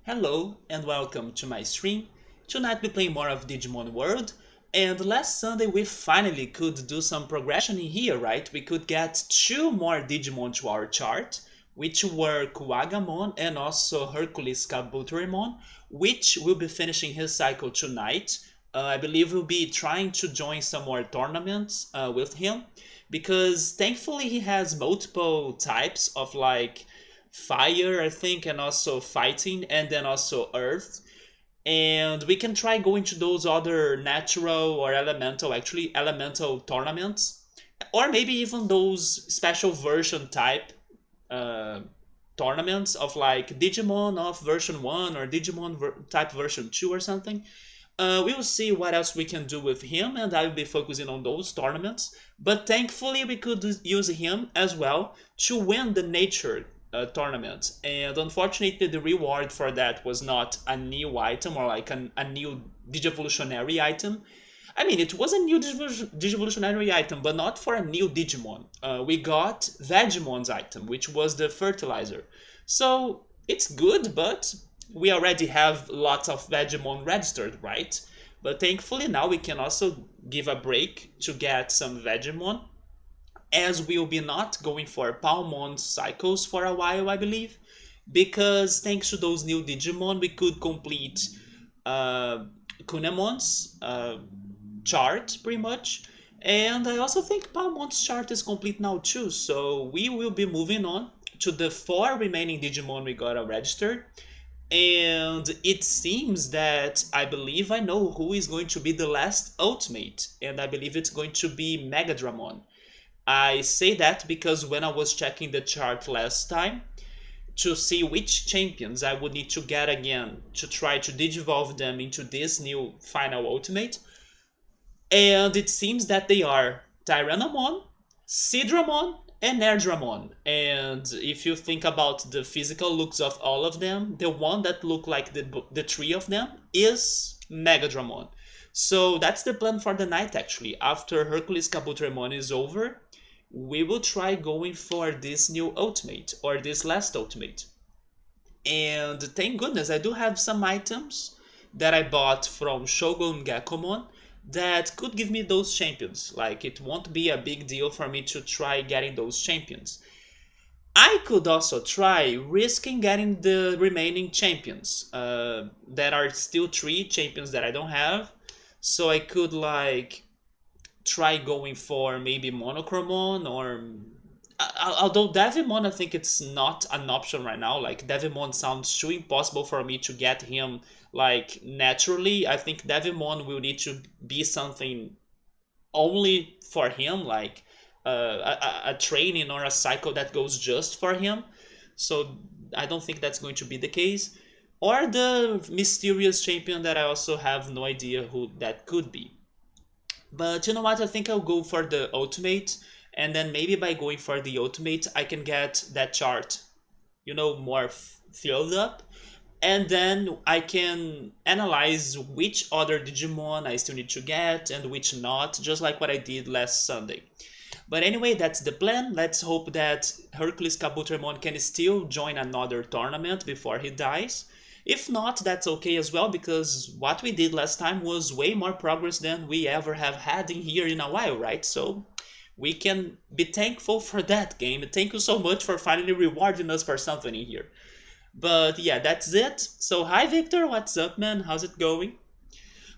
Hello and welcome to my stream. Tonight we play more of Digimon World, and last Sunday we finally could do some progression in here, right? We could get two more Digimon to our chart, which were Kuwagamon and also Hercules Kabutorimon, which will be finishing his cycle tonight. I believe we'll be trying to join some more tournaments with him, because thankfully he has multiple types of like fire, I think, and also fighting, and then also earth. And we can try going to those other natural or elemental, actually, elemental tournaments, or maybe even those special version type uh, tournaments of like Digimon of version 1 or Digimon type version 2 or something. We will see what else we can do with him, and I will be focusing on those tournaments. But thankfully, we could use him as well to win the nature tournament. And unfortunately, the reward for that was not a new item or like a new Digivolutionary item. I mean, it was a new Digivolutionary item, but not for a new Digimon. We got Vegemon's item, which was the fertilizer. So it's good, but we already have lots of Vegemon registered, right? But thankfully now we can also give a break to get some Vegemon, as we'll be not going for Palmon cycles for a while, I believe, because thanks to those new Digimon, we could complete uh, Kunemon's chart pretty much. And I also think Palmon's chart is complete now too, so we will be moving on to the four remaining Digimon we got registered. And it seems that I believe I know who is going to be the last ultimate, and I believe it's going to be Megadramon. I say that because when I was checking the chart last time to see which champions I would need to get again to try to digivolve them into this new final ultimate, and it seems that they are Tyrannomon, Sidramon, and Nerdramon. And if you think about the physical looks of all of them, the one that look like the three of them is Megadramon. So that's the plan for the night actually. After Hercules Kabutorimon is over, we will try going for this new ultimate or this last ultimate. And thank goodness I do have some items that I bought from Shogun Gakkomon that could give me those champions. Like, it won't be a big deal for me to try getting those champions. I could also try risking getting the remaining champions. There are still three champions that I don't have. So I could like try going for maybe Monochromon or although Devimon, I think it's not an option right now. Like, Devimon sounds too impossible for me to get him like naturally. I think Devimon will need to be something only for him, like a training or a cycle that goes just for him. So I don't think that's going to be the case. Or the mysterious champion that I also have no idea who that could be. But you know what? I think I'll go for the ultimate, and then maybe by going for the ultimate, I can get that chart, more filled up, and then I can analyze which other Digimon I still need to get and which not, just like what I did last Sunday. But anyway, that's the plan. Let's hope that Hercules Kabutorimon can still join another tournament before he dies. If not, that's okay as well, because what we did last time was way more progress than we ever have had in here in a while, right? So we can be thankful for that, game. Thank you so much for finally rewarding us for something in here. But yeah, that's it. So hi Victor, what's up, man? How's it going?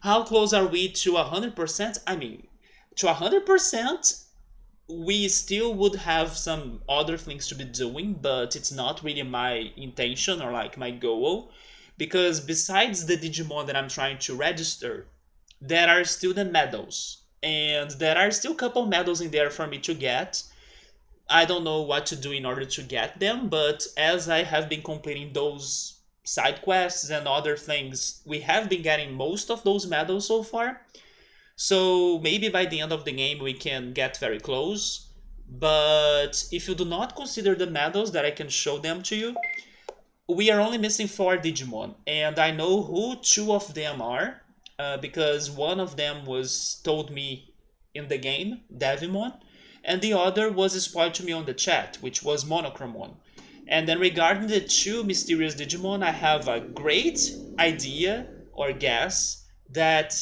How close are we to 100%? I mean, to 100%, we still would have some other things to be doing, but it's not really my intention or like my goal, because besides the Digimon that I'm trying to register, there are still the medals, and there are still a couple medals in there for me to get. I don't know what to do in order to get them, but as I have been completing those side quests and other things, we have been getting most of those medals so far. So maybe by the end of the game we can get very close. But if you do not consider the medals that I can show them to you, we are only missing four Digimon, and I know who two of them are, because one of them was told me in the game, Devimon, and the other was spoiled to me on the chat, which was Monochromon. And then regarding the two mysterious Digimon, I have a great idea or guess that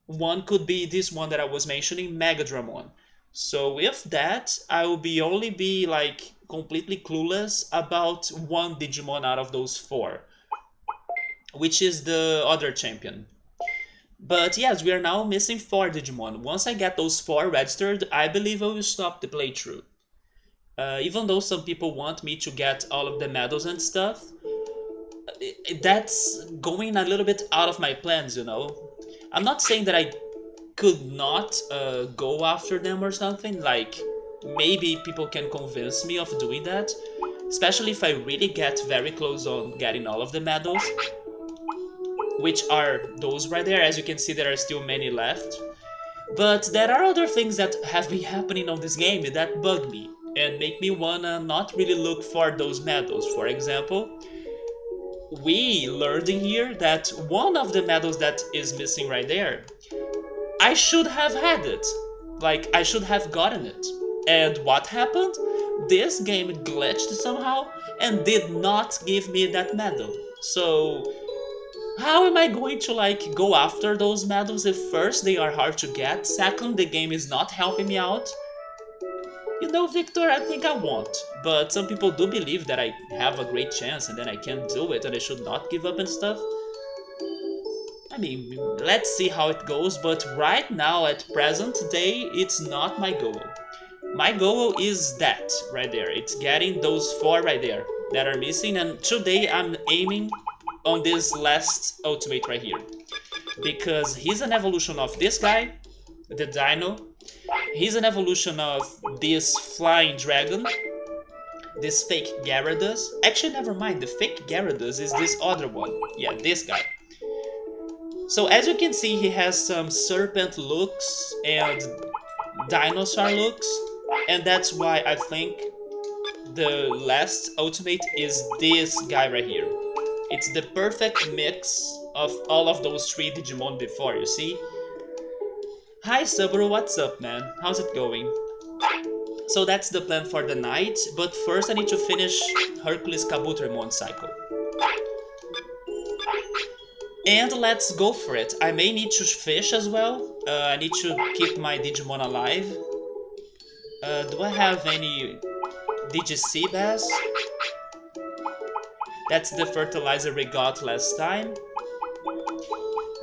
one could be this one that I was mentioning, Megadramon. So with that, I will be only be like completely clueless about one Digimon out of those four, which is the other champion. But yes, we are now missing 4 Digimon. Once I get those 4 registered, I believe I will stop the playthrough. Even though some people want me to get all of the medals and stuff, that's going a little bit out of my plans, you know? I'm not saying that I could not go after them or something, like maybe people can convince me of doing that, especially if I really get very close on getting all of the medals, which are those right there. As you can see, there are still many left. But there are other things that have been happening on this game that bug me and make me wanna not really look for those medals. For example, we learned in here that one of the medals that is missing right there, I should have had it. Like, I should have gotten it. And what happened? This game glitched somehow and did not give me that medal. So how am I going to like go after those medals if first they are hard to get, second the game is not helping me out? You know, Victor, I think I won't, but some people do believe that I have a great chance and then I can do it and I should not give up and stuff. I mean, let's see how it goes, but right now at present day, it's not my goal. My goal is that right there. It's getting those 4 right there that are missing, and today I'm aiming on this last ultimate right here, because he's an evolution of this guy, the Dino. He's an evolution of this flying dragon, this fake Gyarados. Actually, never mind, the fake Gyarados is this other one. Yeah, this guy. So as you can see, he has some serpent looks and dinosaur looks, and that's why I think the last ultimate is this guy right here. It's the perfect mix of all of those 3 Digimon before, you see? Hi Subaru, what's up, man? How's it going? So that's the plan for the night, but first I need to finish Hercules Kabutorimon cycle. And let's go for it. I may need to fish as well. I need to keep my Digimon alive. Do I have any DGC bass? That's the fertilizer we got last time.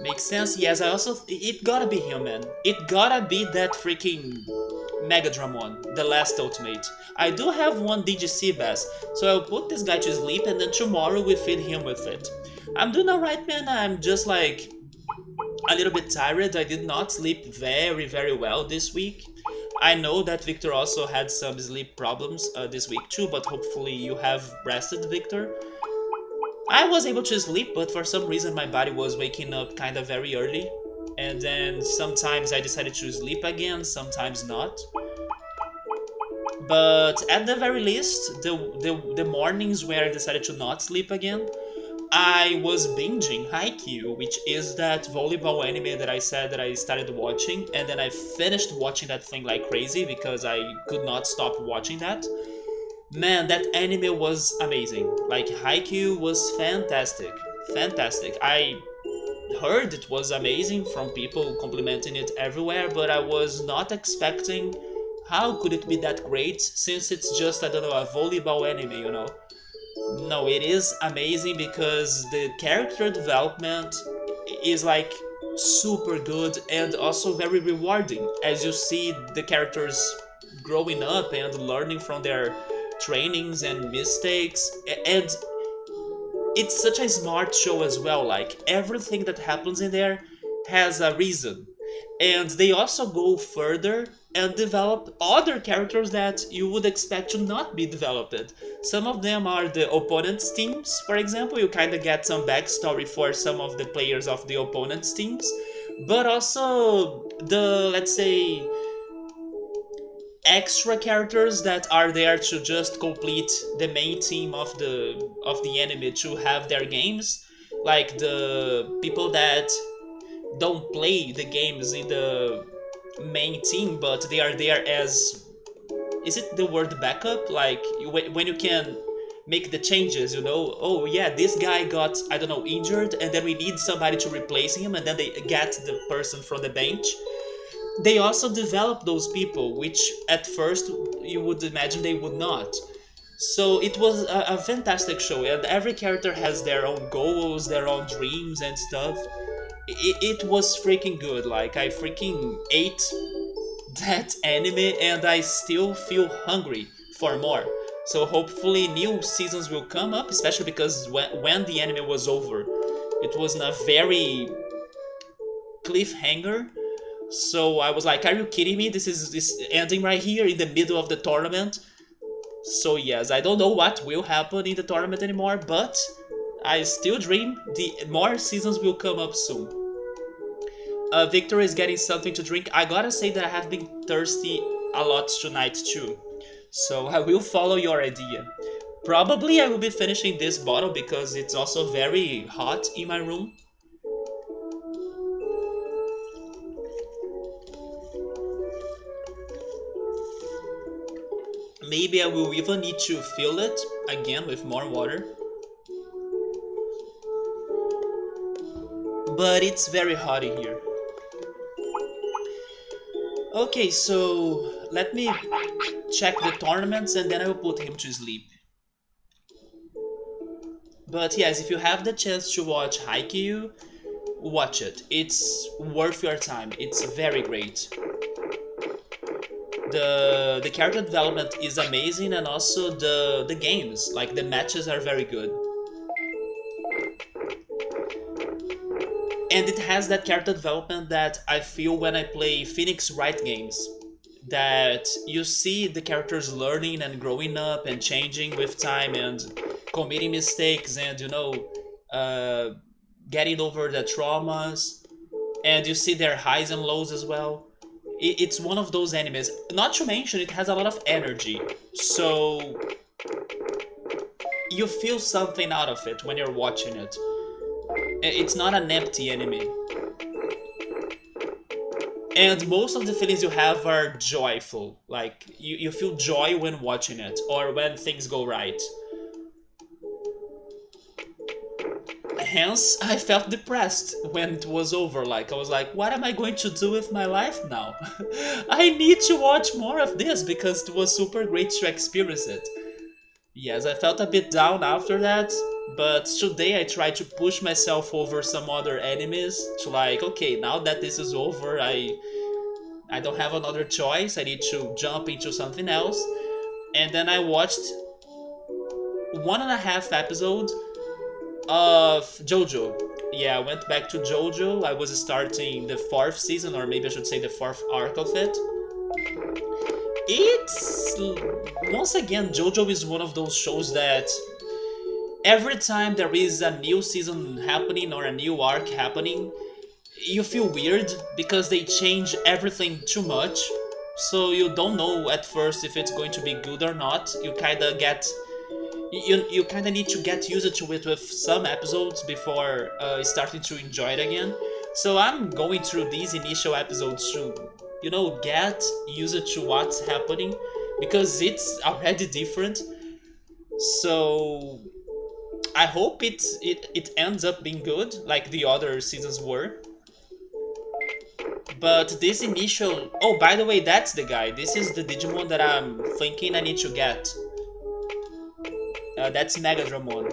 Makes sense. Yes, I also... It gotta be him, man. It gotta be that freaking Megadramon, the last ultimate. I do have one DGC bass, so I'll put this guy to sleep and then tomorrow we feed him with it. I'm doing alright, man. I'm just like a little bit tired. I did not sleep very well this week. I know that Victor also had some sleep problems this week too, but hopefully you have rested, Victor. I was able to sleep, but for some reason my body was waking up kind of very early. And then sometimes I decided to sleep again, sometimes not. But at the very least, the mornings where I decided to not sleep again, I was binging Haikyuu, which is that volleyball anime that I said that I started watching, and then I finished watching that thing like crazy because I could not stop watching that. Man, that anime was amazing. Like, Haikyuu was fantastic. Fantastic. I heard it was amazing from people complimenting it everywhere, but I was not expecting how could it be that great since it's just, I don't know, a volleyball anime, you know? No, it is amazing because the character development is like super good and also very rewarding as you see the characters growing up and learning from their trainings and mistakes, and it's such a smart show as well. Like, everything that happens in there has a reason, and they also go further and develop other characters that you would expect to not be developed. Some of them are the opponent's teams, for example. You kind of get some backstory for some of the players of the opponent's teams, but also the, let's say, extra characters that are there to just complete the main team of the anime to have their games, like the people that don't play the games in the main team, but they are there as, is it the word backup? Like when you can make the changes, you know. Oh yeah, this guy got, I don't know, injured, and then we need somebody to replace him, and then they get the person from the bench. They also develop those people, which at first you would imagine they would not. So it was a fantastic show, and every character has their own goals, their own dreams and stuff. It was freaking good. Like, I freaking ate that anime, and I still feel hungry for more. So hopefully new seasons will come up, especially because when the anime was over, it was in a very cliffhanger. So I was like, are you kidding me? This is ending right here in the middle of the tournament. So yes, I don't know what will happen in the tournament anymore, but I still dream the more seasons will come up soon. Victor is getting something to drink. I gotta say that I have been thirsty a lot tonight too. So I will follow your idea. Probably I will be finishing this bottle because it's also very hot in my room. Maybe I will even need to fill it again with more water. But it's very hot in here. Okay, so let me check the tournaments and then I will put him to sleep. But yes, if you have the chance to watch Haikyuu, watch it. It's worth your time. It's very great. The character development is amazing, and also the games, like the matches, are very good. And it has that character development that I feel when I play Phoenix Wright games. That you see the characters learning and growing up and changing with time and committing mistakes and, you know, getting over the traumas. And you see their highs and lows as well. It's one of those animes. Not to mention, it has a lot of energy. So you feel something out of it when you're watching it. It's not an empty anime. And most of the feelings you have are joyful. Like, you feel joy when watching it, or when things go right. Hence, I felt depressed when it was over. Like, I was like, what am I going to do with my life now? I need to watch more of this because it was super great to experience it. Yes, I felt a bit down after that, but today I tried to push myself over some other animes to like, okay, now that this is over, I don't have another choice, I need to jump into something else. And then I watched 1.5 episodes of JoJo. Yeah, I went back to JoJo. I was starting the 4th season, or maybe I should say the 4th arc of it. It's... once again, JoJo is one of those shows that every time there is a new season happening or a new arc happening, you feel weird because they change everything too much. So you don't know at first if it's going to be good or not. You kinda get... You kind of need to get used to it with some episodes before starting to enjoy it again. So I'm going through these initial episodes to, you know, get used to what's happening, because it's already different. So I hope it ends up being good, like the other seasons were. But this initial... oh, by the way, that's the guy. This is the Digimon that I'm thinking I need to get. That's Megadramon.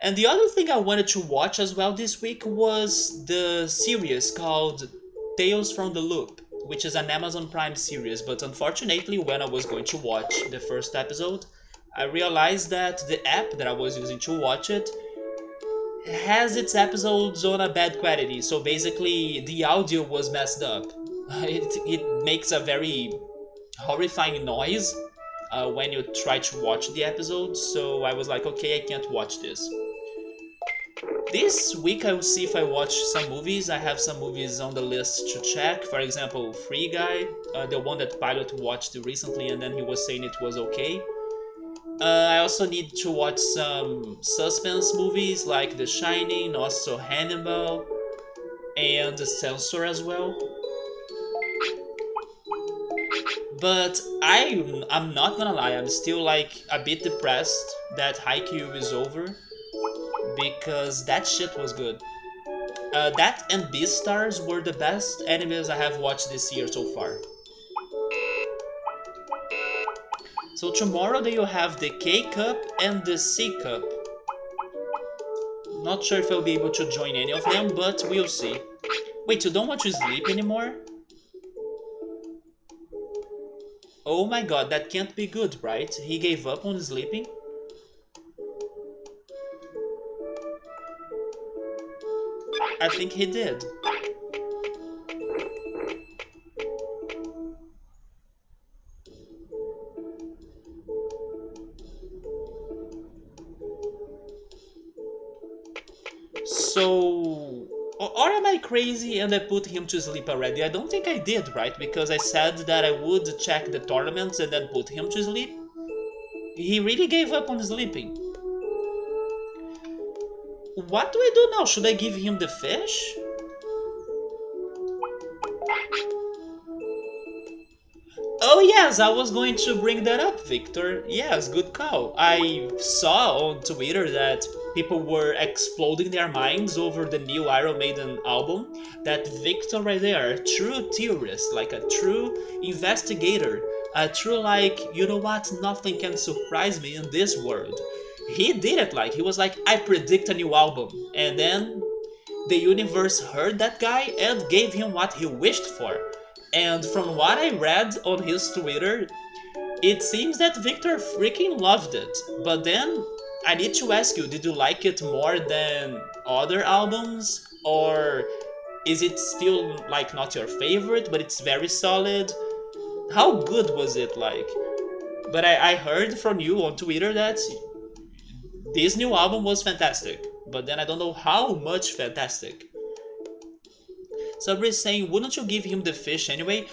And the other thing I wanted to watch as well this week was the series called Tales from the Loop, which is an Amazon Prime series, but unfortunately when I was going to watch the first episode, I realized that the app that I was using to watch it has its episodes on a bad quality, so basically the audio was messed up. It makes a very horrifying noise when you try to watch the episode, so I was like, okay, I can't watch this. This week I will see if I watch some movies. I have some movies on the list to check. For example, Free Guy, the one that Pilot watched recently and then he was saying it was okay. I also need to watch some suspense movies like The Shining, also Hannibal, and The Censor as well. But I'm not gonna lie, I'm still like a bit depressed that Haikyuu is over because that shit was good. That and Beastars were the best animes I have watched this year so far. So tomorrow they will have the K Cup and the C Cup. Not sure if I'll be able to join any of them, but we'll see. Wait, you don't want to sleep anymore? Oh my god, that can't be good, right? He gave up on sleeping? I think he did. So... Or am I crazy and I put him to sleep already? I don't think I did, right? Because I said that I would check the tournaments and then put him to sleep. He really gave up on sleeping. What do I do now? Should I give him the fish? Oh yes, I was going to bring that up, Victor. Yes, good call. I saw on Twitter that people were exploding their minds over the new Iron Maiden album. That Victor right there, a true theorist, like a true investigator, a true like, you know what, nothing can surprise me in this world. He did it like, he was like, I predict a new album. And then the universe heard that guy and gave him what he wished for. And from what I read on his Twitter, it seems that Victor freaking loved it. But then, I need to ask you, did you like it more than other albums? Or is it still like not your favorite, but it's very solid? How good was it like? But I heard from you on Twitter that this new album was fantastic. But then I don't know how much fantastic. Sabri is saying, wouldn't you give him the fish anyway?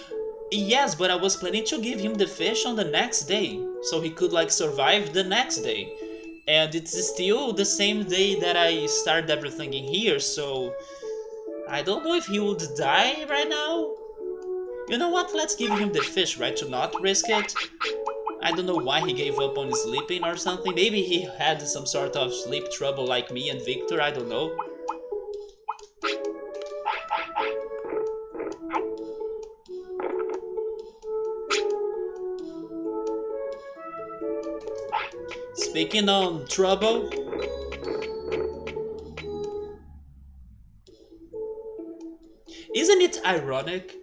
Yes, but I was planning to give him the fish on the next day, so he could like survive the next day. And it's still the same day that I started everything in here, so I don't know if he would die right now. You know what, let's give him the fish, right, to not risk it. I don't know why he gave up on sleeping or something. Maybe he had some sort of sleep trouble like me and Victor, I don't know. Speaking on trouble, isn't it ironic?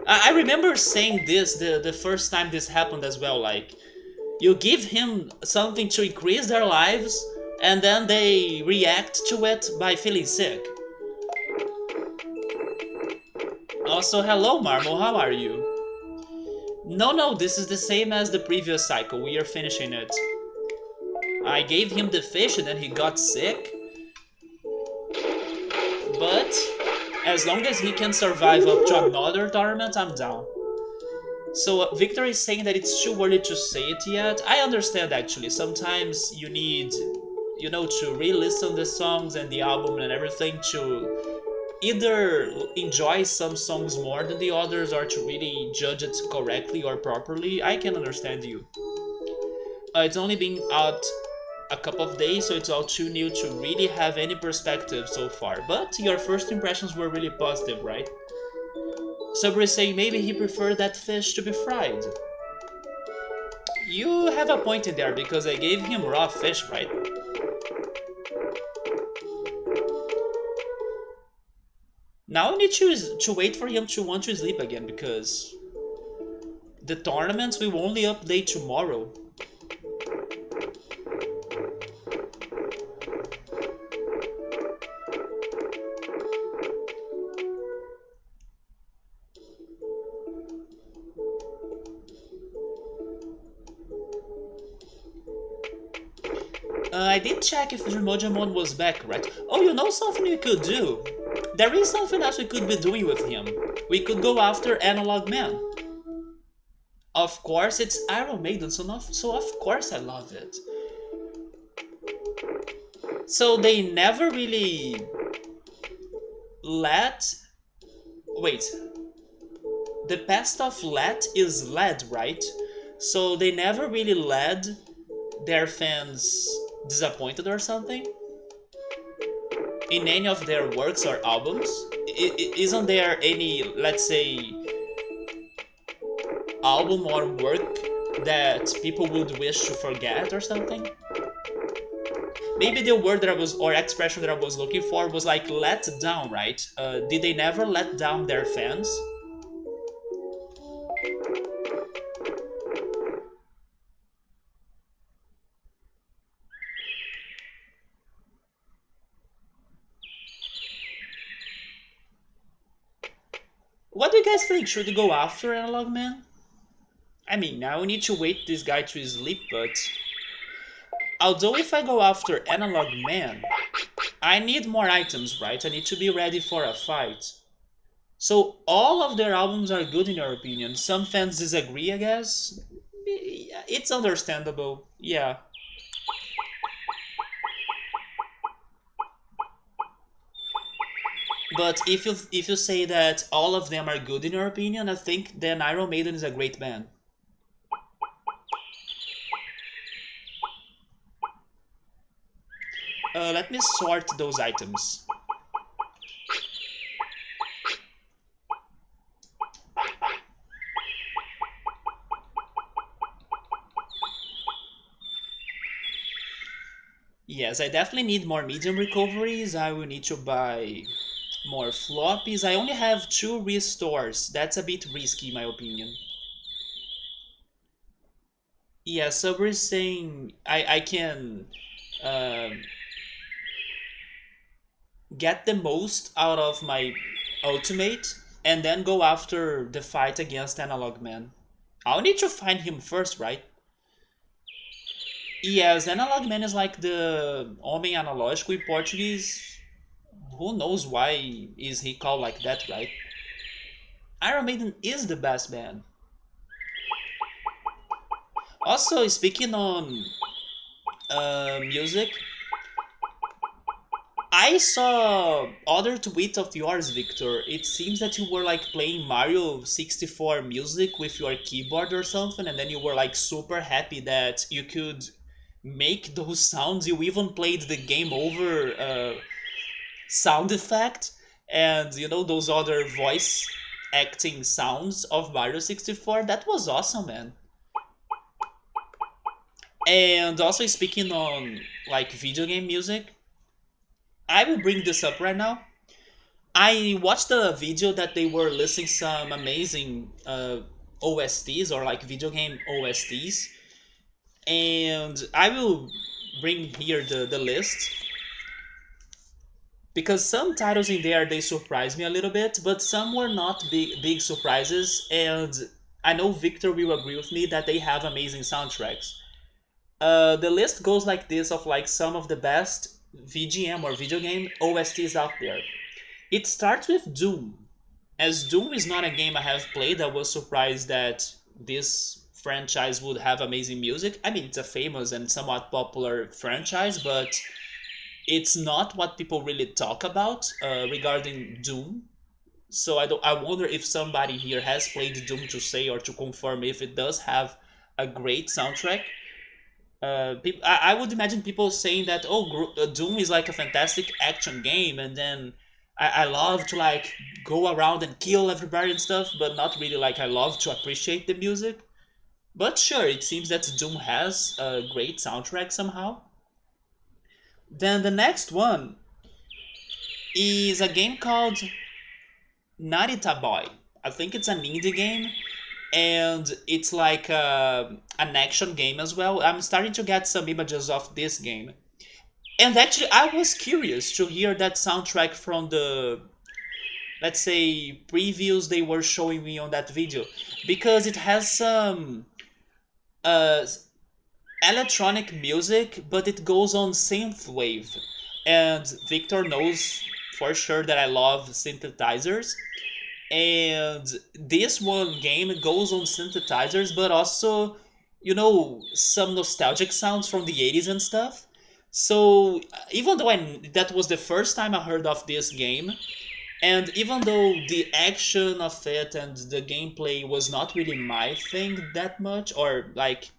I remember saying this the first time this happened as well, like, you give him something to increase their lives, and then they react to it by feeling sick. Also, hello Marmo, how are you? No, this is the same as the previous cycle, we are finishing it. I gave him the fish and then he got sick. But as long as he can survive up to another tournament, I'm down. So Victor is saying that it's too early to say it yet. I understand actually, sometimes you need, you know, to re-listen the songs and the album and everything to either enjoy some songs more than the others or to really judge it correctly or properly. I can understand you. It's only been out a couple of days, so it's all too new to really have any perspective so far. But your first impressions were really positive, right? Sabri is saying maybe he preferred that fish to be fried. You have a point in there because I gave him raw fish, right? Now I need to wait for him to want to sleep again because the tournaments will only update tomorrow. I did check if Megadramon was back, right? Oh, you know something we could do? There is something else we could be doing with him. We could go after Analog Man. Of course, it's Iron Maiden, so of course I love it. So they never really let... Wait. the past of let is led, right? So they never really led their fans disappointed or something in any of their works or albums. Isn't there any, let's say, album or work that people would wish to forget or something? Maybe the word that I was, or expression that I was looking for was like let down, right? Did they never let down their fans? What do you guys think? Should we go after Analog Man? I mean, now we need to wait this guy to sleep, but although if I go after Analog Man, I need more items, right? I need to be ready for a fight. So all of their albums are good in your opinion. Some fans disagree, I guess. It's understandable. Yeah. But if you say that all of them are good in your opinion, I think then Iron Maiden is a great band. Let me sort those items. Yes, I definitely need more medium recoveries. I will need to buy more floppies. I only have 2 restores. That's a bit risky in my opinion. Yeah, Subway is saying I can um get the most out of my ultimate and then go after the fight against Analog Man. I'll need to find him first, right? Yes, Analog Man is like the Homem Analógico in Portuguese. Who knows why is he called like that, right? Iron Maiden is the best band. Also, speaking on music, I saw other tweet of yours, Victor. It seems that you were like playing Mario 64 music with your keyboard or something, and then you were like super happy that you could make those sounds. You even played the game over sound effect and those other voice acting sounds of Mario 64. That was awesome, man. And also speaking on like video game music, I will bring this up right now. I watched a video that they were listing some amazing OSTs or like video game OSTs, and I will bring here the list because some titles in there they surprised me a little bit, but some were not big surprises, and I know Victor will agree with me that they have amazing soundtracks. The list goes like this of like some of the best VGM or video game OSTs out there. It starts with Doom. As Doom is not a game I have played, I was surprised that this franchise would have amazing music. I mean, it's a famous and somewhat popular franchise, but it's not what people really talk about regarding Doom. So I wonder if somebody here has played Doom to say or to confirm if it does have a great soundtrack. I would imagine people saying that Doom is like a fantastic action game, and then I love to like go around and kill everybody and stuff, but not really like I love to appreciate the music. But sure, it seems that Doom has a great soundtrack somehow. Then the next one is a game called Narita Boy. I think it's an indie game, and it's like an action game as well. I'm starting to get some images of this game. And actually, I was curious to hear that soundtrack from the, let's say, previews they were showing me on that video, because it has some uh, electronic music, but it goes on synthwave. And Victor knows for sure that I love synthesizers. And this one game goes on synthesizers, but also, some nostalgic sounds from the 80s and stuff. So even though that was the first time I heard of this game, And even though the action of it and the gameplay was not really my thing that much, or like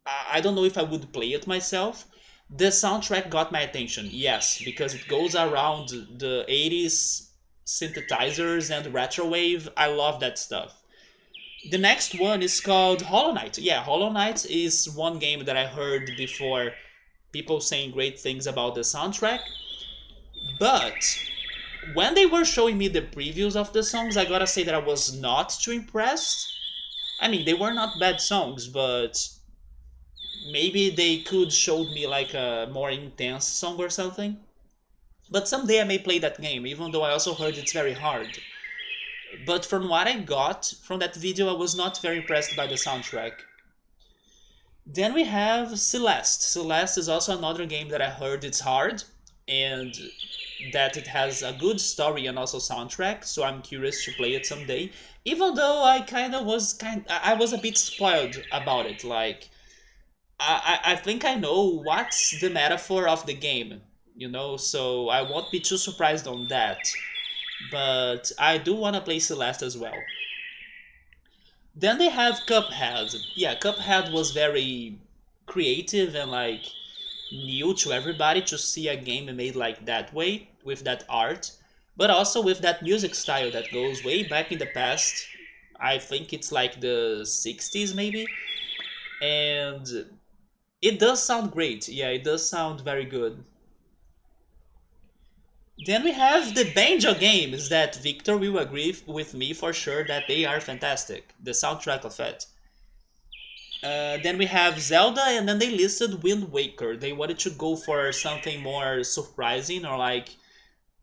I don't know if I would play it myself, the soundtrack got my attention. Yes, because it goes around the 80s synthesizers and retrowave. I love that stuff. The next one is called Hollow Knight. Yeah, Hollow Knight is one game that I heard before people saying great things about the soundtrack. But when they were showing me the previews of the songs, I gotta say that I was not too impressed. I mean, they were not bad songs, but maybe they could show me like a more intense song or something. But someday I may play that game, even though I also heard it's very hard. But from what I got from that video, I was not very impressed by the soundtrack. Then we have Celeste. Celeste is also another game that I heard it's hard and that it has a good story and also soundtrack, so I'm curious to play it someday. Even though I was a bit spoiled about it. Like I think I know what's the metaphor of the game, so I won't be too surprised on that. But I do want to play Celeste as well. Then they have Cuphead. Yeah, Cuphead was very creative and like new to everybody to see a game made like that way with that art, but also with that music style that goes way back in the past. I think it's like the 60s maybe, and it does sound great. Yeah, it does sound very good. Then we have the banjo games that Victor will agree with me for sure that they are fantastic. The soundtrack of it. Then we have Zelda, and then they listed Wind Waker. They wanted to go for something more surprising or like,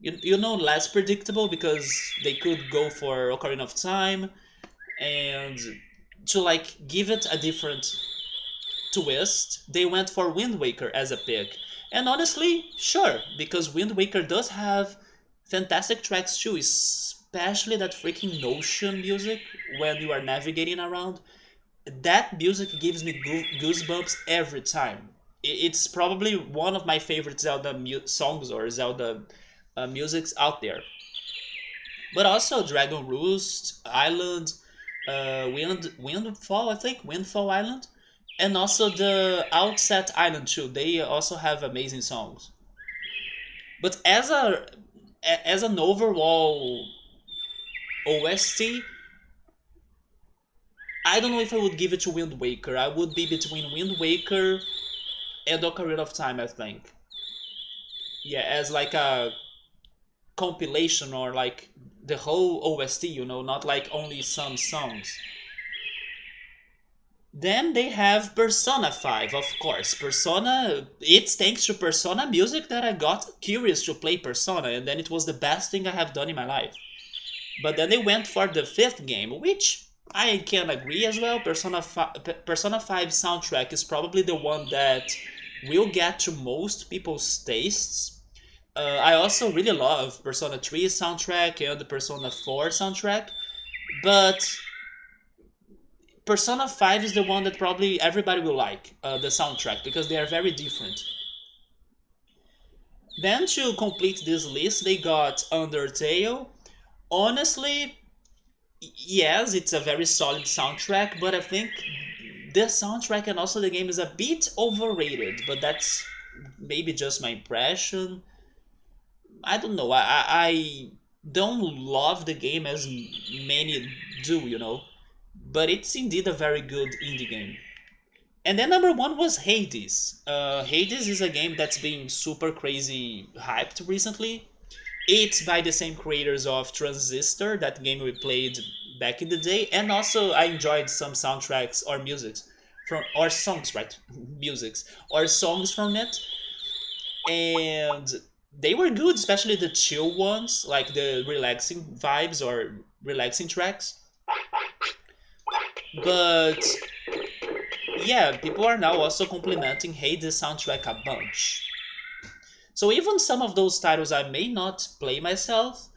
less predictable because they could go for Ocarina of Time and to like give it a different twist, they went for Wind Waker as a pick. And honestly, sure, because Wind Waker does have fantastic tracks too, especially that freaking Notion music when you are navigating around. That music gives me goosebumps every time. It's probably one of my favorite Zelda songs or Zelda musics out there. But also Dragon Roost Island, Windfall, I think Windfall Island, and also the Outset Island too. They also have amazing songs. But as an overall OST, I don't know if I would give it to Wind Waker. I would be between Wind Waker and Ocarina of Time, I think. Yeah, as like a compilation or like the whole OST, not like only some songs. Then they have Persona 5, of course. Persona, it's thanks to Persona music that I got curious to play Persona, and then it was the best thing I have done in my life. But then they went for the fifth game, which I can agree as well. Persona 5 soundtrack is probably the one that will get to most people's tastes. I also really love Persona 3 soundtrack and the Persona 4 soundtrack, but Persona 5 is the one that probably everybody will like, the soundtrack, because they are very different. Then to complete this list, they got Undertale. Honestly, yes, it's a very solid soundtrack, but I think the soundtrack and also the game is a bit overrated, but that's maybe just my impression. I don't know. I don't love the game as many do, but it's indeed a very good indie game. And then number one was Hades. Hades is a game that's been super crazy hyped recently. It's by the same creators of Transistor, that game we played back in the day, and also I enjoyed some soundtracks or musics from or songs, right? Musics or songs from it, and they were good, especially the chill ones, like the relaxing vibes or relaxing tracks. But yeah, people are now also complimenting Hades soundtrack a bunch. So even some of those titles I may not play myself,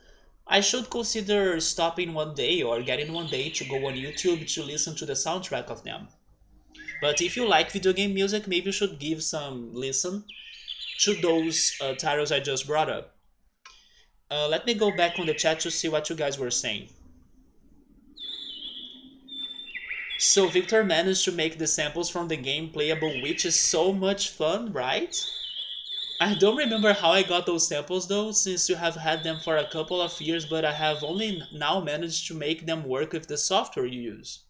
I should consider stopping one day or getting one day to go on YouTube to listen to the soundtrack of them. But if you like video game music, maybe you should give some listen to those titles I just brought up. Let me go back on the chat to see what you guys were saying. So Victor managed to make the samples from the game playable, which is so much fun, right? I don't remember how I got those samples though, since you have had them for a couple of years, but I have only now managed to make them work with the software you use.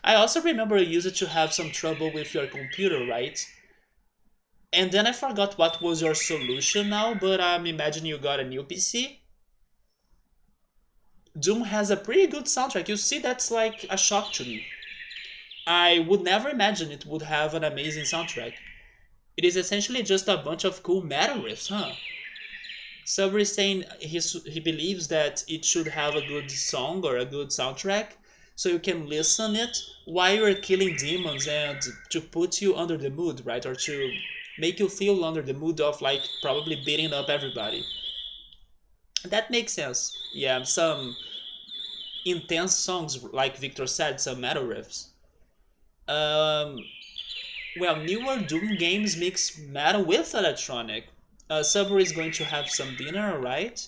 I also remember you used to have some trouble with your computer, right? And then I forgot what was your solution now, but I'm imagining you got a new PC. Doom has a pretty good soundtrack. You see, that's like a shock to me. I would never imagine it would have an amazing soundtrack. It is essentially just a bunch of cool metal riffs, huh? Sabri is saying he believes that it should have a good song or a good soundtrack, so you can listen it while you're killing demons and to put you under the mood, right? Or to make you feel under the mood of like probably beating up everybody. That makes sense. Yeah, some intense songs, like Victor said, some metal riffs. Um, well, newer Doom games mix metal with electronic. Subway is going to have some dinner, right?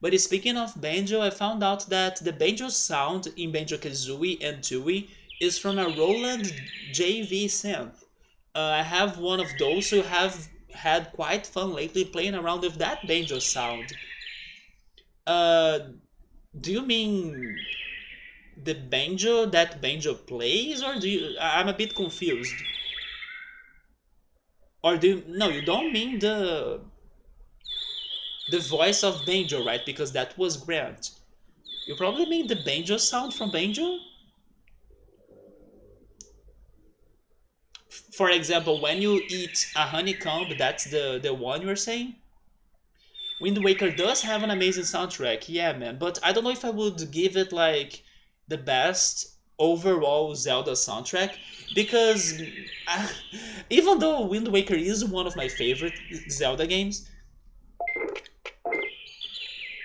But speaking of banjo, I found out that the banjo sound in Banjo-Kazooie and Tooie is from a Roland JV synth. I have one of those who have had quite fun lately playing around with that banjo sound. Uh, do you mean the banjo that banjo plays, or do you? I'm a bit confused. Or do you, no? You don't mean the voice of banjo, right? Because that was Grant. You probably mean the banjo sound from Banjo. For example, when you eat a honeycomb, that's the one you're saying. Wind Waker does have an amazing soundtrack, yeah, man. But I don't know if I would give it like the best overall Zelda soundtrack because I, even though Wind Waker is one of my favorite Zelda games,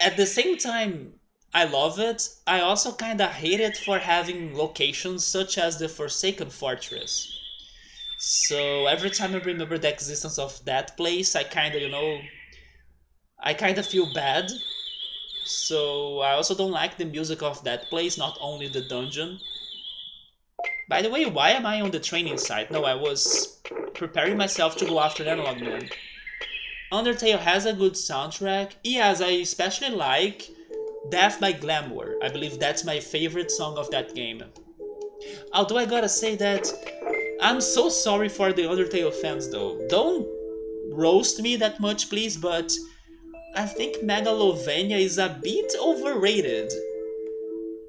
at the same time I love it. I also kind of hate it for having locations such as the Forsaken Fortress. So every time I remember the existence of that place, I kind of feel bad. So I also don't like the music of that place, not only the dungeon. By the way, why am I on the training site? No, I was preparing myself to go after Analog Man. Undertale has a good soundtrack. Yes, I especially like Death by Glamour. I believe that's my favorite song of that game. Although I gotta say that I'm so sorry for the Undertale fans though. Don't roast me that much please, but I think Megalovania is a bit overrated.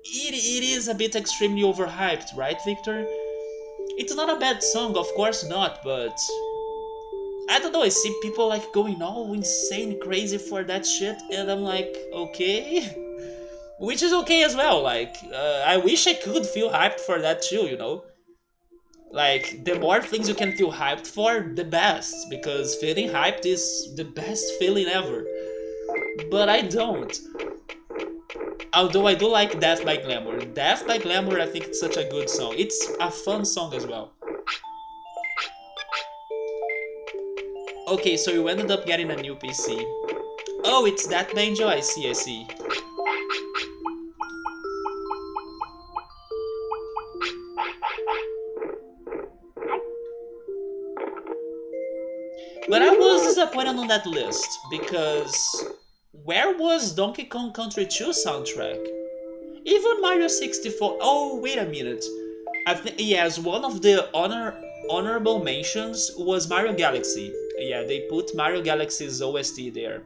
It is a bit extremely overhyped, right, Victor? It's not a bad song, of course not, but I don't know, I see people like going all insane crazy for that shit, and I'm like, okay. Which is okay as well, like, I wish I could feel hyped for that too, you know? Like, the more things you can feel hyped for, the best, because feeling hyped is the best feeling ever. But I don't. Although I do like Death by Glamour. Death by Glamour, I think it's such a good song. It's a fun song as well. Okay, so you ended up getting a new PC. Oh, it's that banjo? I see, I see. But I was disappointed on that list, because where was Donkey Kong Country 2 soundtrack? Even Mario 64... Oh, wait a minute. I think, yes, one of the honorable mentions was Mario Galaxy. Yeah, they put Mario Galaxy's OST there.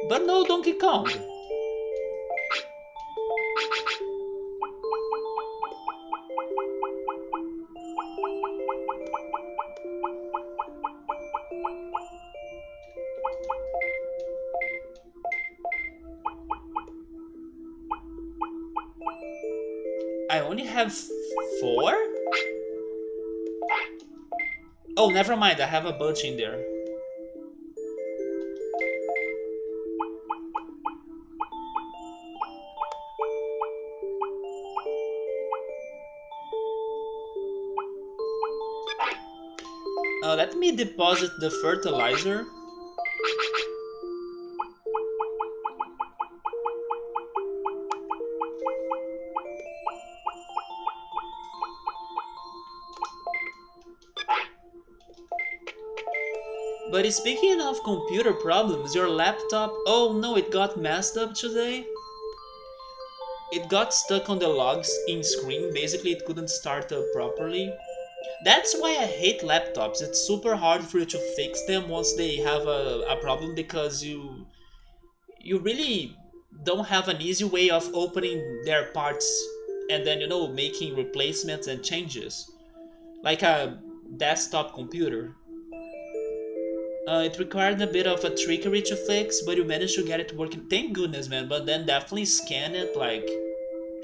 But no Donkey Kong. I only have 4? Oh, never mind, I have a bunch in there. Let me deposit the fertilizer. But speaking of computer problems, your laptop, oh no, it got messed up today. It got stuck on the logs in screen, basically it couldn't start up properly. That's why I hate laptops. It's super hard for you to fix them once they have a problem because you really don't have an easy way of opening their parts and then making replacements and changes like a desktop computer. It required a bit of a trickery to fix, but you managed to get it working. Thank goodness, man. But then definitely scan it, like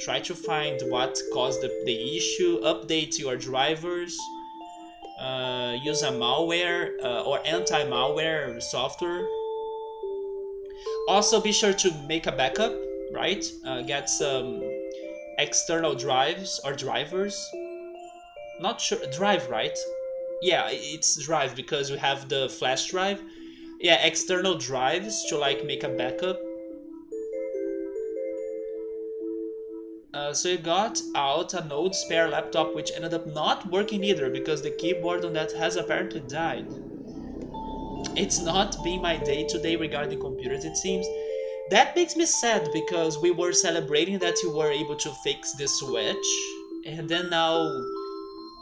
try to find what caused the issue, update your drivers, use a malware or anti-malware software. Also, be sure to make a backup, right? Get some external drives or drivers. Not sure, drive, right? Yeah, it's drive because we have the flash drive. Yeah, external drives to like make a backup. So you got out an old spare laptop which ended up not working either because the keyboard on that has apparently died. It's not been my day today regarding computers, it seems. That makes me sad because we were celebrating that you were able to fix the switch, and then now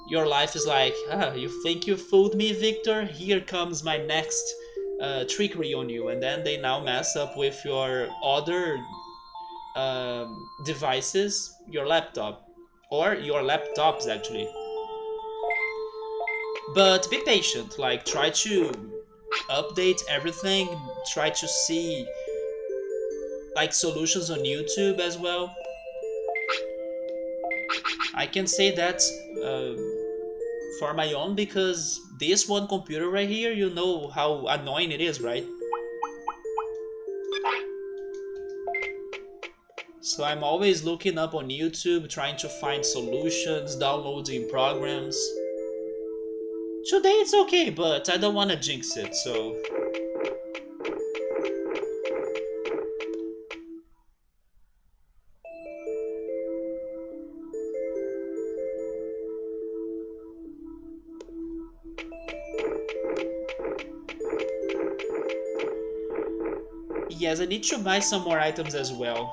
your life is like, you think you fooled me, Victor? Here comes my next trickery on you, and then they now mess up with your other devices, your laptop, or your laptops actually. But be patient, like try to update everything, try to see like solutions on YouTube as well. I can say that for my own because this one computer right here, you know how annoying it is, right? So I'm always looking up on YouTube, trying to find solutions, downloading programs. Today it's okay, but I don't want to jinx it, so... Yes, I need to buy some more items as well.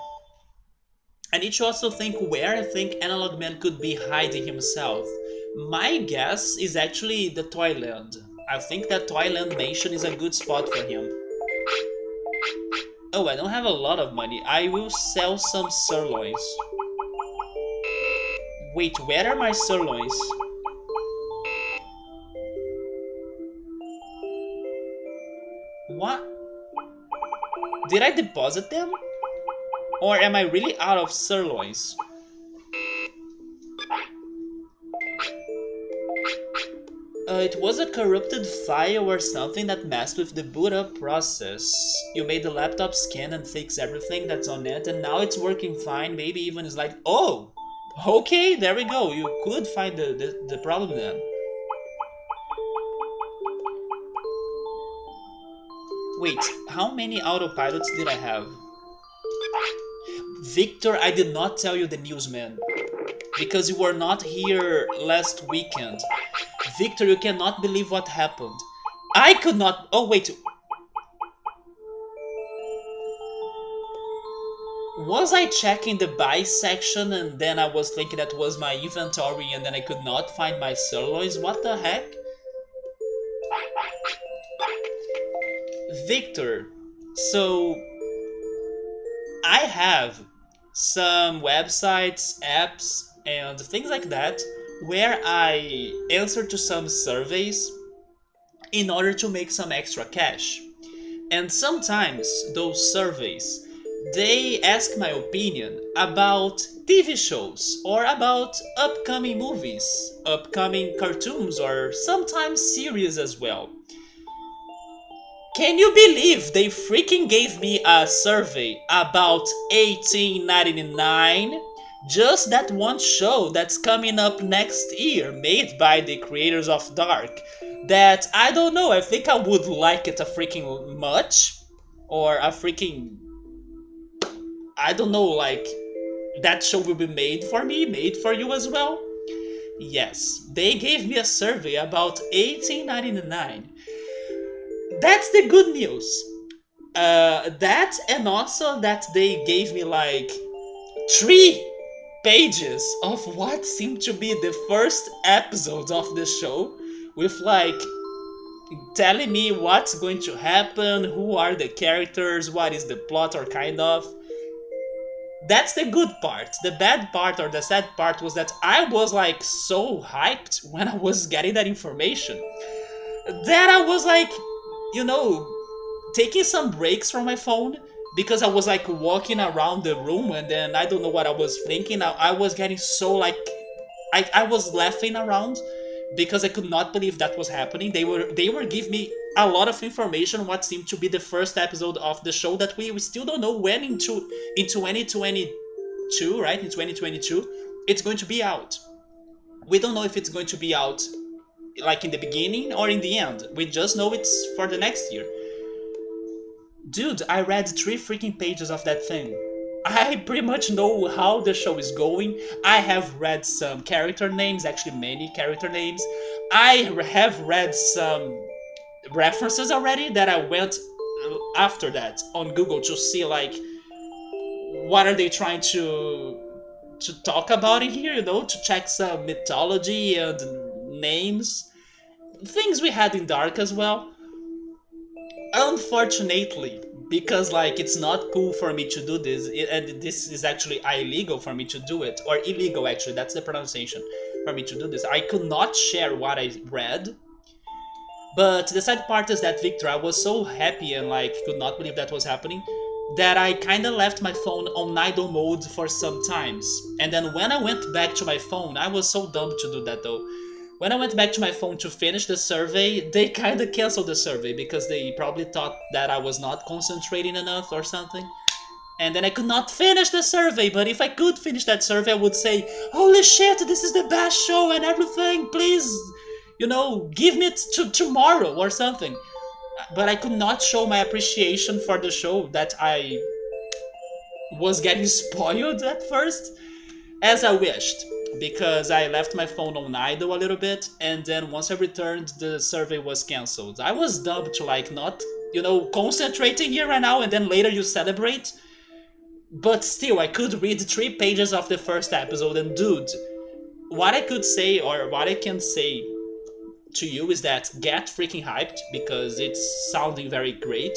I need to also think where I think Analog Man could be hiding himself. My guess is actually the Toyland. I think that Toyland Mansion is a good spot for him. Oh, I don't have a lot of money. I will sell some sirloins. Wait, where are my sirloins? What? Did I deposit them? Or am I really out of sirloins? It was a corrupted file or something that messed with the boot up process. You made the laptop scan and fix everything that's on it, and now it's working fine. Maybe even is like, oh, okay, there we go. You could find the problem then. Wait, how many autopilots did I have? Victor, I did not tell you the news, man. Because you were not here last weekend. Victor, you cannot believe what happened. I could not... Oh, wait. Was I checking the buy section and then I was thinking that was my inventory and then I could not find my sirloins? What the heck? Victor, so... I have some websites, apps, and things like that where I answer to some surveys in order to make some extra cash. And sometimes those surveys, they ask my opinion about TV shows or about upcoming movies, upcoming cartoons, or sometimes series as well. Can you believe they freaking gave me a survey about 1899? Just that one show that's coming up next year, made by the creators of Dark, that I don't know, I think I would like it a freaking much, or a freaking, I don't know, like, that show will be made for me, made for you as well? Yes, they gave me a survey about 1899. That's the good news. That, and also that they gave me like 3 pages of what seemed to be the first episode of the show, with like telling me what's going to happen, who are the characters, what is the plot, or kind of. That's the good part. The bad part or the sad part was that I was like so hyped when I was getting that information that I was like, you know, taking some breaks from my phone because I was like walking around the room, and then I don't know what I was thinking. I was getting so like I was laughing around because I could not believe that was happening. They were giving me a lot of information what seemed to be the first episode of the show that we still don't know when in 2022, right? In 2022 it's going to be out. We don't know if it's going to be out like in the beginning or in the end. We just know it's for the next year. Dude, I read 3 freaking pages of that thing. I pretty much know how the show is going. I have read some character names, actually many character names. I have read some references already that I went after that on Google to see like what are they trying to talk about in here, to check some mythology and names, things we had in Dark as well. Unfortunately, because like it's not cool for me to do this, and this is actually illegal for me to do it, or illegal actually, that's the pronunciation for me to do this. I could not share what I read. But the sad part is that, Victor, I was so happy and like could not believe that was happening that I kind of left my phone on idle mode for some times. And then when I went back to my phone, I was so dumb to do that though. When I went back to my phone to finish the survey, they kind of canceled the survey because they probably thought that I was not concentrating enough or something. And then I could not finish the survey, but if I could finish that survey, I would say, holy shit, this is the best show and everything, please, give me it to tomorrow or something. But I could not show my appreciation for the show that I was getting spoiled at first, as I wished, because I left my phone on idle a little bit, and then once I returned, the survey was cancelled. I was dumb to like not, concentrating here right now, and then later you celebrate. But still, I could read 3 pages of the first episode, and dude, what I could say, or what I can say to you, is that get freaking hyped, because it's sounding very great.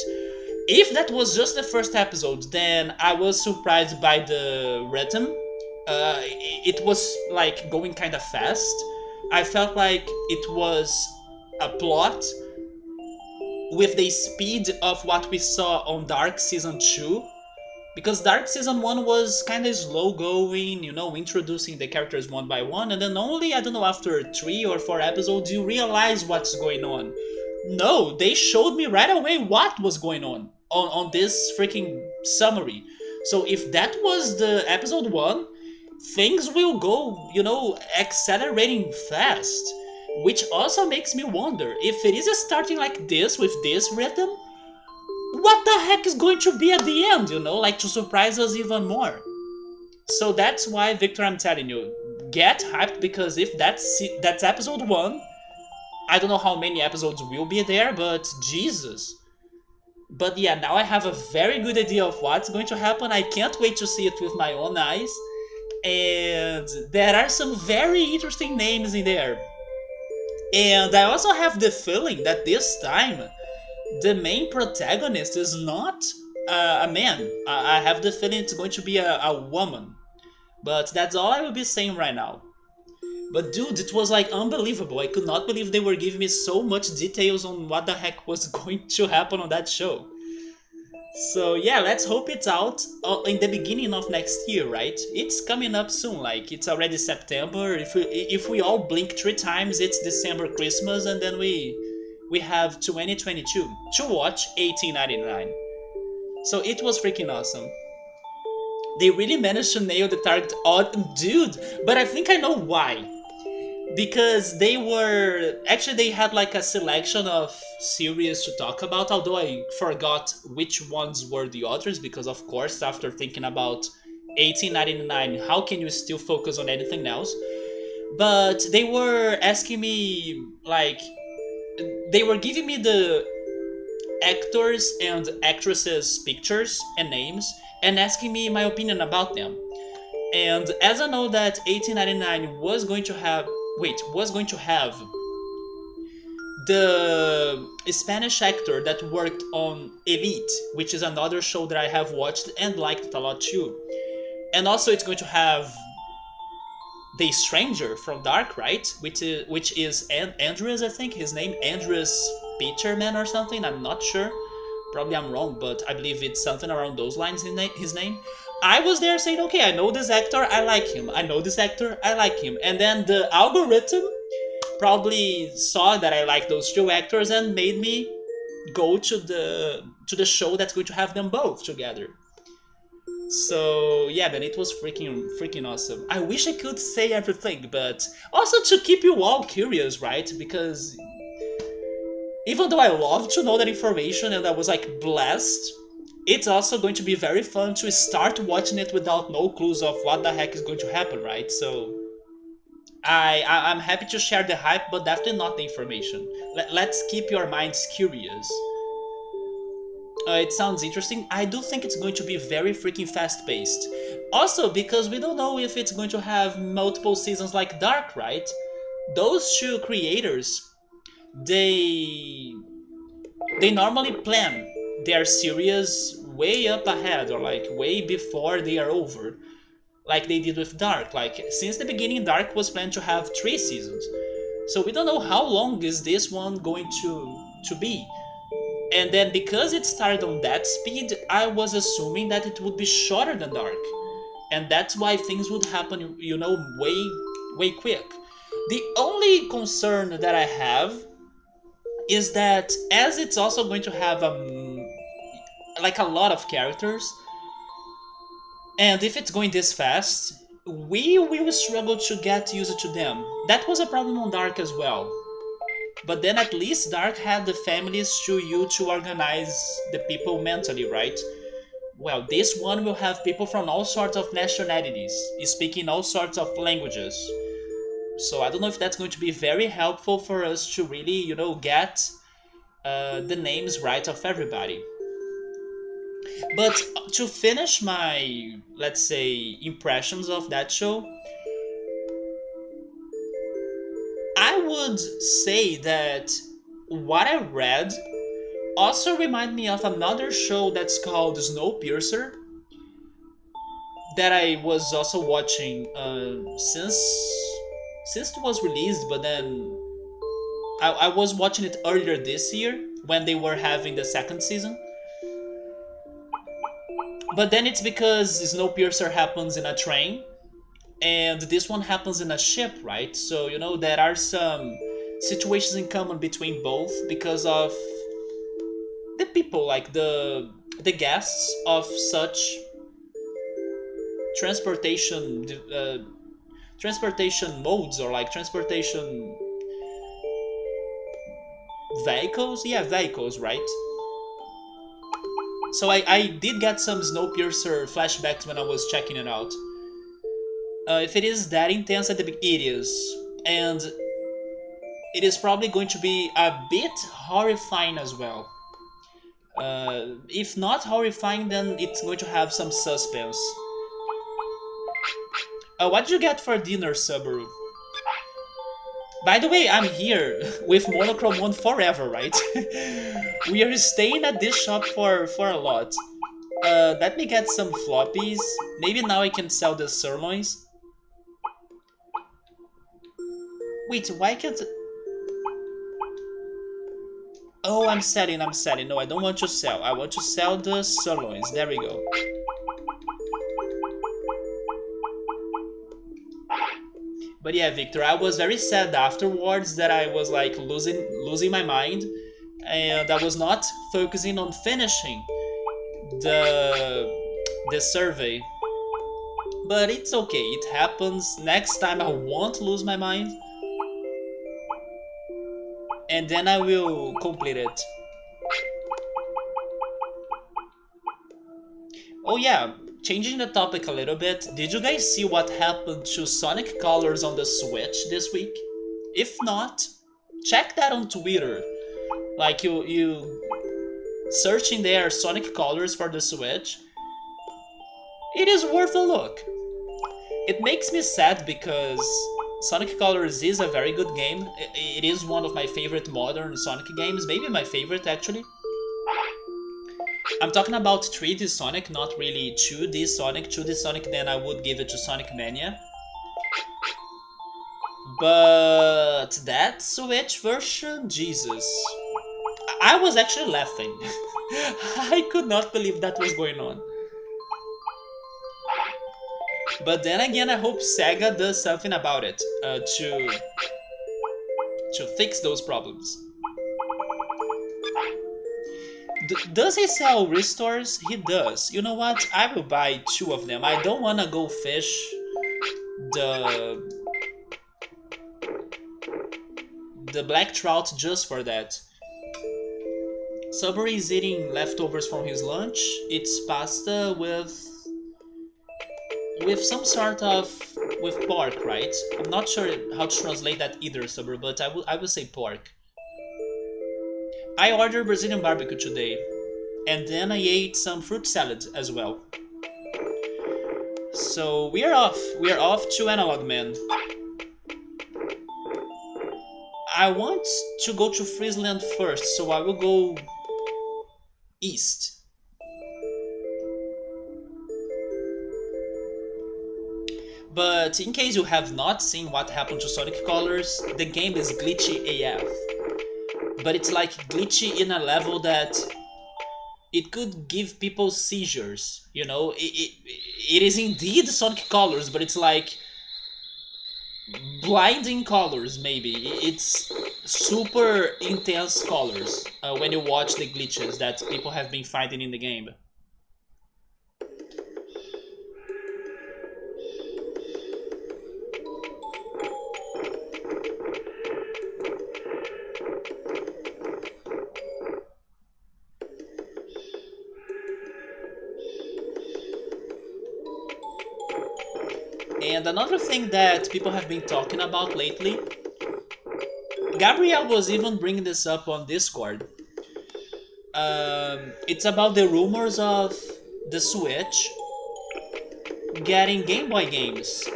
If that was just the first episode, then I was surprised by the rhythm. It was like going kind of fast. I felt like it was a plot with the speed of what we saw on Dark Season 2. Because Dark Season 1 was kind of slow going, introducing the characters one by one, and then only, I don't know, after 3 or 4 episodes, you realize what's going on. No, they showed me right away what was going on this freaking summary. So if that was the episode 1, things will go, accelerating fast. Which also makes me wonder, if it is starting like this, with this rhythm, what the heck is going to be at the end, like to surprise us even more. So that's why, Victor, I'm telling you, get hyped, because if that's episode 1, I don't know how many episodes will be there, but Jesus. But yeah, now I have a very good idea of what's going to happen. I can't wait to see it with my own eyes. And there are some very interesting names in there. And I also have the feeling that this time, the main protagonist is not a man. I have the feeling it's going to be a woman. But that's all I will be saying right now. But dude, it was like unbelievable. I could not believe they were giving me so much details on what the heck was going to happen on that show. So yeah, let's hope it's out in the beginning of next year, right? It's coming up soon, like it's already September. If we all blink 3 times, it's December, Christmas, and then we have 2022 to watch 1899. So it was freaking awesome. They really managed to nail the target dude, but I think I know why. Because they had like a selection of series to talk about, although I forgot which ones were the others, because of course, after thinking about 1899, how can you still focus on anything else? But they were asking me, like, they were giving me the actors and actresses' pictures and names and asking me my opinion about them. And as I know that 1899 was going to have the Spanish actor that worked on Elite, which is another show that I have watched and liked a lot too. And also it's going to have the Stranger from Dark, right? Which is Andreas, I think his name, Andreas Peterman or something. I'm not sure. Probably I'm wrong, but I believe it's something around those lines. His name. I was there saying, okay, I know this actor, I like him. I know this actor, I like him. And then the algorithm probably saw that I like those two actors and made me go to the show that's going to have them both together. So yeah, man, it was freaking awesome. I wish I could say everything, but also to keep you all curious, right? Because even though I love to know that information and I was like blessed, it's also going to be very fun to start watching it without no clues of what the heck is going to happen, right? So I'm happy to share the hype, but definitely not the information. Let's keep your minds curious. It sounds interesting. I do think it's going to be very freaking fast paced. Also, because we don't know if it's going to have multiple seasons like Dark, right? Those two creators, they they normally plan their series way up ahead or like way before they are over, like they did with Dark. Like since the beginning, Dark was planned to have 3 seasons, so we don't know how long is this one going to be. And then because it started on that speed, I was assuming that it would be shorter than Dark, and that's why things would happen, way quick. The only concern that I have is that as it's also going to have like a lot of characters, and if it's going this fast, we will struggle to get used to them. That was a problem on Dark as well. But then at least Dark had the families to organize the people mentally, right? Well, this one will have people from all sorts of nationalities, speaking all sorts of languages. So I don't know if that's going to be very helpful for us to really, get the names right of everybody. But to finish my, let's say, impressions of that show, I would say that what I read also remind me of another show that's called Snowpiercer that I was also watching since it was released, but then I was watching it earlier this year when they were having the second season. But then it's because Snowpiercer happens in a train, and this one happens in a ship, right? So there are some situations in common between both because of the people, like the guests of such transportation transportation modes, or like transportation vehicles. Yeah, vehicles, right? So I did get some Snowpiercer flashbacks when I was checking it out. If it is that intense at the beginning, it is. And it is probably going to be a bit horrifying as well. If not horrifying, then it's going to have some suspense. What did you get for dinner, Subaru? By the way, I'm here with Monochrome forever, right? We are staying at this shop for a lot. Let me get some floppies. Maybe now I can sell the sirloins. Wait, why can't... Oh, I'm selling. No, I don't want to sell. I want to sell the sirloins. There we go. But yeah, Victor, I was very sad afterwards that I was like losing my mind, and I was not focusing on finishing the survey. But it's okay, it happens. Next time I won't lose my mind, and then I will complete it. Oh yeah, changing the topic a little bit, did you guys see what happened to Sonic Colors on the Switch this week? If not, check that on Twitter. Like searching their Sonic Colors for the Switch, it is worth a look. It makes me sad because Sonic Colors is a very good game. It is one of my favorite modern Sonic games, maybe my favorite actually. I'm talking about 3D Sonic, not really 2D Sonic. 2D Sonic, then I would give it to Sonic Mania. But that Switch version, Jesus. I was actually laughing. I could not believe that was going on. But then again, I hope Sega does something about it to fix those problems. Does he sell restores? He does. You know what? I will buy 2 of them. I don't wanna go fish the black trout just for that. Subway is eating leftovers from his lunch. It's pasta with some sort of with pork, right? I'm not sure how to translate that either, Subway, but I will say pork. I ordered Brazilian barbecue today, and then I ate some fruit salad as well. So we are off. We are off to Analog Man. I want to go to Friesland first, so I will go east. But in case you have not seen what happened to Sonic Colors, the game is glitchy AF. But it's like glitchy in a level that it could give people seizures, you know? It is indeed Sonic Colors, but it's like blinding colors, maybe. It's super intense colors when you watch the glitches that people have been finding in the game. And another thing that people have been talking about lately, Gabriel was even bringing this up on Discord. It's about the rumors of the Switch getting Game Boy games.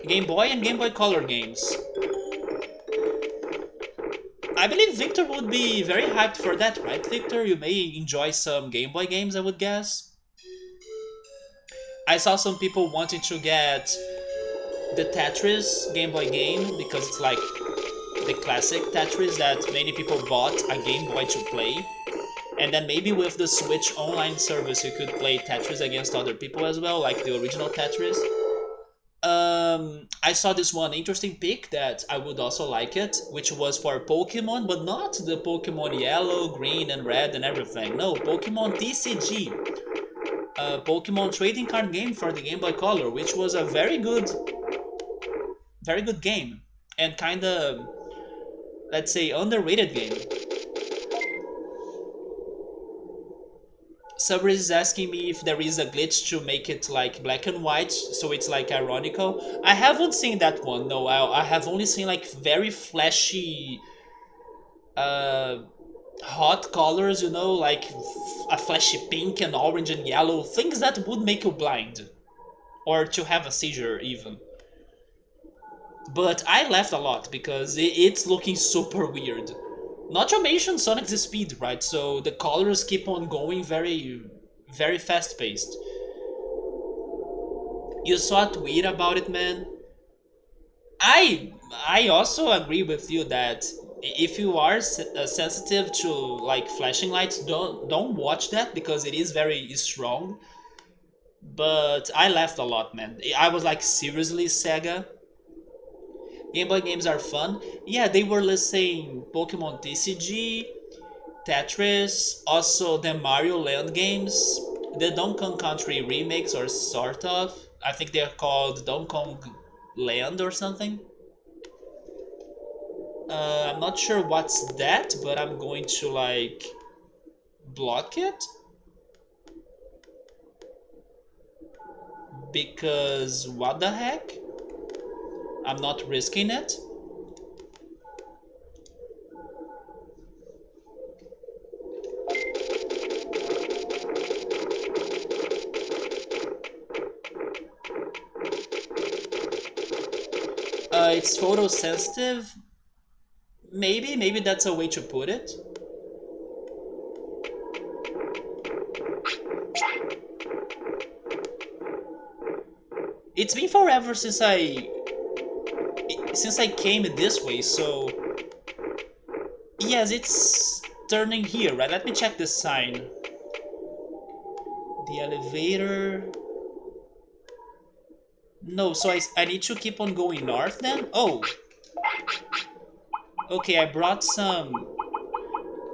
Game Boy and Game Boy Color games. I believe Victor would be very hyped for that, right, Victor? You may enjoy some Game Boy games, I would guess. I saw some people wanting to get the Tetris Game Boy game because it's like the classic Tetris that many people bought a Game Boy to play. And then maybe with the Switch online service you could play Tetris against other people as well, like the original Tetris. I saw this one interesting pick that I would also like it, which was for Pokemon, but not the Pokemon Yellow, Green, and Red and everything. No, Pokemon TCG. Pokemon trading card game for the Game Boy Color, which was a very good game and kind of, let's say, underrated game. Subris is asking me if there is a glitch to make it like black and white, so it's like ironical. I haven't seen that one, no. I have only seen like very flashy hot colors, you know, like a flashy pink and orange and yellow, things that would make you blind or to have a seizure even. But I laughed a lot because it's looking super weird. Not to mention Sonic's speed, right? So the colors keep on going very, very fast-paced. You saw a tweet about it, man? I also agree with you that if you are sensitive to like flashing lights, don't watch that because it is very strong. But I laughed a lot, man. I was like, seriously, Sega? Game Boy games are fun. Yeah, they were listing Pokemon TCG, Tetris, also the Mario Land games, the Donkey Kong Country remakes, or sort of. I think they're called Donkey Kong Land or something. I'm not sure what's that, but I'm going to like block it. Because what the heck? I'm not risking it. it's photosensitive. Maybe that's a way to put it. It's been forever since I came this way, so yes, it's turning here, right? Let me check this sign. The elevator. No, so I need to keep on going north then? Oh. Okay, I brought some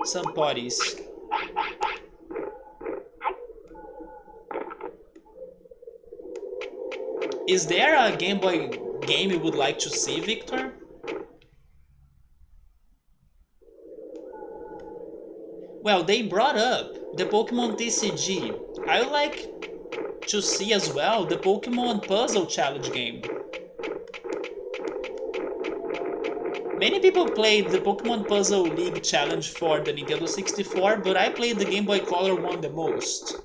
potties. Is there a Game Boy game you would like to see, Victor? Well, they brought up the Pokemon TCG. I would like to see as well the Pokemon Puzzle Challenge game. Many people played the Pokemon Puzzle League Challenge for the Nintendo 64, but I played the Game Boy Color one the most.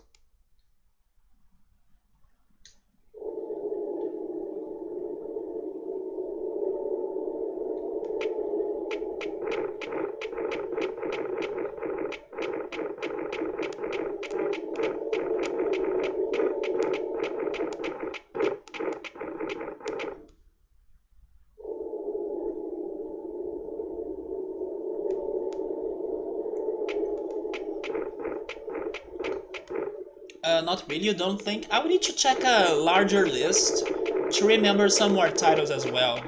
Not really, you don't think? I would need to check a larger list to remember some more titles as well.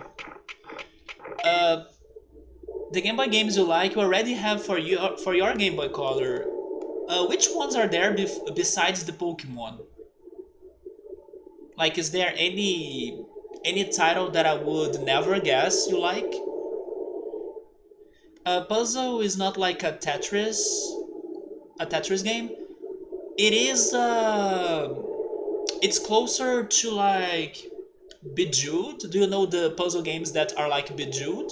The Game Boy games you like, you already have for your Game Boy Color. Which ones are there besides the Pokemon? Like, is there any title that I would never guess you like? Puzzle is not like a Tetris game. It is it's closer to like Bejeweled. Do you know the puzzle games that are like Bejeweled?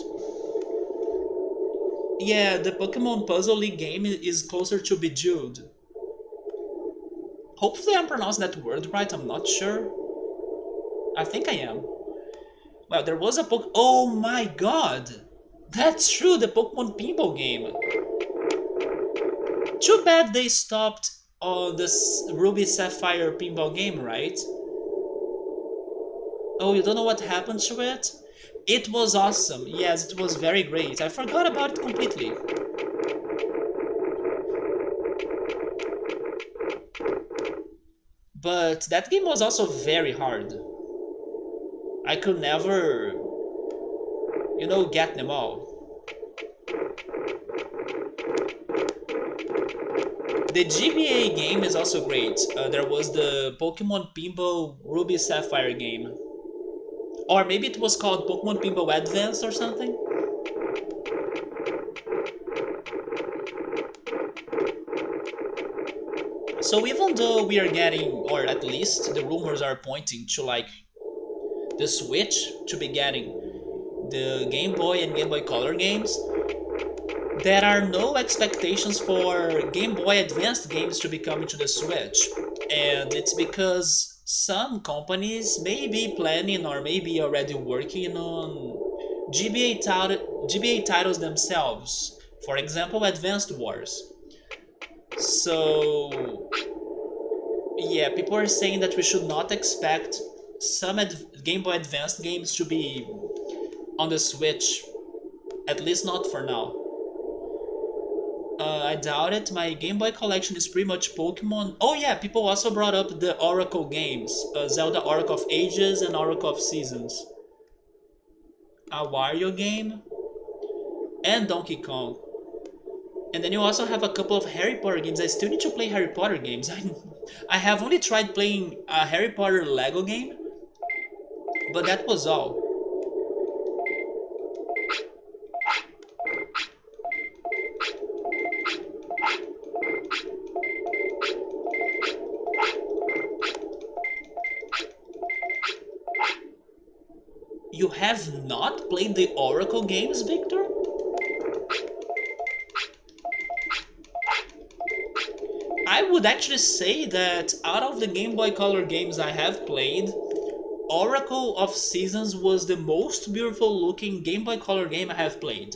Yeah, the Pokemon Puzzle League game is closer to Bejeweled. Hopefully I'm pronouncing that word right, I'm not sure. I think I am. Well, there was a Oh my god! That's true, the Pokemon Pinball game. Too bad they stopped on this Ruby Sapphire pinball game, right? Oh, you don't know what happened to it? It was awesome. Yes, it was very great. I forgot about it completely. But that game was also very hard. I could never, get them all. The GBA game is also great. There was the Pokemon Pinball Ruby Sapphire game. Or maybe it was called Pokemon Pinball Advance or something? So even though we are getting, or at least the rumors are pointing to like the Switch to be getting the Game Boy and Game Boy Color games, there are no expectations for Game Boy Advanced games to be coming to the Switch. And it's because some companies may be planning or maybe already working on GBA titles themselves. For example, Advanced Wars. So, yeah, people are saying that we should not expect some Game Boy Advanced games to be on the Switch. At least not for now. I doubt it. My Game Boy collection is pretty much Pokemon. Oh yeah, people also brought up the Oracle games. Zelda Oracle of Ages and Oracle of Seasons. A Wario game. And Donkey Kong. And then you also have a couple of Harry Potter games. I still need to play Harry Potter games. I have only tried playing a Harry Potter Lego game. But that was all. You have not played the Oracle games, Victor? I would actually say that out of the Game Boy Color games I have played, Oracle of Seasons was the most beautiful looking Game Boy Color game I have played.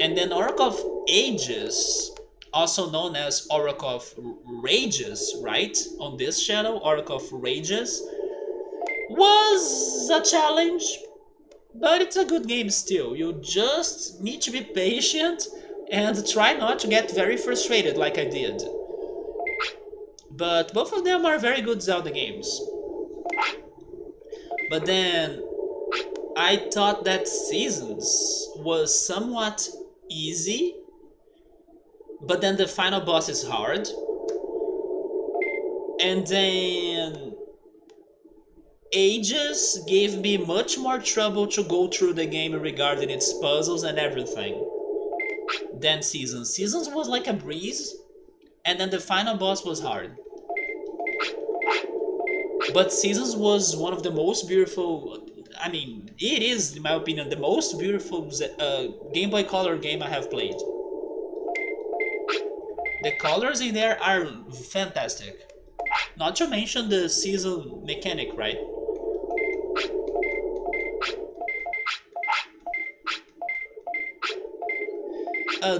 And then Oracle of Ages, also known as Oracle of Rages, right? On this channel, Oracle of Rages, was a challenge, but it's a good game still. You just need to be patient and try not to get very frustrated like I did. But both of them are very good Zelda games. But then I thought that Seasons was somewhat easy, but then the final boss is hard. And then Ages gave me much more trouble to go through the game regarding its puzzles and everything than Seasons. Seasons was like a breeze, and then the final boss was hard. But Seasons was one of the most beautiful, I mean, it is, in my opinion, the most beautiful Game Boy Color game I have played. The colors in there are fantastic. Not to mention the season mechanic, right?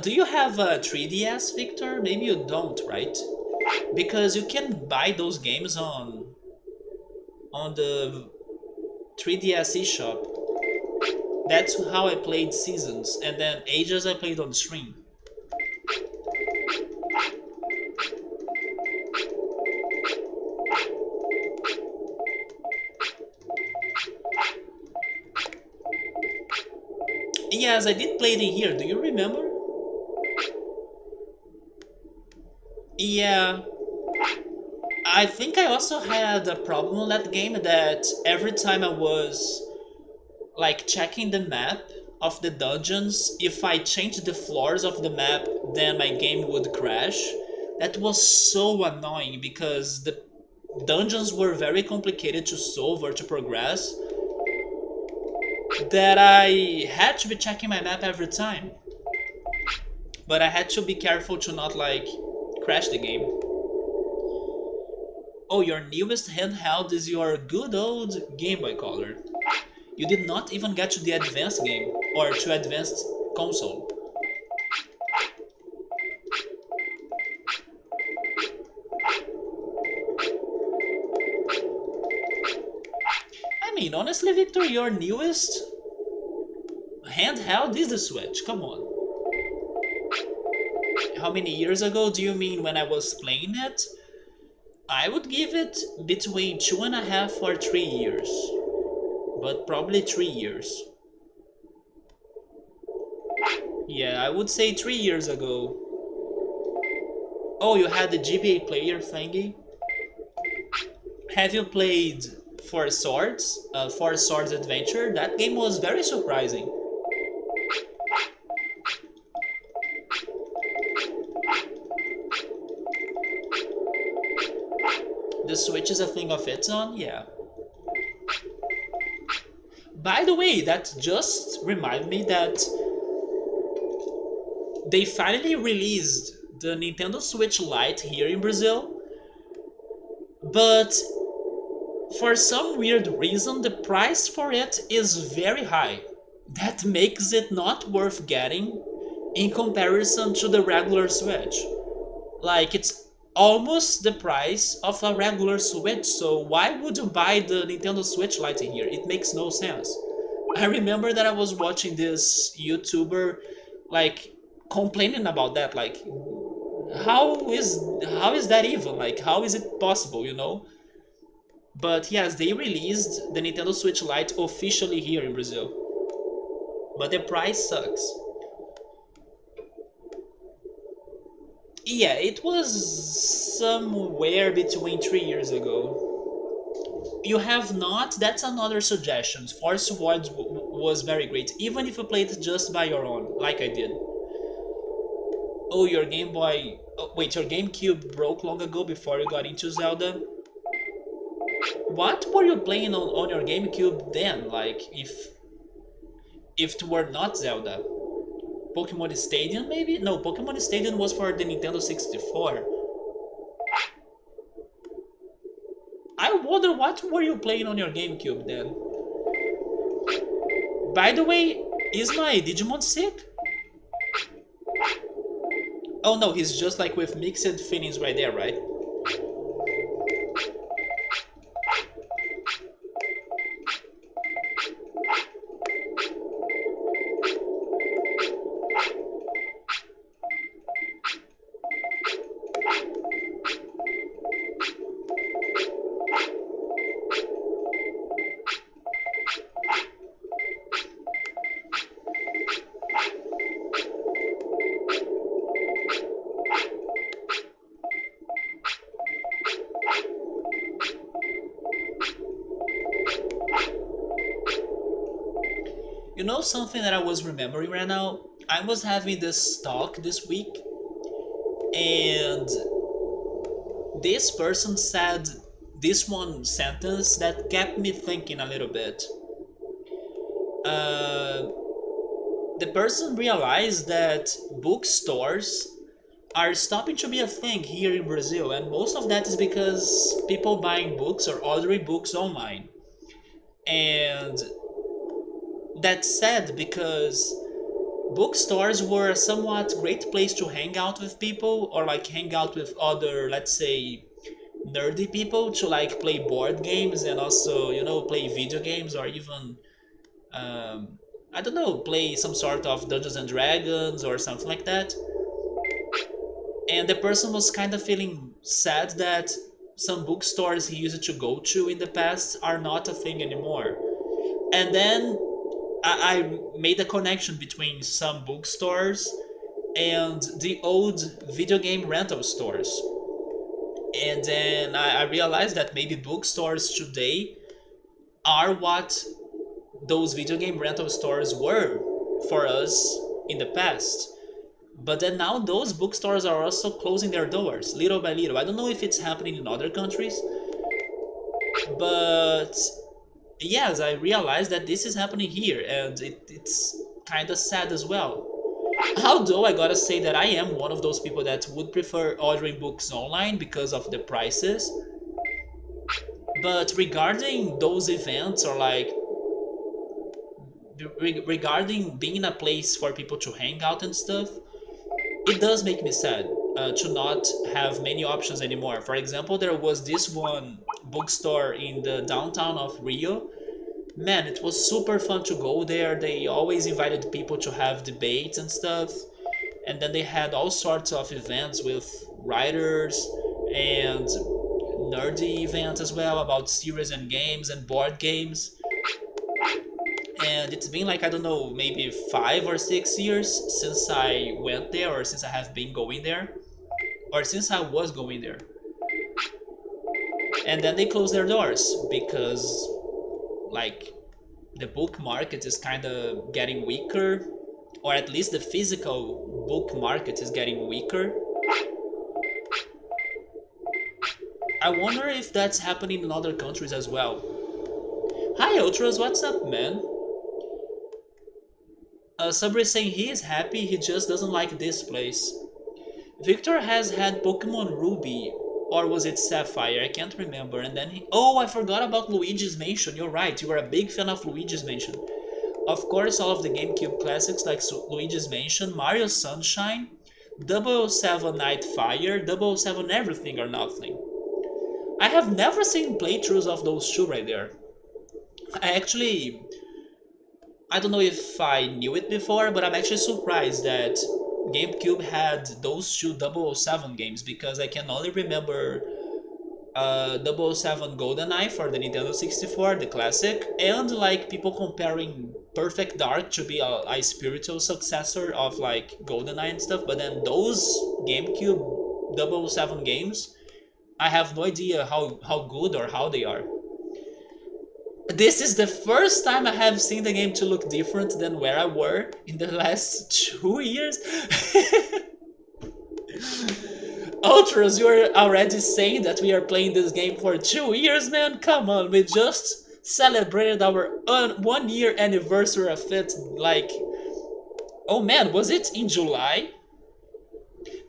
Do you have a 3DS, Victor? Maybe you don't, right? Because you can buy those games on the 3DS eShop. That's how I played Seasons, and then Ages I played on stream. Yes, I did play it in here. Do you remember? Yeah. I think I also had a problem on that game that every time I was like checking the map of the dungeons, if I changed the floors of the map, then my game would crash. That was so annoying because the dungeons were very complicated to solve or to progress, that I had to be checking my map every time. But I had to be careful to not like crash the game. Oh, your newest handheld is your good old Game Boy Color. You did not even get to the advanced game or to advanced console. I mean, honestly, Victor, your newest handheld is the Switch. Come on. How many years ago do you mean when I was playing it? I would give it between 2.5 or 3 years. But probably 3 years. Yeah, I would say 3 years ago. Oh, you had the GBA player thingy? Have you played Four Swords? Four Swords Adventure? That game was very surprising. The Switch is a thing of its own? Yeah. By the way, that just reminded me that they finally released the Nintendo Switch Lite here in Brazil, but for some weird reason the price for it is very high. That makes it not worth getting in comparison to the regular Switch. Like, it's almost the price of a regular Switch, so why would you buy the Nintendo Switch Lite here? It makes no sense. I remember that I was watching this YouTuber like complaining about that, like how is that even, like how is it possible, you know? But yes, they released the Nintendo Switch Lite officially here in Brazil, but the price sucks. Yeah, it was somewhere between 3 years ago. You have not? That's another suggestion. Force Words was very great, even if you played it just by your own, like I did. Oh, your Game Boy... Oh, wait, your GameCube broke long ago before you got into Zelda? What were you playing on your GameCube then? Like, if it were not Zelda? Pokemon Stadium, maybe? No, Pokemon Stadium was for the Nintendo 64. I wonder what were you playing on your GameCube then? By the way, is my Digimon sick? Oh no, he's just like with mixed feelings right there, right? You know something that I was remembering right now? I was having this talk this week, and this person said this one sentence that kept me thinking a little bit. Uh, the person realized that bookstores are stopping to be a thing here in Brazil, and most of that is because people buying books or ordering books online. And that's sad because bookstores were a somewhat great place to hang out with people or like hang out with other, let's say, nerdy people to like play board games and also, you know, play video games or even, I don't know, play some sort of Dungeons and Dragons or something like that. And the person was kind of feeling sad that some bookstores he used to go to in the past are not a thing anymore. And then I made a connection between some bookstores and the old video game rental stores. And then I realized that maybe bookstores today are what those video game rental stores were for us in the past. But then now those bookstores are also closing their doors little by little. I don't know if it's happening in other countries, but yes, I realized that this is happening here, and it's kind of sad as well. Although I gotta say that I am one of those people that would prefer ordering books online because of the prices. But regarding those events or like regarding being in a place for people to hang out and stuff, it does make me sad to not have many options anymore. For example, there was this one bookstore in the downtown of Rio. Man, it was super fun to go there. They always invited people to have debates and stuff. And then they had all sorts of events with writers and nerdy events as well about series and games and board games. And it's been like, I don't know, maybe 5 or 6 years since I went there, or since I have been going there, or since I was going there. And then they closed their doors because, like, the book market is kind of getting weaker, or at least the physical book market is getting weaker. I wonder if that's happening in other countries as well. Hi Ultras, what's up, man? Sabri is saying he is happy, he just doesn't like this place. Victor has had Pokemon Ruby, or was it Sapphire? I can't remember. And then he... Oh, I forgot about Luigi's Mansion. You're right, you are a big fan of Luigi's Mansion. Of course, all of the GameCube classics like Luigi's Mansion, Mario Sunshine, 007 Nightfire, 007 Everything or Nothing. I have never seen playthroughs of those two right there. I don't know if I knew it before, but I'm actually surprised that GameCube had those two 007 games, because I can only remember 007 GoldenEye for the Nintendo 64, the classic, and like people comparing Perfect Dark to be a spiritual successor of like GoldenEye and stuff, but then those GameCube 007 games, I have no idea how good or how they are. This is the first time I have seen the game to look different than where I were in the last 2 years. Ultras, you are already saying that we are playing this game for 2 years, man? Come on, we just celebrated our 1 year anniversary of it, like... Oh man, was it in July?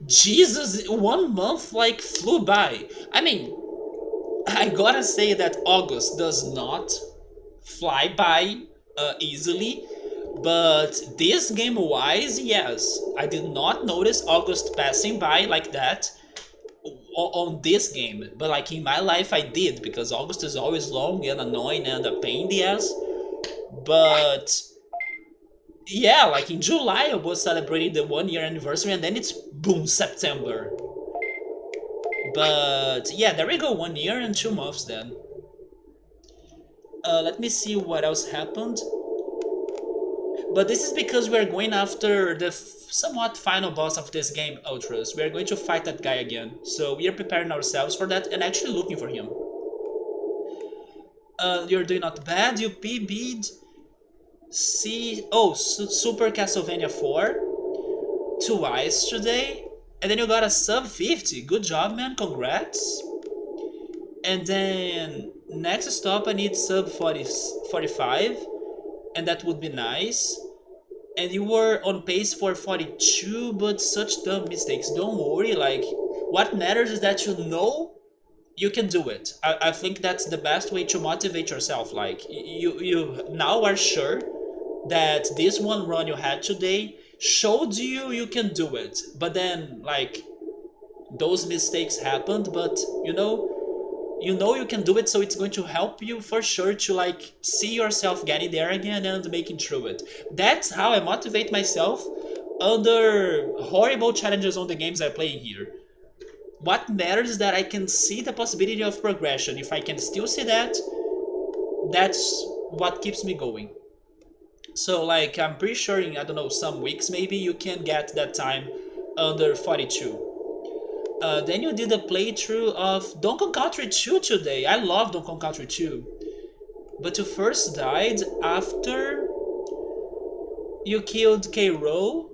Jesus, 1 month like flew by. I mean, I gotta say that August does not fly by easily, but this game wise, yes, I did not notice August passing by like that on this game, but like in my life I did, because August is always long and annoying and a pain in the ass. But yeah, like in July I was celebrating the 1 year anniversary, and then it's boom, September. But yeah, there we go, 1 year and 2 months then. Let me see what else happened. But this is because we're going after the somewhat final boss of this game, Ultras. We're going to fight that guy again. So we are preparing ourselves for that and actually looking for him. You're doing not bad. You PB'd Super Castlevania 4 twice today. And then you got a sub 50. Good job, man. Congrats. And then next stop I need sub 40, 45. And that would be nice. And you were on pace for 42, but such dumb mistakes. Don't worry, like, what matters is that you know you can do it. I think that's the best way to motivate yourself. Like, you now are sure that this one run you had today showed you can do it. But then, like, those mistakes happened, but you know you can do it, so it's going to help you for sure to like see yourself getting there again and making through it. That's how I motivate myself under horrible challenges on the games I play here. What matters is that I can see the possibility of progression. If I can still see that, that's what keeps me going. So like I'm pretty sure in, I don't know, some weeks maybe you can get that time under 42. Then you did a playthrough of Donkey Kong Country 2 today. I love Donkey Kong Country 2. But you first died after you killed K-Roll,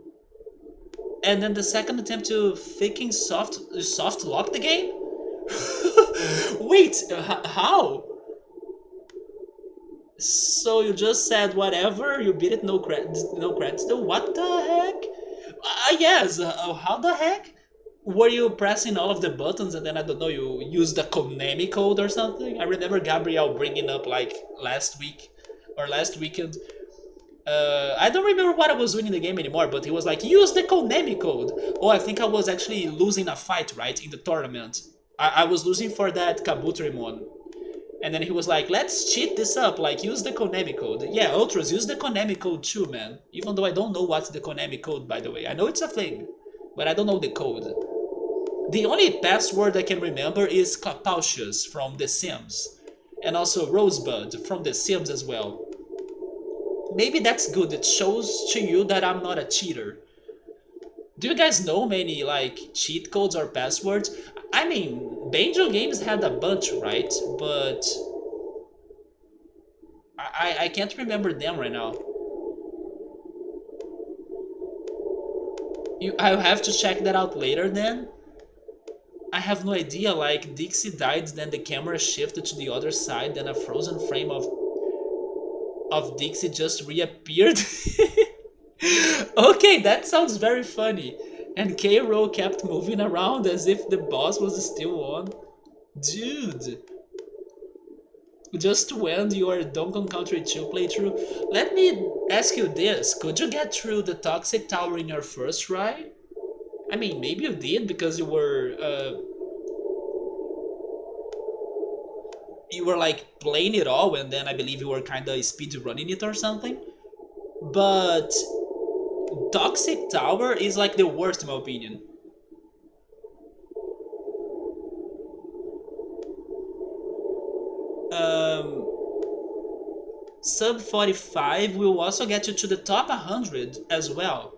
and then the second attempt to freaking soft lock the game? Wait, how? So you just said whatever, you beat it, no credits, no credits. What the heck? Yes, how the heck? Were you pressing all of the buttons and then, I don't know, you used the Konami code or something? I remember Gabriel bringing up like last week or last weekend. I don't remember what I was doing in the game anymore, but he was like, use the Konami code. Oh, I think I was actually losing a fight, right, in the tournament. I was losing for that Kabutorimon. And then he was like, let's cheat this up, like use the Konami code. Yeah, Ultras, use the Konami code too, man. Even though I don't know what's the Konami code, by the way. I know it's a thing, but I don't know the code. The only password I can remember is Clapaucius from The Sims. And also Rosebud from The Sims as well. Maybe that's good, it shows to you that I'm not a cheater. Do you guys know many like cheat codes or passwords? I mean, Banjo Games had a bunch, right? But I can't remember them right now. I'll have to check that out later then. I have no idea, like Dixie died, then the camera shifted to the other side, then a frozen frame of Dixie just reappeared. Okay, that sounds very funny. And K-Roll kept moving around as if the boss was still on. Dude. Just to end your Donkey Kong Country 2 playthrough, let me ask you this. Could you get through the Toxic Tower in your first try? I mean, maybe you did because you were like playing it all, and then I believe you were kind of speed running it or something. But Toxic Tower is like the worst in my opinion. Sub 45 will also get you to the top 100 as well.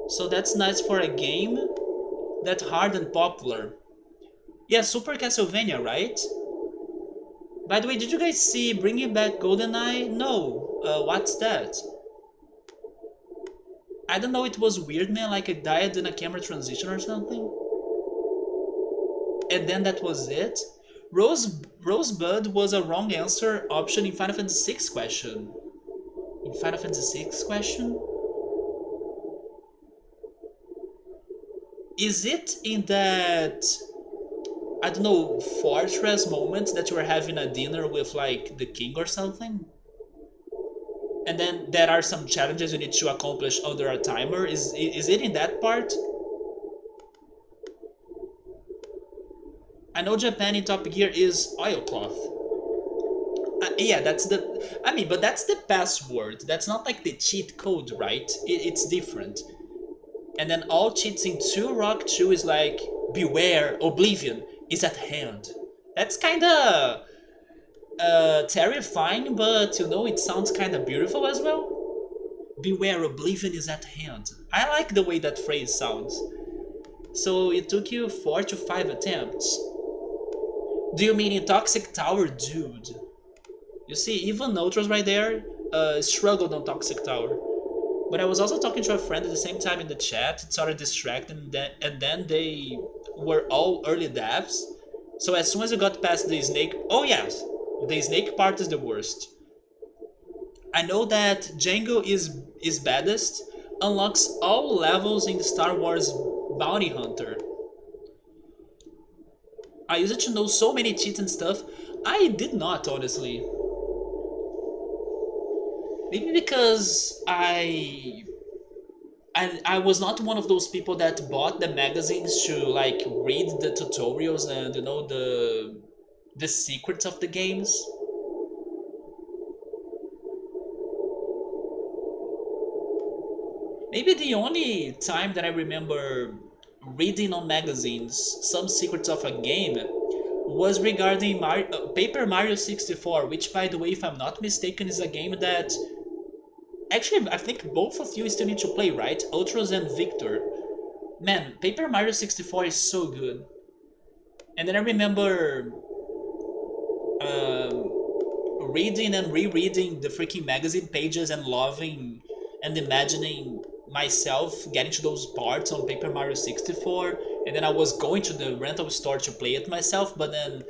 So that's nice for a game that hard and popular. Yeah, Super Castlevania, right? By the way, did you guys see Bringing Back GoldenEye? No. What's that? I don't know, it was weird, man, like I died in a camera transition or something. And then that was it. Rosebud was a wrong answer option in Final Fantasy VI question. In Final Fantasy VI question? Is it in that... I don't know, fortress moment that you are having a dinner with like the king or something. And then there are some challenges you need to accomplish under a timer. Is it in that part? I know Japan in Top Gear is oilcloth. Yeah, that's the. I mean, but that's the password. That's not like the cheat code, right? It's different. And then all cheats in 2 Rock 2 is like, beware, oblivion is at hand. That's kinda terrifying, but you know, it sounds kinda beautiful as well. Beware, oblivion is at hand. I like the way that phrase sounds. So it took you 4 to 5 attempts. Do you mean in Toxic Tower, dude? You see, even Notros right there struggled on Toxic Tower. But I was also talking to a friend at the same time in the chat. It sort of distracted, and then they were all early devs. So as soon as you got past the snake, oh yes, the snake part is the worst. I know that Django is baddest, unlocks all levels in the Star Wars Bounty Hunter. I used to know so many cheats and stuff. I did not, honestly. Maybe because I was not one of those people that bought the magazines to like read the tutorials and you know the secrets of the games. Maybe the only time that I remember reading on magazines some secrets of a game was regarding Paper Mario 64, which by the way, if I'm not mistaken, is a game that actually I think both of you still need to play, right? Ultros and Victor. Man, Paper Mario 64 is so good. And then I remember reading and rereading the freaking magazine pages and loving and imagining myself getting to those parts on Paper Mario 64, and then I was going to the rental store to play it myself, but then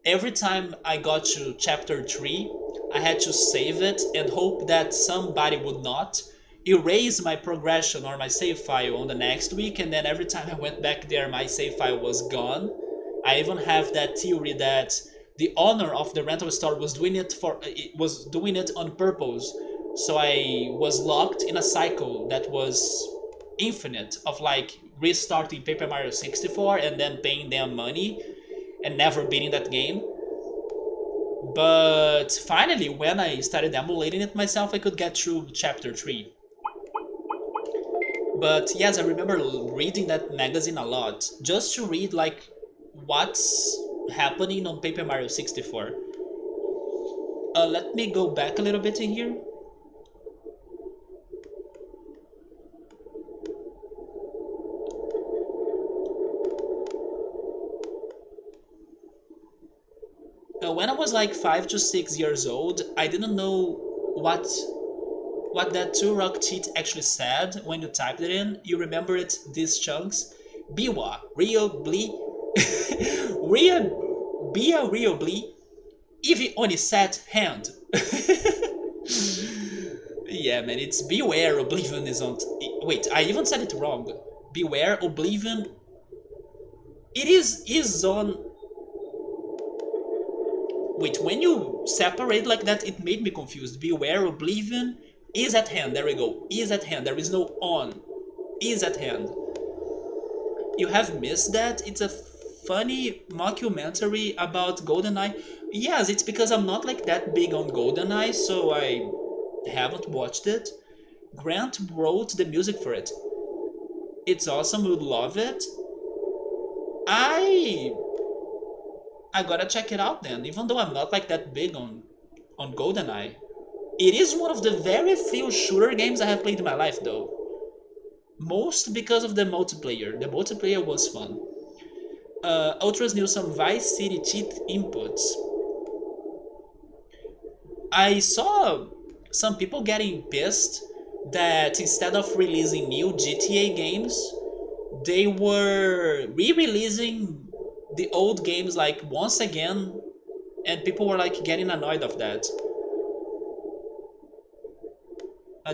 every time I got to chapter 3, I had to save it and hope that somebody would not erase my progression or my save file on the next week, and then every time I went back there my save file was gone. I even have that theory that the owner of the rental store was doing it on purpose, so I was locked in a cycle that was infinite of like restarting Paper Mario 64 and then paying them money and never beating that game. But finally, when I started emulating it myself, I could get through chapter 3. But yes, I remember reading that magazine a lot, just to read like what's happening on Paper Mario 64. Let me go back a little bit in here. When I was like 5 to 6 years old, I didn't know what that 2 rock cheat actually said when you typed it in. You remember it, these chunks? Biwa, Rio Blee, Bia Rio Blee, Eevee Oni set hand. Yeah, man, it's Beware Oblivion is on. Wait, I even said it wrong. Beware Oblivion. It is on. Wait, when you separate like that, it made me confused. Beware Oblivion is at hand. There we go. Is at hand. There is no on. Is at hand. You have missed that? It's a funny mockumentary about GoldenEye. Yes, it's because I'm not like that big on GoldenEye, so I haven't watched it. Grant wrote the music for it. It's awesome. Would love it. I gotta check it out then, even though I'm not like that big on GoldenEye. It is one of the very few shooter games I have played in my life though. Most because of the multiplayer. The multiplayer was fun. Ultras knew some Vice City cheat inputs. I saw some people getting pissed that instead of releasing new GTA games, they were re-releasing the old games like once again, and people were like getting annoyed of that.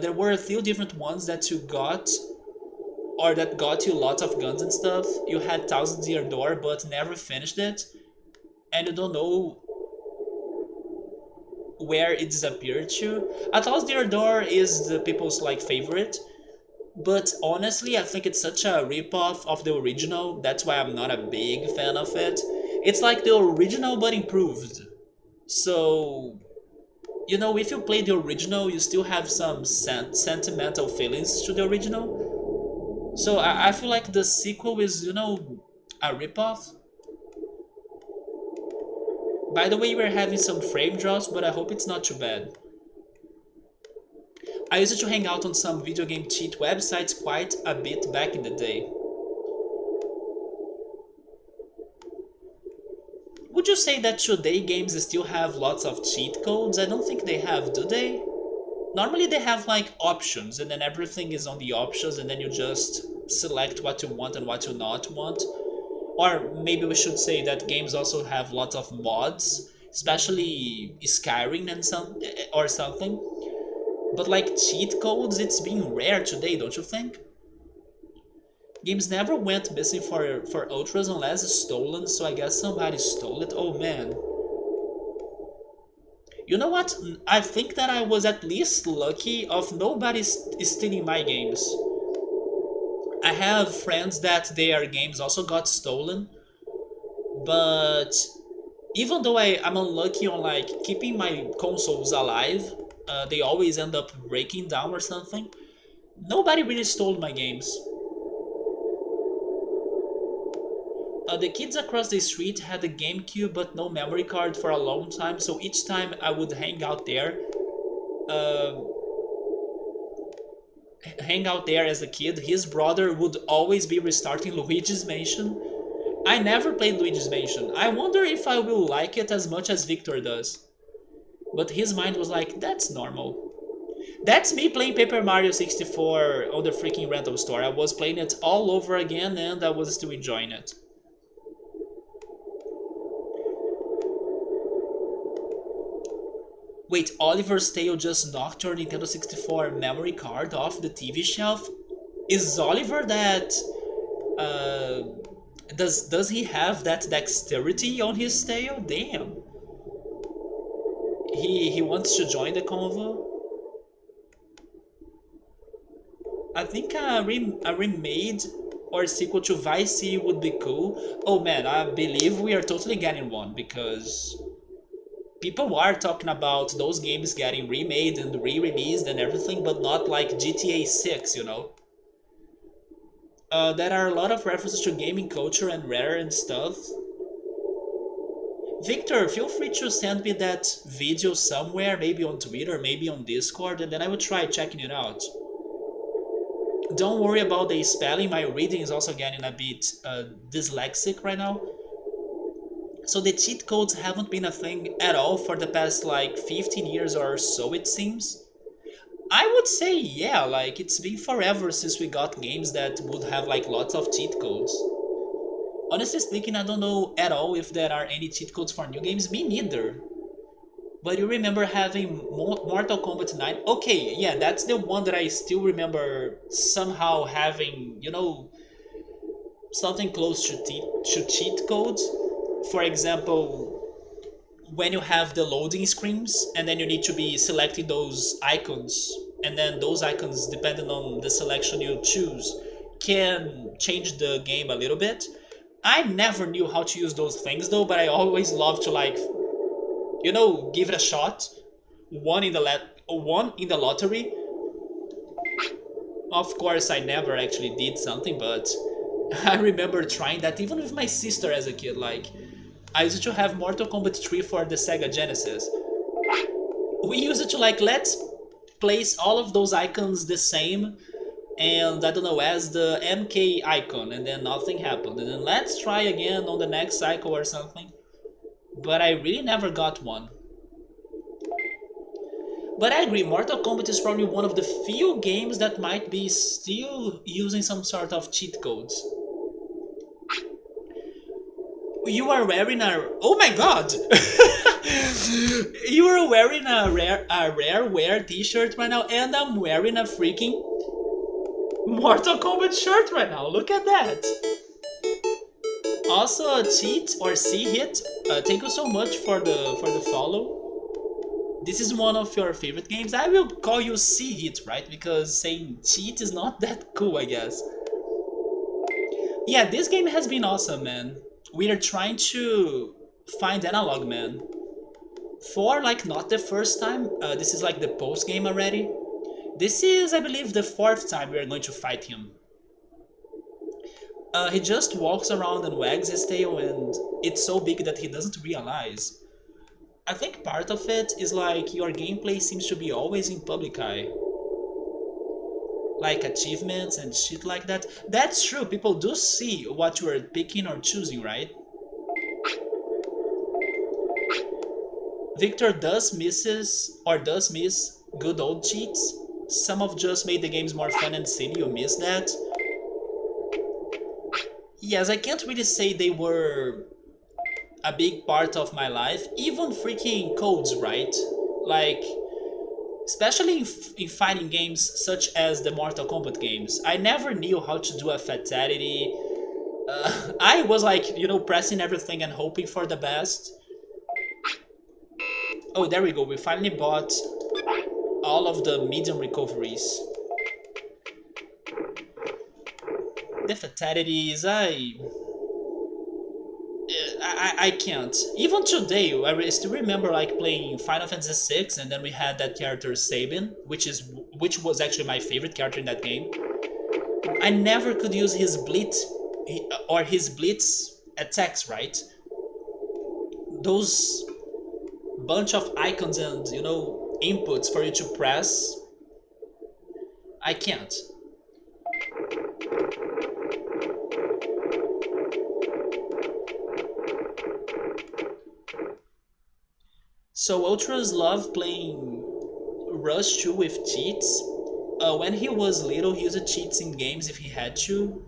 There were a few different ones that you got or that got you lots of guns and stuff. You had Thousand Year Door but never finished it, and you don't know where it disappeared to. A Thousand Year Door is the people's like favorite, but honestly, I think it's such a ripoff of the original. That's why I'm not a big fan of it. It's like the original but improved. So, if you play the original, you still have some sentimental feelings to the original. So I feel like the sequel is, a ripoff. By the way, we're having some frame drops, but I hope it's not too bad. I used to hang out on some video game cheat websites quite a bit back in the day. Would you say that today games still have lots of cheat codes? I don't think they have, do they? Normally they have like options and then everything is on the options and then you just select what you want and what you not want. Or maybe we should say that games also have lots of mods, especially Skyrim and something. But like cheat codes, it's been rare today, don't you think? Games never went missing for ultras unless stolen, so I guess somebody stole it. Oh man. You know what? I think that I was at least lucky of nobody stealing my games. I have friends that their games also got stolen, but even though I'm unlucky on like keeping my consoles alive, they always end up breaking down or something. Nobody really stole my games. The kids across the street had a GameCube but no memory card for a long time, so each time I would uh, hang out there as a kid, his brother would always be restarting Luigi's Mansion. I never played Luigi's Mansion. I wonder if I will like it as much as Victor does. But his mind was like, that's normal. That's me playing Paper Mario 64 on the freaking rental store. I was playing it all over again and I was still enjoying it. Wait, Oliver's Tale just knocked your Nintendo 64 memory card off the TV shelf? Is Oliver that... Uh, does he have that dexterity on his tail? Damn. He wants to join the convo? I think a remade or sequel to Vice City would be cool. Oh man, I believe we are totally getting one because people are talking about those games getting remade and re-released and everything, but not like GTA 6, There are a lot of references to gaming culture and Rare and stuff. Victor, feel free to send me that video somewhere, maybe on Twitter, maybe on Discord, and then I will try checking it out. Don't worry about the spelling, my reading is also getting a bit dyslexic right now. So the cheat codes haven't been a thing at all for the past like 15 years or so, it seems. I would say yeah, like it's been forever since we got games that would have like lots of cheat codes. Honestly speaking, I don't know at all if there are any cheat codes for new games, me neither. But you remember having Mortal Kombat 9? Okay, yeah, that's the one that I still remember somehow having, something close to cheat codes. For example, when you have the loading screens and then you need to be selecting those icons, and then those icons, depending on the selection you choose, can change the game a little bit. I never knew how to use those things though, but I always love to like, give it a shot. One in the lottery. Of course, I never actually did something, but I remember trying that even with my sister as a kid. Like, I used to have Mortal Kombat 3 for the Sega Genesis. We used to like, let's place all of those icons the same, and I don't know, as the MK icon, and then nothing happened. And then let's try again on the next cycle or something. But I really never got one. But I agree, Mortal Kombat is probably one of the few games that might be still using some sort of cheat codes. You are wearing a... Oh my god! You are wearing a rare wear t-shirt right now, and I'm wearing a freaking Mortal Kombat shirt right now. Look at that. Also, cheat or C hit. Thank you so much for the follow. This is one of your favorite games. I will call you C hit, right? Because saying cheat is not that cool, I guess. Yeah, this game has been awesome, man. We are trying to find Analog Man. For like not the first time. This is like the post game already. This is, I believe, the fourth time we are going to fight him. He just walks around and wags his tail, and it's so big that he doesn't realize. I think part of it is like your gameplay seems to be always in public eye. Like achievements and shit like that. That's true, people do see what you are picking or choosing, right? Victor does miss good old cheats. Some of just made the games more fun and silly, you miss that. Yes, I can't really say they were a big part of my life. Even freaking codes, right? Like, especially in fighting games such as the Mortal Kombat games. I never knew how to do a fatality. I was like, you know, pressing everything and hoping for the best. Oh, there we go. We finally bought all of the medium recoveries. The fatalities, I can't. Even today, I still remember like playing Final Fantasy VI, and then we had that character Sabin, which was actually my favorite character in that game. I never could use his blitz attacks, right? Those bunch of icons and, you know, inputs for you to press. I can't. So Ultras love playing Rush 2 with cheats. When he was little, he used cheats in games if he had to.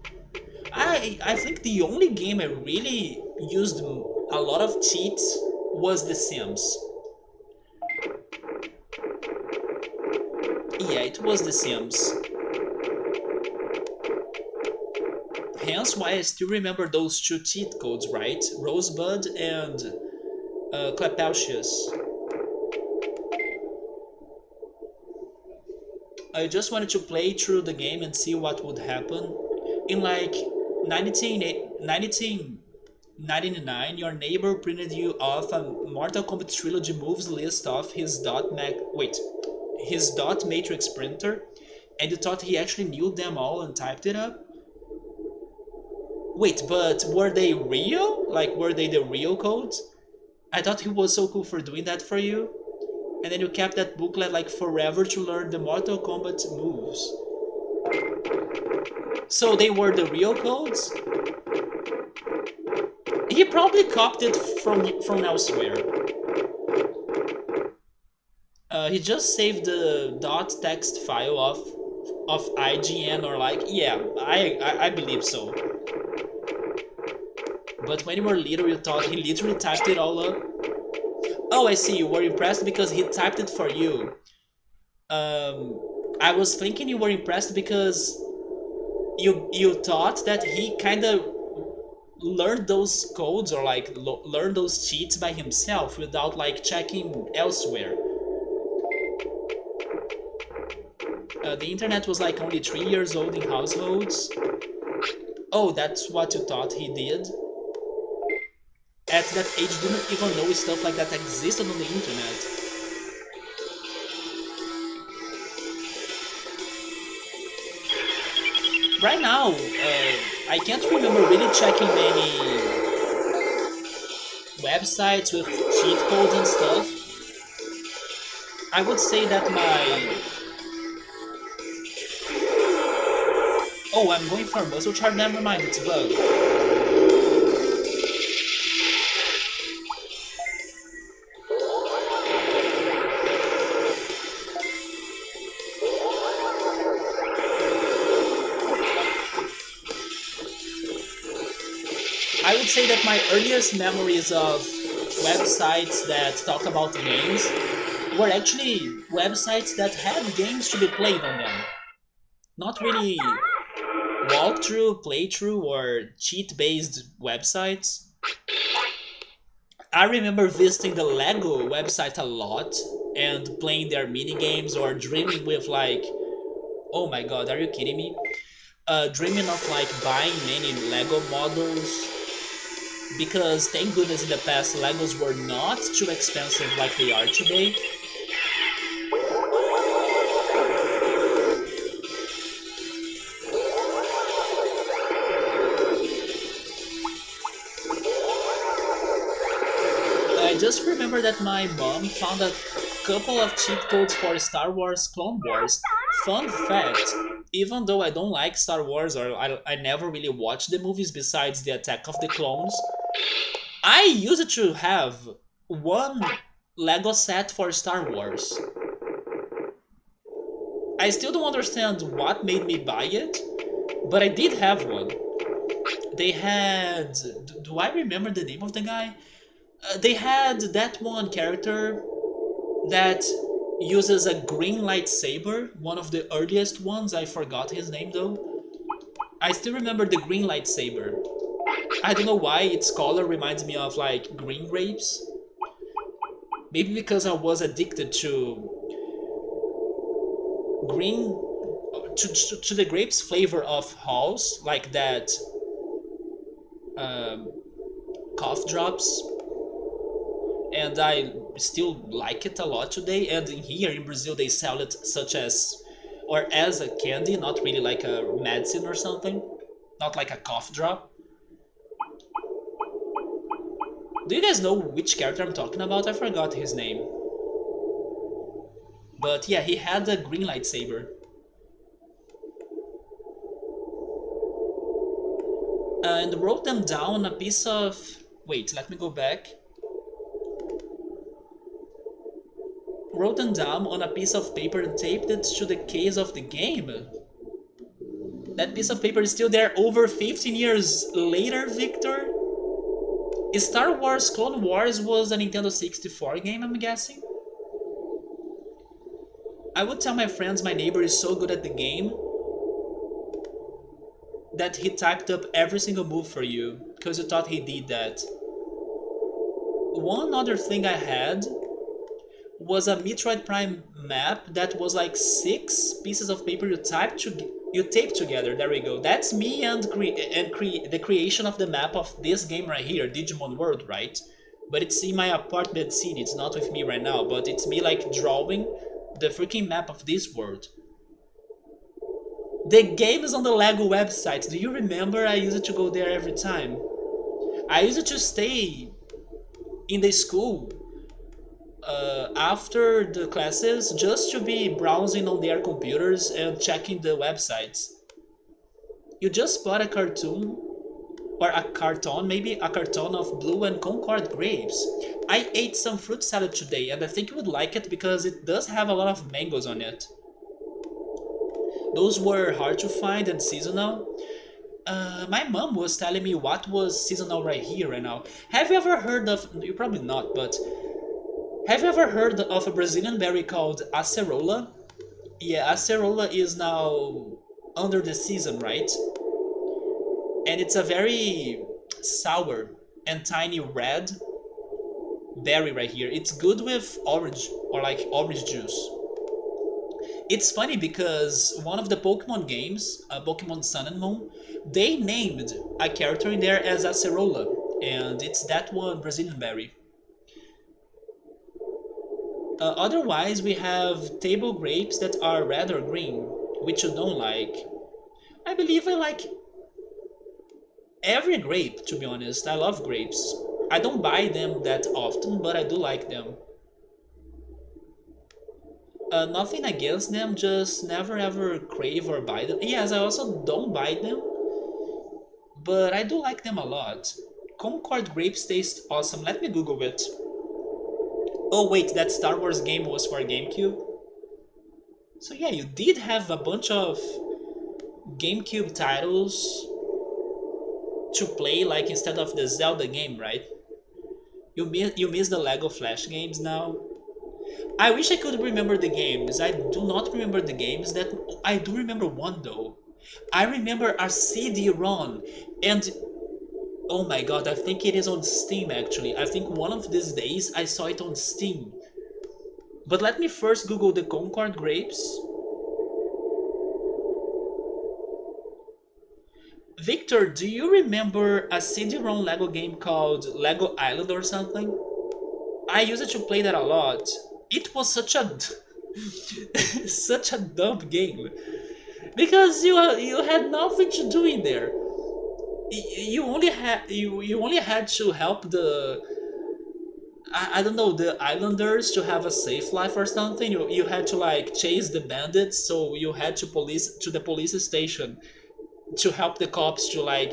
I think the only game I really used a lot of cheats was The Sims. Yeah, it was The Sims. Hence why I still remember those two cheat codes, right? Rosebud and Clepalcious. I just wanted to play through the game and see what would happen. In like 1999, your neighbor printed you off a Mortal Kombat Trilogy moves list off his his dot matrix printer, and you thought he actually knew them all and typed it up? Wait, but were they real? Like, were they the real codes? I thought he was so cool for doing that for you. And then you kept that booklet like forever to learn the Mortal Kombat moves. So they were the real codes? He probably copied it from elsewhere. He just saved the .text file of IGN or like, yeah, I believe so. But when you were little, you thought he literally typed it all up? Oh, I see, you were impressed because he typed it for you. I was thinking you were impressed because you thought that he kind of learned those codes or like learned those cheats by himself without like checking elsewhere. The internet was like only 3 years old in households. Oh, that's what you thought he did? At that age, didn't even know stuff like that existed on the internet. Right now, I can't remember really checking many websites with cheat codes and stuff. I would say that my... Oh, I'm going for muscle charge, never mind, it's a bug. I would say that my earliest memories of websites that talk about games were actually websites that had games to be played on them. Not really walkthrough, playthrough, or cheat-based websites. I remember visiting the Lego website a lot and playing their mini games or dreaming with like, oh my god, are you kidding me? Dreaming of like buying many Lego models because thank goodness in the past Legos were not too expensive like they are today. I just remember that my mom found a couple of cheat codes for Star Wars Clone Wars. Fun fact, even though I don't like Star Wars or I never really watched the movies besides the Attack of the Clones, I used to have one Lego set for Star Wars. I still don't understand what made me buy it, but I did have one. They had. Do I remember the name of the guy? They had that one character that uses a green lightsaber, one of the earliest ones. I forgot his name though. I still remember the green lightsaber. I don't know why its color reminds me of like green grapes. Maybe because I was addicted to green to the grapes flavor of halls, like that um, cough drops, and I still like it a lot today. And here in Brazil, they sell it such as or as a candy, not really like a medicine or something, not like a cough drop. Do you guys know which character I'm talking about? I forgot his name. But yeah, he had a green lightsaber. And wrote them down on a piece of... Wait, let me go back. Wrote them down on a piece of paper and taped it to the case of the game. That piece of paper is still there over 15 years later, Victor. Star Wars Clone Wars was a Nintendo 64 game, I'm guessing. I would tell my friends my neighbor is so good at the game that he typed up every single move for you because you thought he did that. One other thing I had was a Metroid Prime map that was like 6 pieces of paper you taped together. There we go. That's me and the creation of the map of this game right here, Digimon World, right? But it's in my apartment scene. It's not with me right now, but it's me like drawing the freaking map of this world. The game is on the Lego website. Do you remember? I used to go there every time. I used to stay in the school after the classes just to be browsing on their computers and checking the websites. You just bought a cartoon or a carton, maybe a carton of blue and Concord grapes. I ate some fruit salad today and I think you would like it because it does have a lot of mangoes on it. Those were hard to find and seasonal. My mom was telling me what was seasonal right here right now. Have you ever heard of, you probably not, but have you ever heard of a Brazilian berry called acerola? Yeah, acerola is now under the season, right? And it's a very sour and tiny red berry right here. It's good with orange or like orange juice. It's funny because one of the Pokemon games, Pokemon Sun and Moon, they named a character in there as Acerola, and it's that one Brazilian berry. Otherwise, we have table grapes that are red or green, which you don't like. I believe I like every grape, to be honest. I love grapes. I don't buy them that often, but I do like them. Nothing against them, just never ever crave or buy them. Yes, I also don't buy them, but I do like them a lot. Concord grapes taste awesome. Let me Google it. Oh wait, that Star Wars game was for GameCube? So yeah, you did have a bunch of GameCube titles to play, like instead of the Zelda game, right? You miss the Lego Flash games now? I wish I could remember the games. I do not remember the games. That I do remember one though. I remember a CD-ROM, and oh my god, I think it is on Steam actually. I think one of these days I saw it on Steam. But let me first Google the Concord Grapes. Victor, do you remember a CD-ROM Lego game called Lego Island or something? I used to play that a lot. It was such a such a dumb game because you had nothing to do in there. You only had to help the I don't know, the islanders to have a safe life or something. You had to like chase the bandits, so you had to the police station to help the cops to like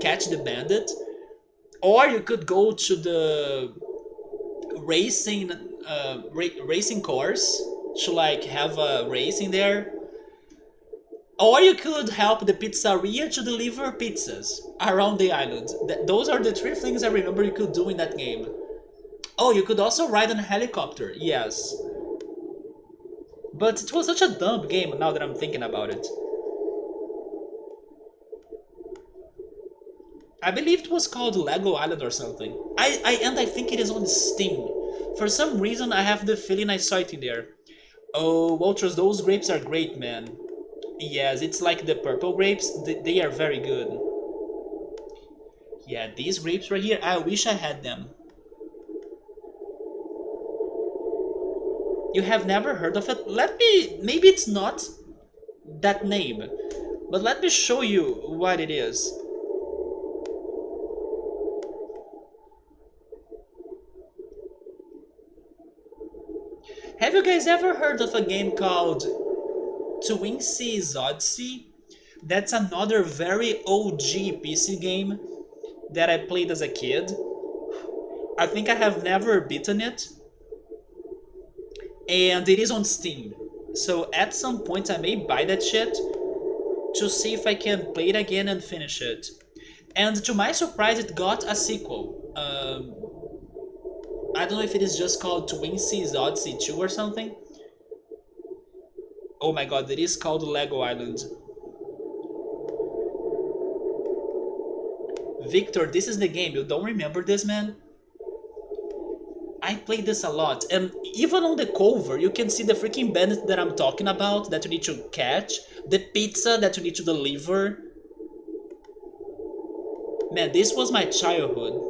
catch the bandit, or you could go to the racing racing course to like have a race in there, or you could help the pizzeria to deliver pizzas around the island. Those are the three things I remember you could do in that game. Oh, you could also ride on a helicopter, yes. But it was such a dumb game now that I'm thinking about it. I believe it was called Lego Island or something. I think it is on Steam. For some reason, I have the feeling I saw it in there. Oh, Walters, those grapes are great, man. Yes, it's like the purple grapes. They are very good. Yeah, these grapes right here, I wish I had them. You have never heard of it? Maybe it's not that name, but let me show you what it is. Have you guys ever heard of a game called Twinsies Odyssey? That's another very OG PC game that I played as a kid. I think I have never beaten it, and it is on Steam. So at some point I may buy that shit to see if I can play it again and finish it. And to my surprise, it got a sequel. I don't know if it is just called Twinsies Odyssey 2 or something. Oh my god, it is called Lego Island. Victor, this is the game. You don't remember this, man? I played this a lot, and even on the cover, you can see the freaking bandit that I'm talking about, that you need to catch, the pizza that you need to deliver. Man, this was my childhood.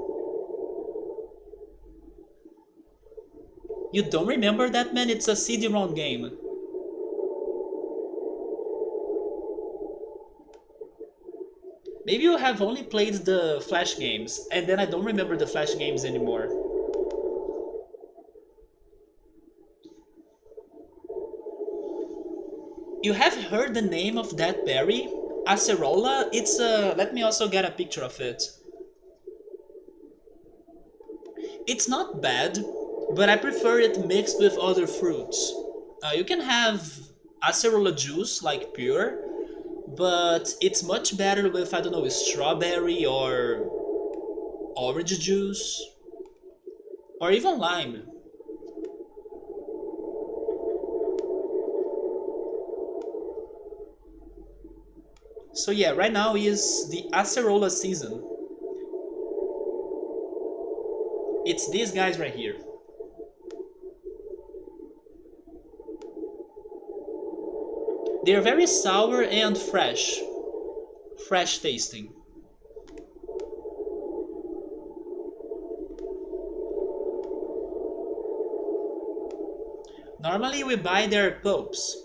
You don't remember that, man? It's a CD-ROM game. Maybe you have only played the Flash games, and then I don't remember the Flash games anymore. You have heard the name of that berry? Acerola? It's a... Let me also get a picture of it. It's not bad, but I prefer it mixed with other fruits. You can have acerola juice, like pure, but it's much better with, I don't know, strawberry or orange juice, or even lime. So yeah, right now is the acerola season. It's these guys right here. They're very sour and fresh. Fresh tasting. Normally we buy their pulps.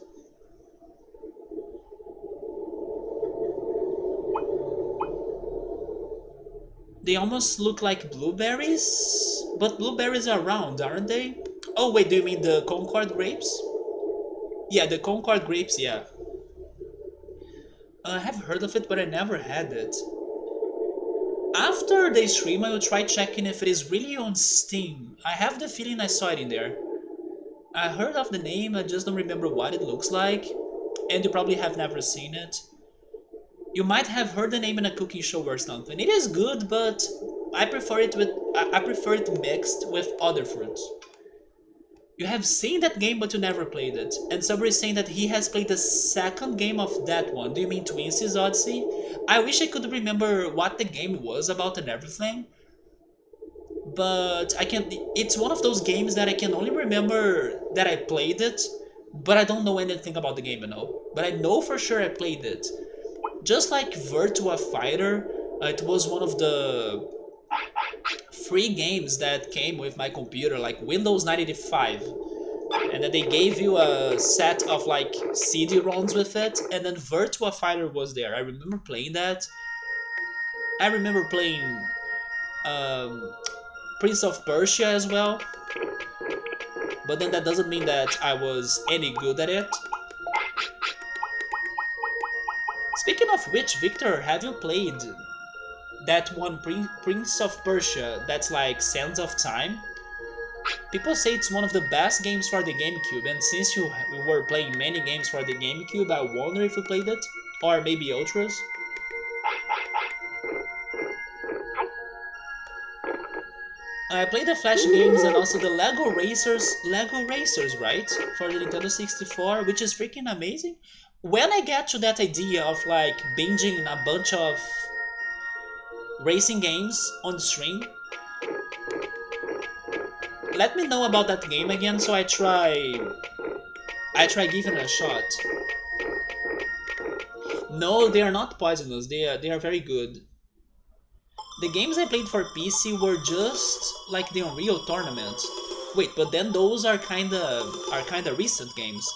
They almost look like blueberries, but blueberries are round, aren't they? Oh wait, do you mean the Concord grapes? Yeah, the Concord grapes, yeah. I have heard of it, but I never had it. After the stream, I will try checking if it is really on Steam. I have the feeling I saw it in there. I heard of the name, I just don't remember what it looks like, and you probably have never seen it. You might have heard the name in a cooking show or something. It is good, but I prefer it mixed with other fruits. You have seen that game, but you never played it. And somebody is saying that he has played the second game of that one. Do you mean Twinsies Odyssey? I wish I could remember what the game was about and everything. But I can. It's one of those games that I can only remember that I played it, but I don't know anything about the game, you know. But I know for sure I played it. Just like Virtua Fighter, it was one of the free games that came with my computer, like Windows 95. And then they gave you a set of like CD-ROMs with it, and then Virtua Fighter was there. I remember playing that. I remember playing um, Prince of Persia as well, but then that doesn't mean that I was any good at it. Speaking of which, Victor, have you played that one Prince of Persia that's like Sands of Time? People say it's one of the best games for the GameCube, and since you were playing many games for the GameCube, I wonder if you played it? Or maybe Ultras? I played the Flash games and also the Lego Racers, right? For the Nintendo 64, which is freaking amazing. When I get to that idea of like binging a bunch of racing games on stream, let me know about that game again so I try giving it a shot. No, they are not poisonous. They are very good. The games I played for PC were just like the Unreal Tournament. Wait, but then those are kinda recent games.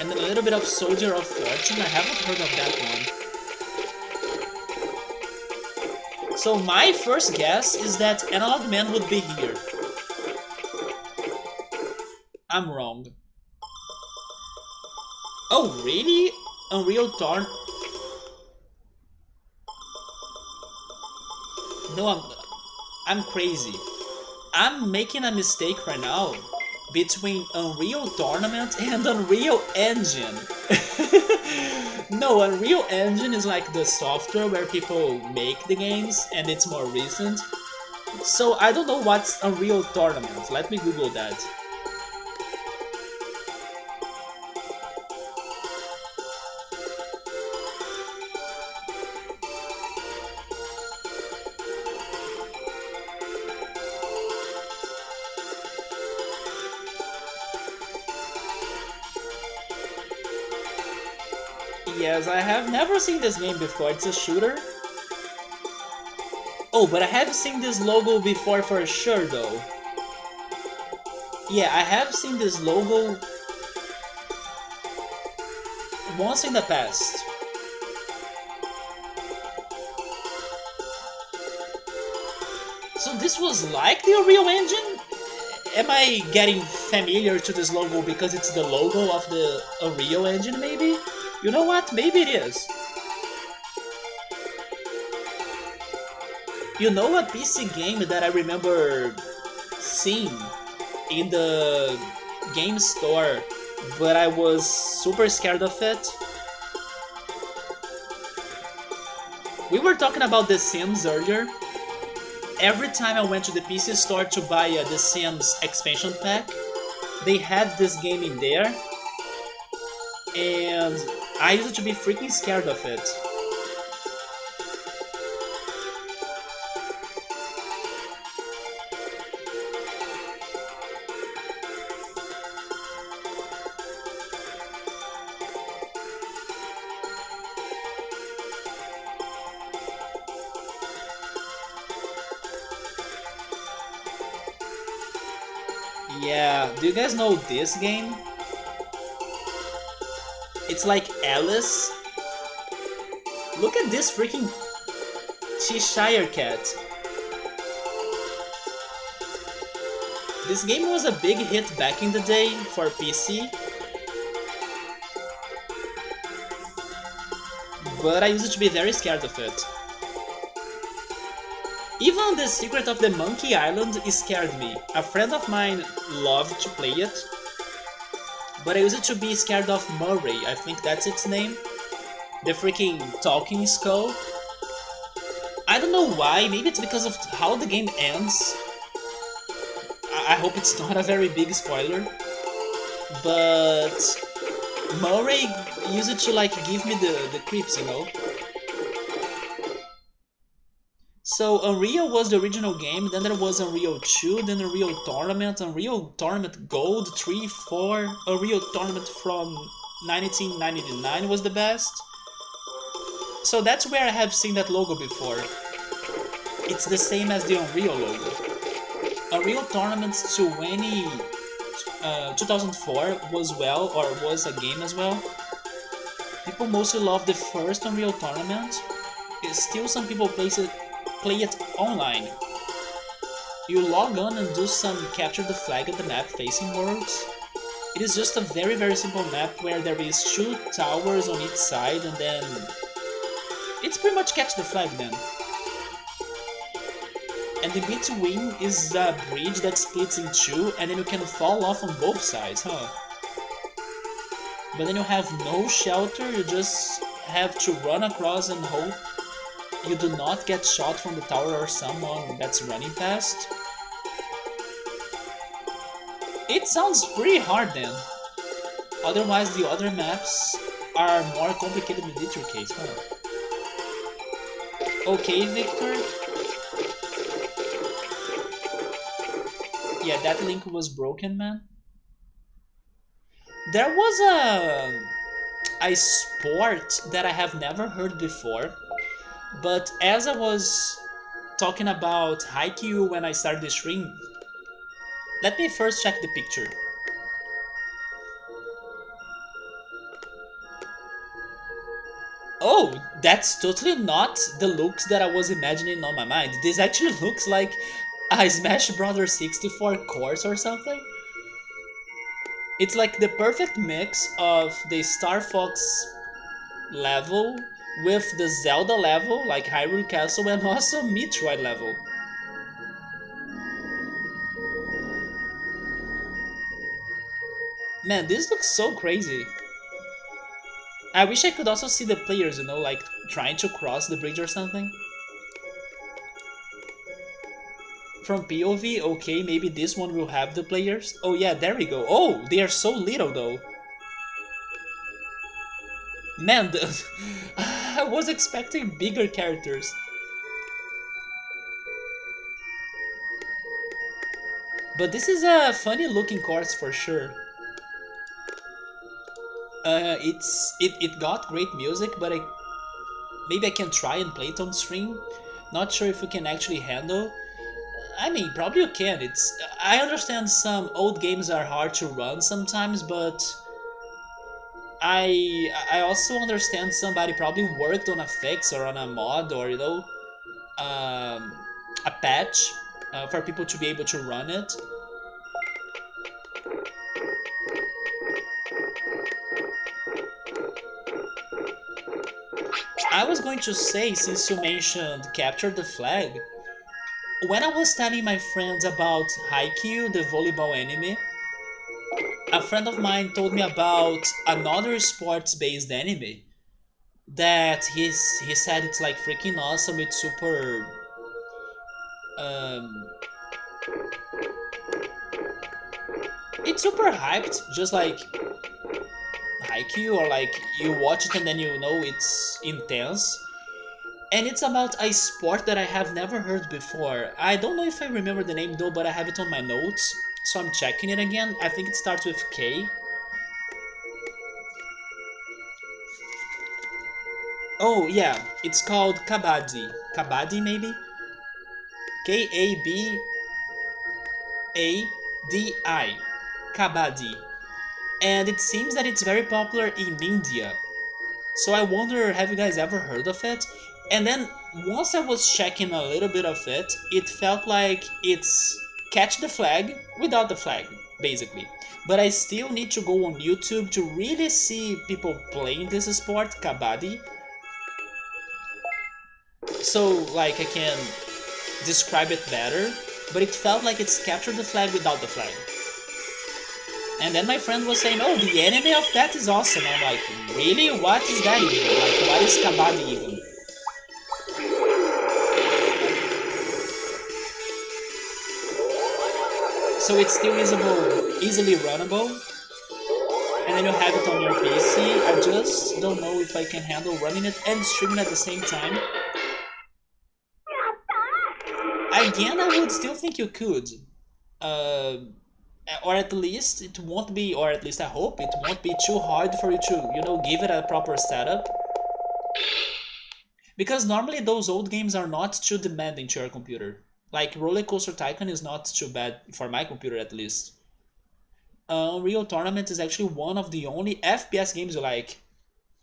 And then a little bit of Soldier of Fortune. I haven't heard of that one. So my first guess is that Analog Man would be here. I'm wrong. Oh, really? Unreal Tournament? No, I'm crazy. I'm making a mistake right now between Unreal Tournament and Unreal Engine. No, Unreal Engine is like the software where people make the games and it's more recent. So I don't know what's Unreal Tournament. Let me Google that. Yes, I have never seen this game before. It's a shooter. Oh, but I have seen this logo before for sure, though. Yeah, I have seen this logo once in the past. So this was like the Unreal Engine? Am I getting familiar to this logo because it's the logo of the Unreal Engine, maybe? You know what? Maybe it is. You know a PC game that I remember seeing in the game store, but I was super scared of it? We were talking about The Sims earlier. Every time I went to the PC store to buy The Sims expansion pack, they had this game in there, and I used to be freaking scared of it. Yeah, do you guys know this game? It's like Alice. Look at this freaking Cheshire Cat. This game was a big hit back in the day for PC, but I used to be very scared of it. Even The Secret of the Monkey Island scared me. A friend of mine loved to play it, but I used to be scared of Murray, I think that's its name. The freaking talking skull. I don't know why, maybe it's because of how the game ends. I hope it's not a very big spoiler, but Murray used it to like give me the creeps, you know? So Unreal was the original game, then there was Unreal 2, then Unreal Tournament Gold, 3, 4, Unreal Tournament from 1999 was the best. So that's where I have seen that logo before. It's the same as the Unreal logo. Unreal Tournaments 2004 was a game as well. People mostly love the first Unreal Tournament. Still some people play it online. You log on and do some capture the flag at the map facing worlds. It is just a very simple map where there is 2 towers on each side and then it's pretty much catch the flag then. And in between is a bridge that splits in 2 and then you can fall off on both sides, huh? But then you have no shelter, you just have to run across and hope you do not get shot from the tower or someone that's running past. It sounds pretty hard then. Otherwise the other maps are more complicated in your case, huh? Okay, Victor. Yeah, that link was broken, man. There was a sport that I have never heard before, but as I was talking about Haikyuu when I started the stream, let me first check the picture. Oh, that's totally not the looks that I was imagining on my mind. This actually looks like a Smash Bros. 64 course or something. It's like the perfect mix of the Star Fox level with the Zelda level, like Hyrule Castle, and also Metroid level. Man, this looks so crazy. I wish I could also see the players, you know, like trying to cross the bridge or something. From POV, okay, maybe this one will have the players. Oh yeah, there we go. Oh, they are so little though. Man, I was expecting bigger characters. But this is a funny looking course for sure. It got great music, but maybe I can try and play it on stream. Not sure if we can actually handle. I mean, probably you can. I understand some old games are hard to run sometimes, but I also understand somebody probably worked on a fix or on a mod or um, a patch for people to be able to run it. I was going to say, since you mentioned Capture the Flag, when I was telling my friends about Haikyuu, the volleyball anime, a friend of mine told me about another sports-based anime that he said it's like freaking awesome. Um, it's super hyped, just like Haikyuu, or like you watch it and then you know it's intense. And it's about a sport that I have never heard before. I don't know if I remember the name though, but I have it on my notes, so I'm checking it again. I think it starts with K. Oh yeah, it's called Kabaddi. Kabaddi maybe? Kabaddi. Kabaddi. And it seems that it's very popular in India. So I wonder, have you guys ever heard of it? And then once I was checking a little bit of it, it felt like it's catch the flag without the flag, basically. But I still need to go on YouTube to really see people playing this sport, Kabaddi. So like I can describe it better, but it felt like it's capture the flag without the flag. And then my friend was saying, oh, the anime of that is awesome. I'm like, really? What is that even? Like, what is Kabaddi even? so it's still usable, easily runnable, and then you have it on your PC. I just don't know if I can handle running it and streaming at the same time. Again, I would still think you could. Uh, or at least it won't be, or at least I hope it won't be too hard for you to, give it a proper setup. Because normally those old games are not too demanding to your computer. Like Roller Coaster Tycoon is not too bad for my computer at least. Unreal Tournament is actually one of the only FPS games you like.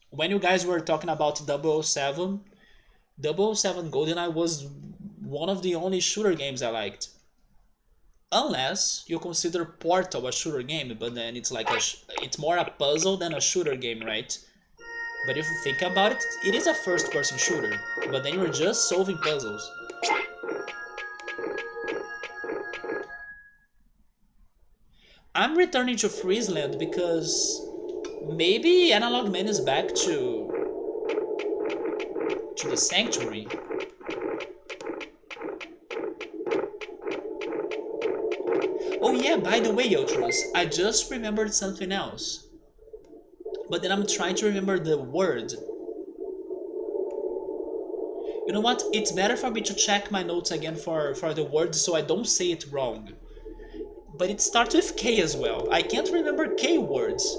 When you guys were talking about 007, 007 GoldenEye was one of the only shooter games I liked. Unless you consider Portal a shooter game, but then it's like it's more a puzzle than a shooter game, right? But if you think about it, it is a first-person shooter, but then you're just solving puzzles. I'm returning to Friesland because maybe Analog Man is back to the Sanctuary. Oh yeah, by the way, Ultras, I just remembered something else. But then I'm trying to remember the word. You know what? It's better for me to check my notes again for the word so I don't say it wrong. But it starts with K as well. I can't remember K words.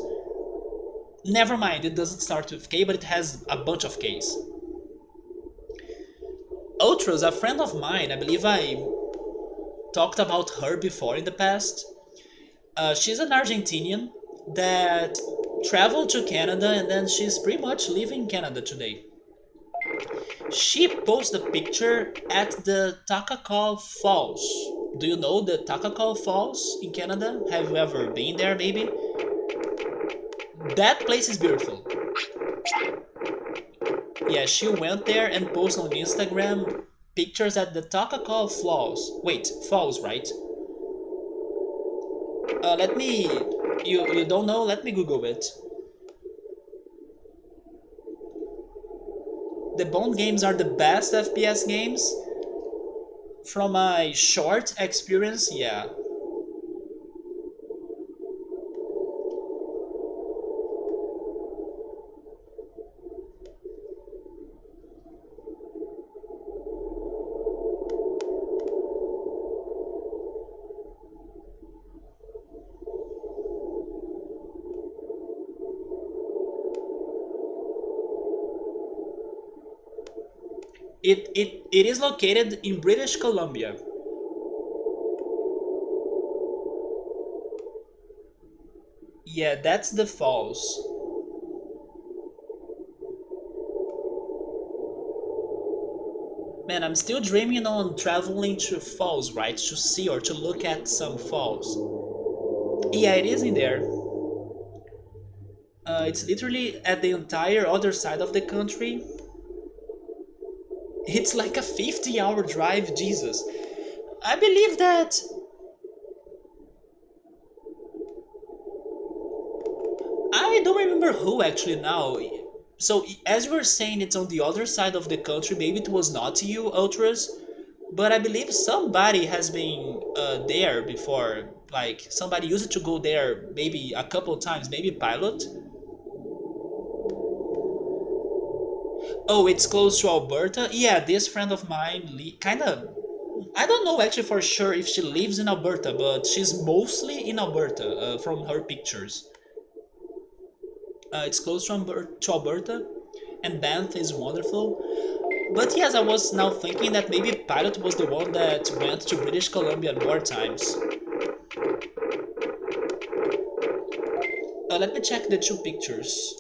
Never mind, it doesn't start with K, but it has a bunch of Ks. Ultras, a friend of mine, I believe I talked about her before in the past. She's an Argentinian that traveled to Canada and then she's pretty much living in Canada today. She posted a picture at the Takakal Falls. Do you know the Takakal Falls in Canada? Have you ever been there maybe? That place is beautiful. Yeah, she went there and posted on Instagram pictures at the Takakal Falls. Wait, falls, right? Let me... You don't know? Let me Google it. The Bond games are the best FPS games. From my short experience, yeah. It is located in British Columbia. Yeah, that's the falls. Man, I'm still dreaming on traveling to falls, right? To see or to look at some falls. Yeah, it is in there. It's literally at the entire other side of the country. It's like a 50-hour drive, Jesus. I believe that... I don't remember who actually now. So, as you were saying, it's on the other side of the country. Maybe it was not you, Ultras. But I believe somebody has been there before. Like, somebody used to go there maybe a couple times. Maybe Pilot. Oh, it's close to Alberta? Yeah, this friend of mine kind of... I don't know actually for sure if she lives in Alberta, but she's mostly in Alberta from her pictures. It's close to Alberta, and Banff is wonderful. But yes, I was now thinking that maybe Pilot was the one that went to British Columbia more times. Let me check the two pictures.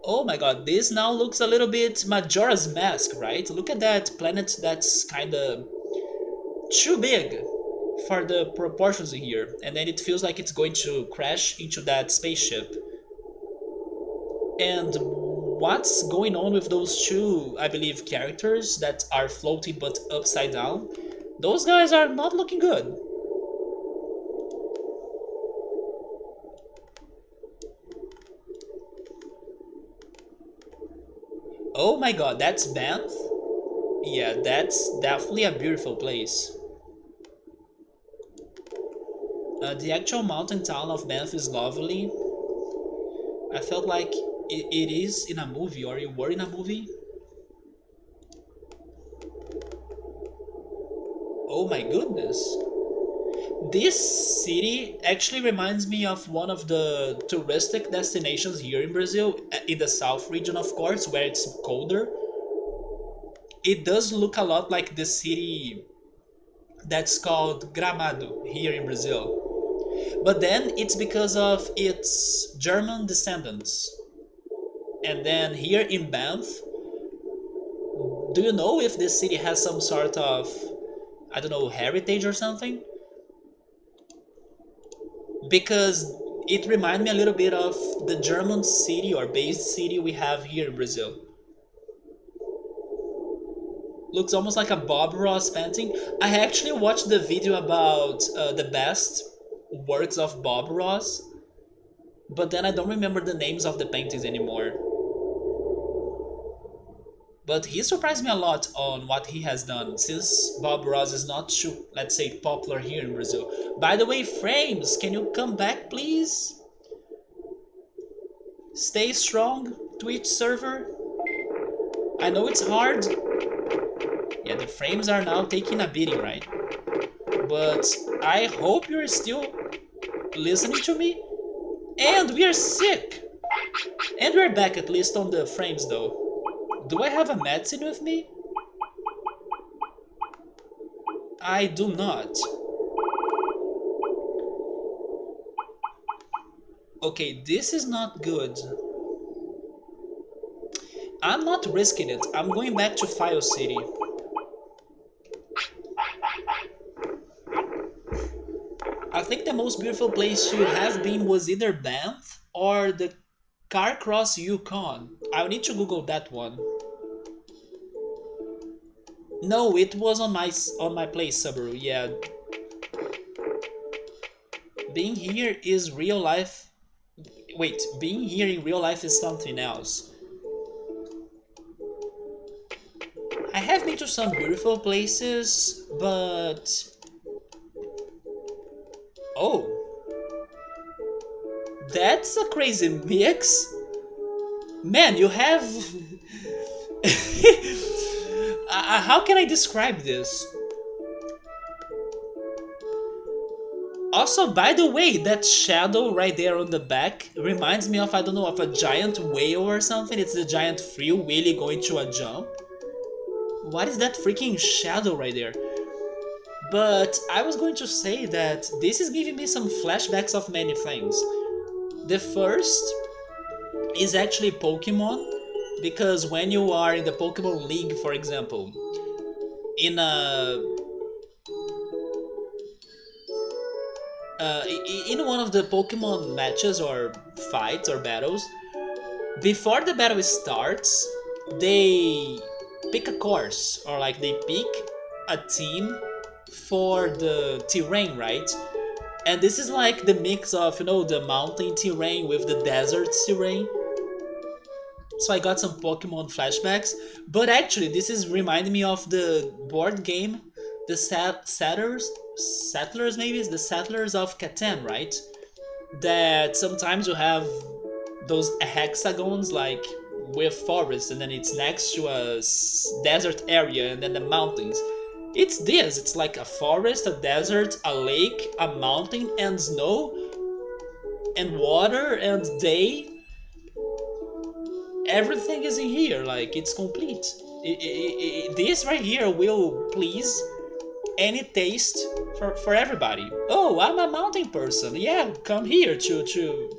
Oh my god, this now looks a little bit Majora's Mask, right? Look at that planet that's kinda too big for the proportions in here. And then it feels like it's going to crash into that spaceship. And what's going on with those two, I believe, characters that are floating but upside down? Those guys are not looking good. Oh my god, that's Banff? Yeah, that's definitely a beautiful place. The actual mountain town of Banff is lovely. I felt like it is in a movie, or you were in a movie. Oh my goodness. This city actually reminds me of one of the touristic destinations here in Brazil, in the south region, of course, where it's colder. It does look a lot like the city that's called Gramado here in Brazil. But then it's because of its German descendants. And then here in Banff, do you know if this city has some sort of, I don't know, heritage or something? Because it reminds me a little bit of the German city or based city we have here in Brazil. Looks almost like a Bob Ross painting. I actually watched the video about the best works of Bob Ross, but then I don't remember the names of the paintings anymore. But he surprised me a lot on what he has done, since Bob Ross is not too, let's say, popular here in Brazil. By the way, Frames, can you come back, please? Stay strong, Twitch server. I know it's hard. Yeah, the frames are now taking a beating, right? But I hope you're still listening to me. And we are sick. And we're back, at least on the frames, though. Do I have a medicine with me? I do not. Okay, this is not good. I'm not risking it. I'm going back to File City. I think the most beautiful place to have been was either Banff or the Carcross Yukon. I need to Google that one. No, it was on my place, Subaru. Yeah. Being here is real life. Wait, being here in real life is something else. I have been to some beautiful places, but... Oh. That's a crazy mix. Man, you have... How can I describe this? Also, by the way, that shadow right there on the back reminds me of, I don't know, of a giant whale or something. It's the giant Free Willy going to a jump. What is that freaking shadow right there? But I was going to say that this is giving me some flashbacks of many things. The first is actually Pokemon, because when you are in the Pokemon League, for example, in one of the Pokemon matches or fights or battles, before the battle starts, they pick a course, or like they pick a team for the terrain, right? And this is like the mix of, you know, the mountain terrain with the desert terrain. So I got some Pokemon flashbacks, but actually this is reminding me of the board game, the Settlers maybe? It's the Settlers of Catan, right? That sometimes you have those hexagons like with forests, and then it's next to a desert area, and then the mountains. It's this, it's like a forest, a desert, a lake, a mountain, and snow, and water, and day. Everything is in here, like, it's complete. This right here will please any taste for everybody. Oh, I'm a mountain person. Yeah, come here to...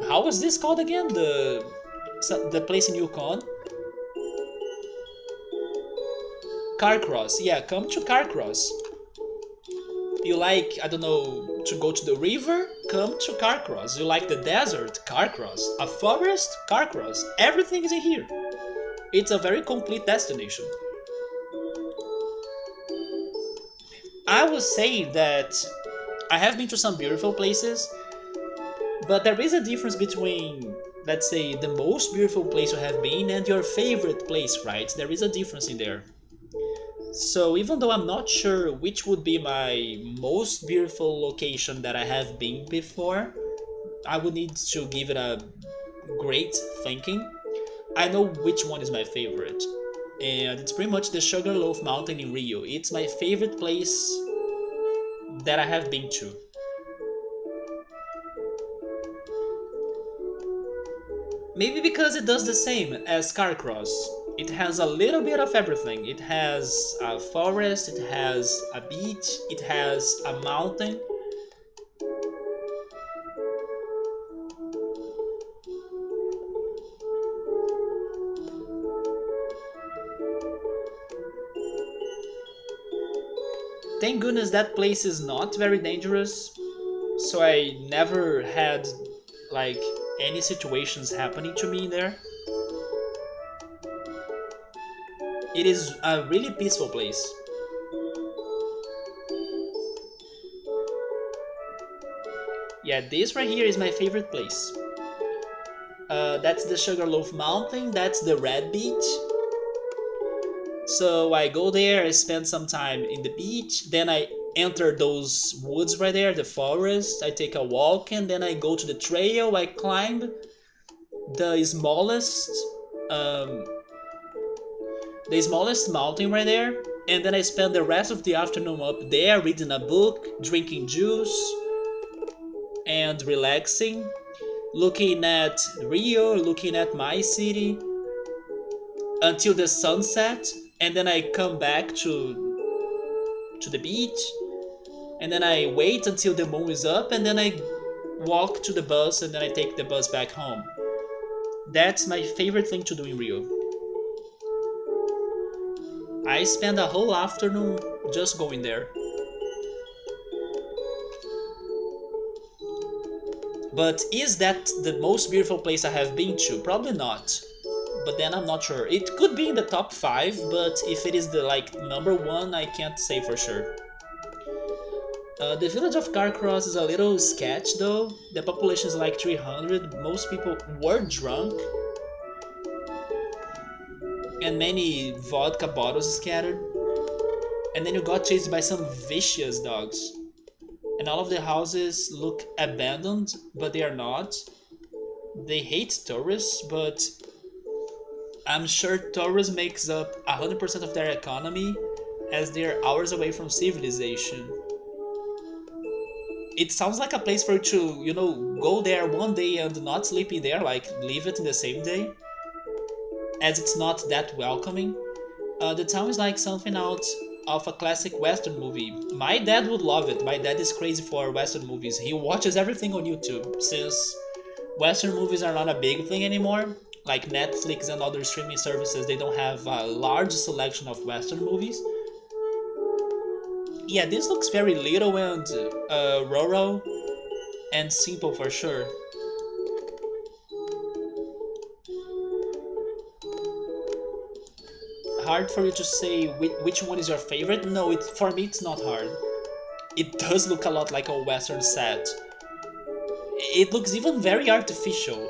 How was this called again? The place in Yukon? Carcross. Yeah, come to Carcross. You like, I don't know, to go to the river? Come to Carcross. You like the desert? Carcross. A forest? Carcross. Everything is in here. It's a very complete destination. I was saying that I have been to some beautiful places, But there is a difference between, let's say, the most beautiful place you have been and your favorite place, right? There is a difference in there. So even though I'm not sure which would be my most beautiful location that I have been before, I would need to give it a great thinking. I know which one is my favorite. And it's pretty much the Sugarloaf Mountain in Rio. It's my favorite place that I have been to. Maybe because it does the same as Carcross. It has a little bit of everything. It has a forest, it has a beach, it has a mountain. Thank goodness that place is not very dangerous, so I never had like any situations happening to me there. It is a really peaceful place. Yeah, this right here is my favorite place. That's the Sugarloaf Mountain, that's the Red Beach. So I go there, I spend some time in the beach, then I enter those woods right there, the forest, I take a walk, and then I go to the trail, I climb the um, smallest mountain right there, and then I spend the rest of the afternoon up there reading a book, drinking juice, and relaxing, looking at Rio, looking at my city until the sunset, and then I come back to the beach, and then I wait until the moon is up, and then I walk to the bus, and then I take the bus back home. That's my favorite thing to do in Rio. I spend a whole afternoon just going there. But is that the most beautiful place I have been to? Probably not. But then I'm not sure. It could be in the top 5, but if it is the like number 1, I can't say for sure. The village of Carcross is a little sketch though. The population is like 300. Most people were drunk. And many vodka bottles scattered. And then you got chased by some vicious dogs. And all of the houses look abandoned, but they are not. They hate tourists, but I'm sure tourists makes up 100% of their economy as they're hours away from civilization. It sounds like a place for you to, go there one day and not sleep in there, like leave it in the same day, as it's not that welcoming. The town is like something out of a classic Western movie. My dad would love it. My dad is crazy for Western movies. He watches everything on YouTube since Western movies are not a big thing anymore. Like Netflix and other streaming services, they don't have a large selection of Western movies. Yeah, this looks very little and rural and simple for sure. Hard for you to say which one is your favorite? No, for me it's not hard. It does look a lot like a Western set. It looks even very artificial,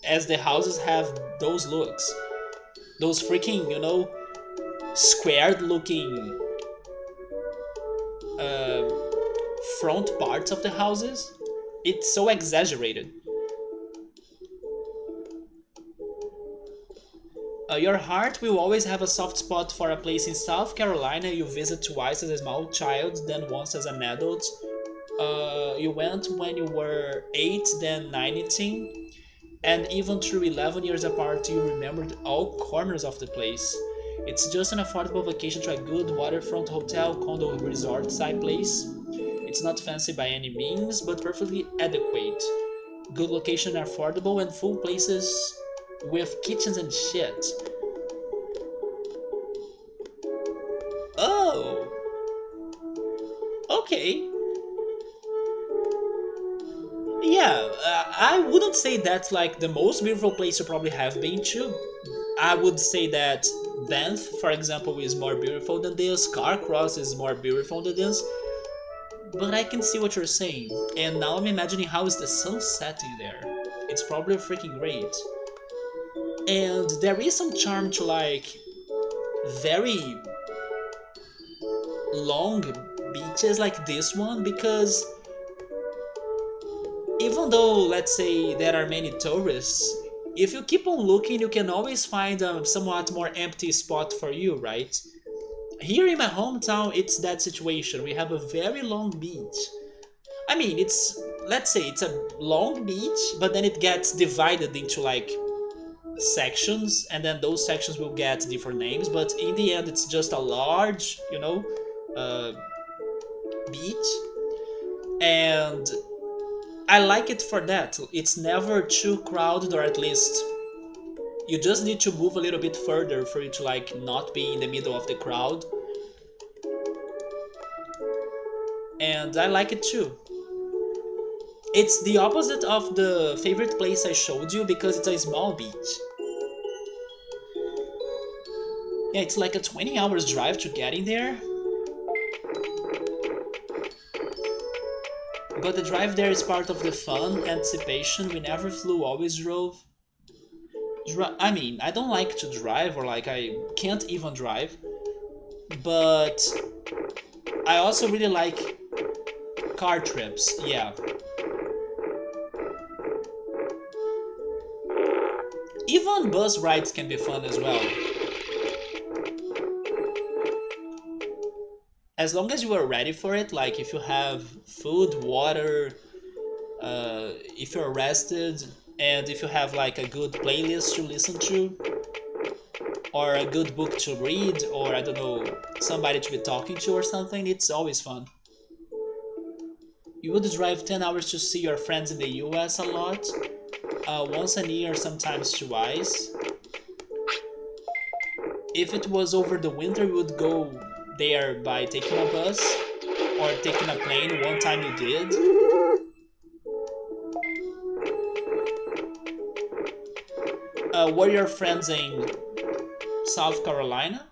as the houses have those looks. Those freaking, squared looking front parts of the houses. It's so exaggerated. Your heart will always have a soft spot for a place in South Carolina you visit twice as a small child, then once as an adult. You went when you were 8, then 19, and even through 11 years apart, you remembered all corners of the place. It's just an affordable vacation to a good waterfront hotel, condo, resort side place. It's not fancy by any means, but perfectly adequate. Good location, affordable, and full places with kitchens and shit. Oh! Okay. Yeah, I wouldn't say that's like the most beautiful place you probably have been to. I would say that Banff, for example, is more beautiful than this. Carcross is more beautiful than this. But I can see what you're saying, and now I'm imagining how is the sun setting there. It's probably freaking great. And there is some charm to like very long beaches like this one, because even though, let's say, there are many tourists, if you keep on looking, you can always find a somewhat more empty spot for you, right? Here in my hometown, it's that situation. We have a very long beach. I mean, it's, let's say, it's a long beach, but then it gets divided into like sections, and then those sections will get different names, but in the end, it's just a large, beach. And I like it for that. It's never too crowded, or at least you just need to move a little bit further for you to like not be in the middle of the crowd. And I like it too. It's the opposite of the favorite place I showed you because it's a small beach. Yeah, it's like a 20 hours drive to getting there. But the drive there is part of the fun, anticipation. We never flew, always drove. I mean, I don't like to drive, or like I can't even drive. But I also really like car trips, yeah. Even bus rides can be fun as well. As long as you are ready for it, like if you have food, water, if you're rested, and if you have like a good playlist to listen to, or a good book to read, or I don't know, somebody to be talking to or something, it's always fun. You would drive 10 hours to see your friends in the US a lot, once a year, sometimes twice. If it was over the winter, you would go there by taking a bus or taking a plane. One time you did. Were your friends in South Carolina?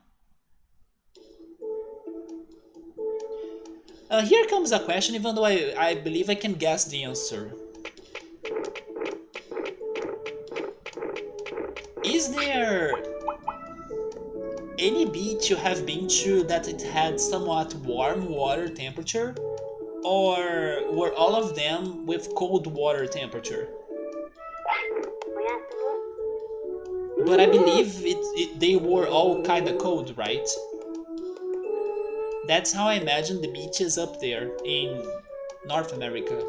Here comes a question, even though I believe I can guess the answer. Is there any beach you have been to that it had somewhat warm water temperature? Or were all of them with cold water temperature? But I believe they were all kinda cold, right? That's how I imagine the beaches up there in North America.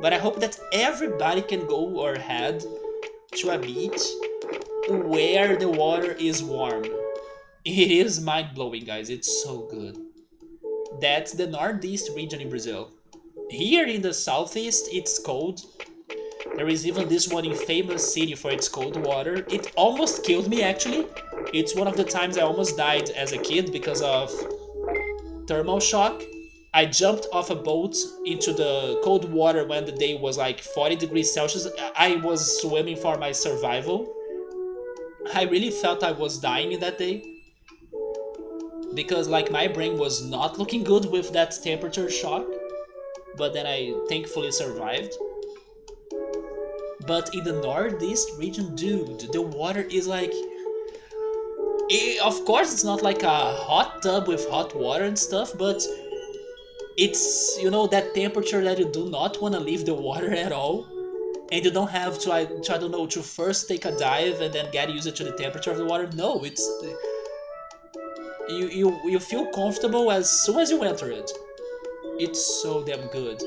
But I hope that everybody can go or head to a beach where the water is warm. It is mind-blowing, guys. It's so good. That's the northeast region in Brazil. Here in the southeast, it's cold. There is even this one infamous city for its cold water. It almost killed me, actually. It's one of the times I almost died as a kid because of thermal shock. I jumped off a boat into the cold water when the day was like 40 degrees Celsius. I was swimming for my survival. I really felt I was dying in that day. Because like my brain was not looking good with that temperature shock. But then I thankfully survived. But in the northeast region, dude, the water is like... of course, it's not like a hot tub with hot water and stuff, but it's, you know, that temperature that you do not want to leave the water at all. And you don't have to, I don't know, to first take a dive and then get used to the temperature of the water. No, it's... You feel comfortable as soon as you enter it. It's so damn good.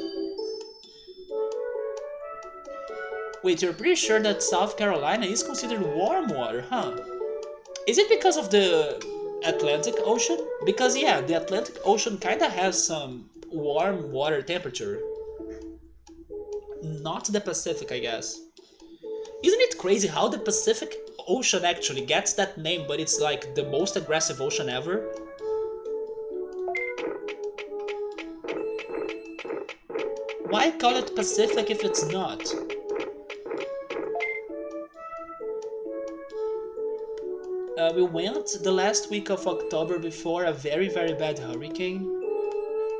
Wait, you're pretty sure that South Carolina is considered warm water, huh? Is it because of the Atlantic Ocean? Because yeah, the Atlantic Ocean kinda has some warm water temperature. Not the Pacific, I guess. Isn't it crazy how the Pacific Ocean actually gets that name, but it's like the most aggressive ocean ever? Why call it Pacific if it's not? We went the last week of October before a very bad hurricane.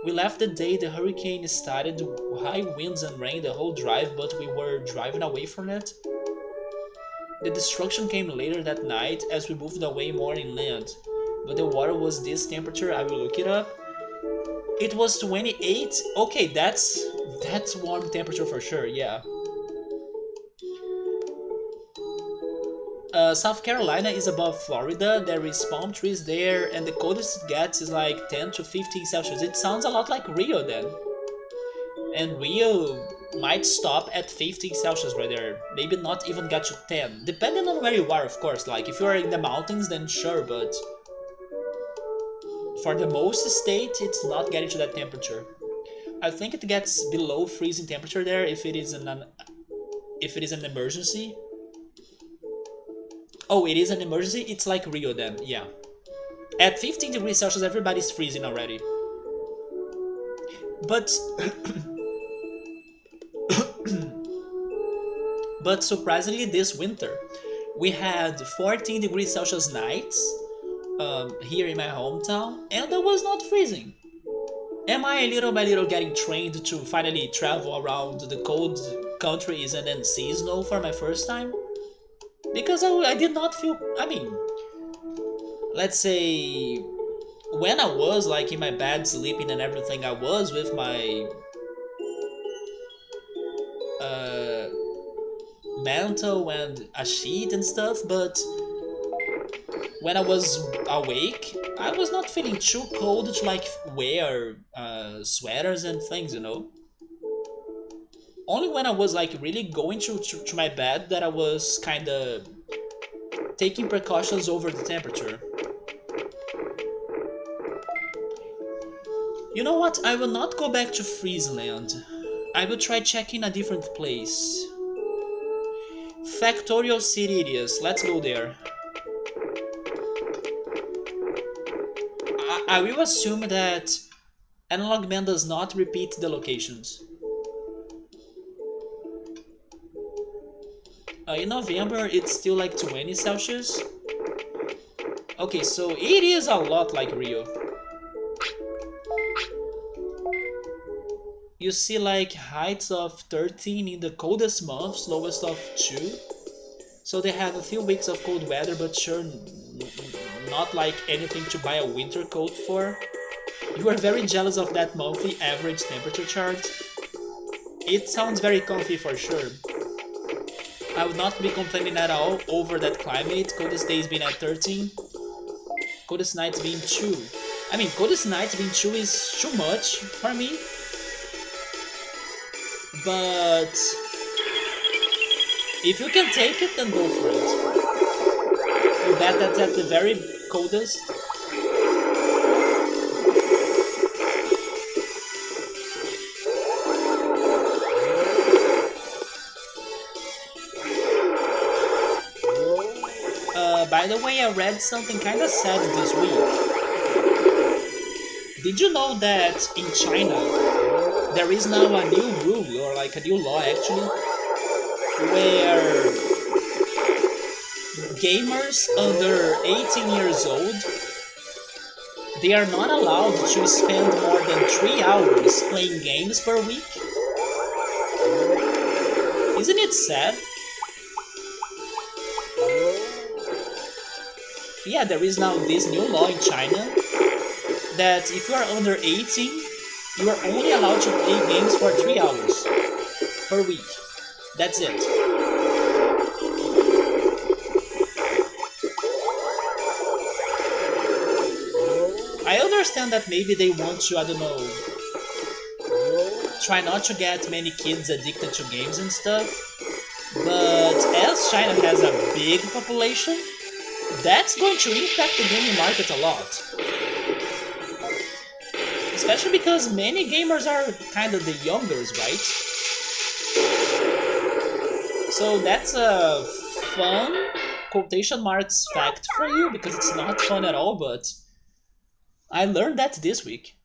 We left the day the hurricane started, high winds and rain the whole drive, but we were driving away from it. The destruction came later that night as we moved away more inland, but the water was this temperature. I will look it up. It was 28. Okay, that's warm temperature for sure, yeah. South Carolina is above Florida, there is palm trees there, and the coldest it gets is like 10 to 15 Celsius. It sounds a lot like Rio then. And Rio might stop at 15 Celsius right there, maybe not even get to 10, depending on where you are, of course. Like if you are in the mountains, then sure, but for the most state, it's not getting to that temperature. I think it gets below freezing temperature there if it is an emergency. Oh, it is an emergency? It's like Rio then, yeah. At 15 degrees Celsius, everybody's freezing already. But but surprisingly, this winter, we had 14 degrees Celsius nights here in my hometown, and I was not freezing. Am I little by little getting trained to finally travel around the cold countries and then see snow for my first time? Because I did not feel, I mean, let's say, when I was like in my bed sleeping and everything, I was with my mantle and a sheet and stuff, but when I was awake, I was not feeling too cold to like wear sweaters and things, you know? Only when I was like really going to my bed that I was kinda taking precautions over the temperature. You know what? I will not go back to Friesland. I will try checking a different place. Factorial City it is. Let's go there. I will assume that Analog Man does not repeat the locations. In November, it's still like 20 Celsius. Okay, so it is a lot like Rio. You see like heights of 13 in the coldest months, lowest of 2. So they have a few weeks of cold weather, but sure, not like anything to buy a winter coat for. You are very jealous of that monthly average temperature chart. It sounds very comfy for sure. I would not be complaining at all over that climate. Coldest days being at 13. Coldest nights being 2. I mean, coldest nights being 2 is too much for me. But if you can take it, then go for it. You bet that's at the very coldest. By the way, I read something kinda sad this week. Did you know that in China, there is now a new rule, or like a new law actually, where gamers under 18 years old, they are not allowed to spend more than 3 hours playing games per week? Isn't it sad? Yeah, there is now this new law in China that if you are under 18, you are only allowed to play games for 3 hours per week. That's it. I understand that maybe they want to, I don't know, try not to get many kids addicted to games and stuff, but as China has a big population, that's going to impact the gaming market a lot. Especially because many gamers are kind of the youngers, right? So that's a fun, quotation marks, fact for you, because it's not fun at all, but I learned that this week.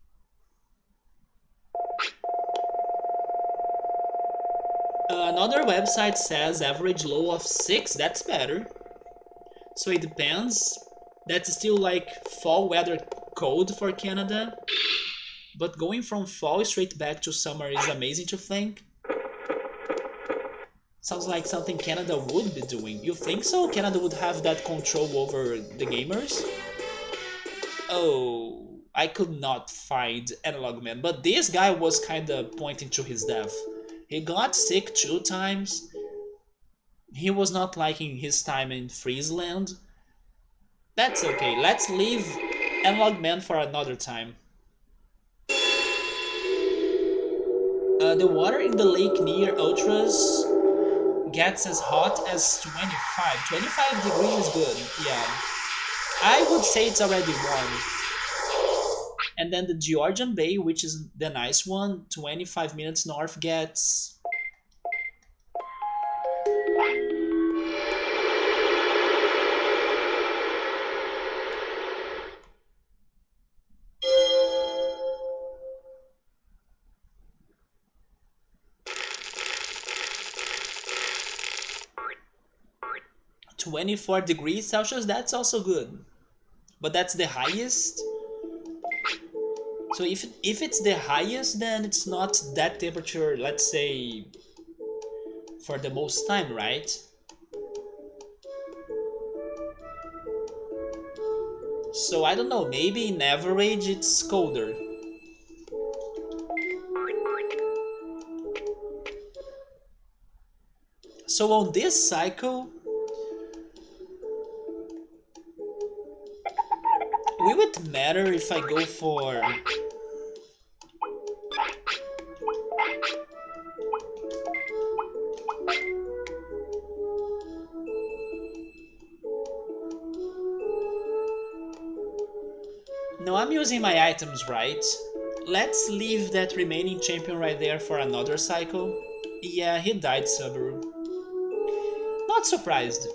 Another website says average low of 6, that's better. So it depends. That's still like fall weather cold for Canada. But going from fall straight back to summer is amazing to think. Sounds like something Canada would be doing. You think so? Canada would have that control over the gamers? Oh, I could not find Analog Man, but this guy was kinda pointing to his death. He got sick 2 times. He was not liking his time in Friesland. That's okay, let's leave Analog Man for another time. The water in the lake near Ultras gets as hot as 25. 25 degrees is good, yeah. I would say it's already warm. And then the Georgian Bay, which is the nice one, 25 minutes north, gets 24 degrees Celsius. That's also good, but that's the highest. So if it's the highest, then it's not that temperature, let's say, for the most time, right? So I don't know, maybe in average it's colder. So on this cycle, will it matter if I go for... No, I'm using my items right. Let's leave that remaining champion right there for another cycle. Yeah, he died, Subaru. Not surprised.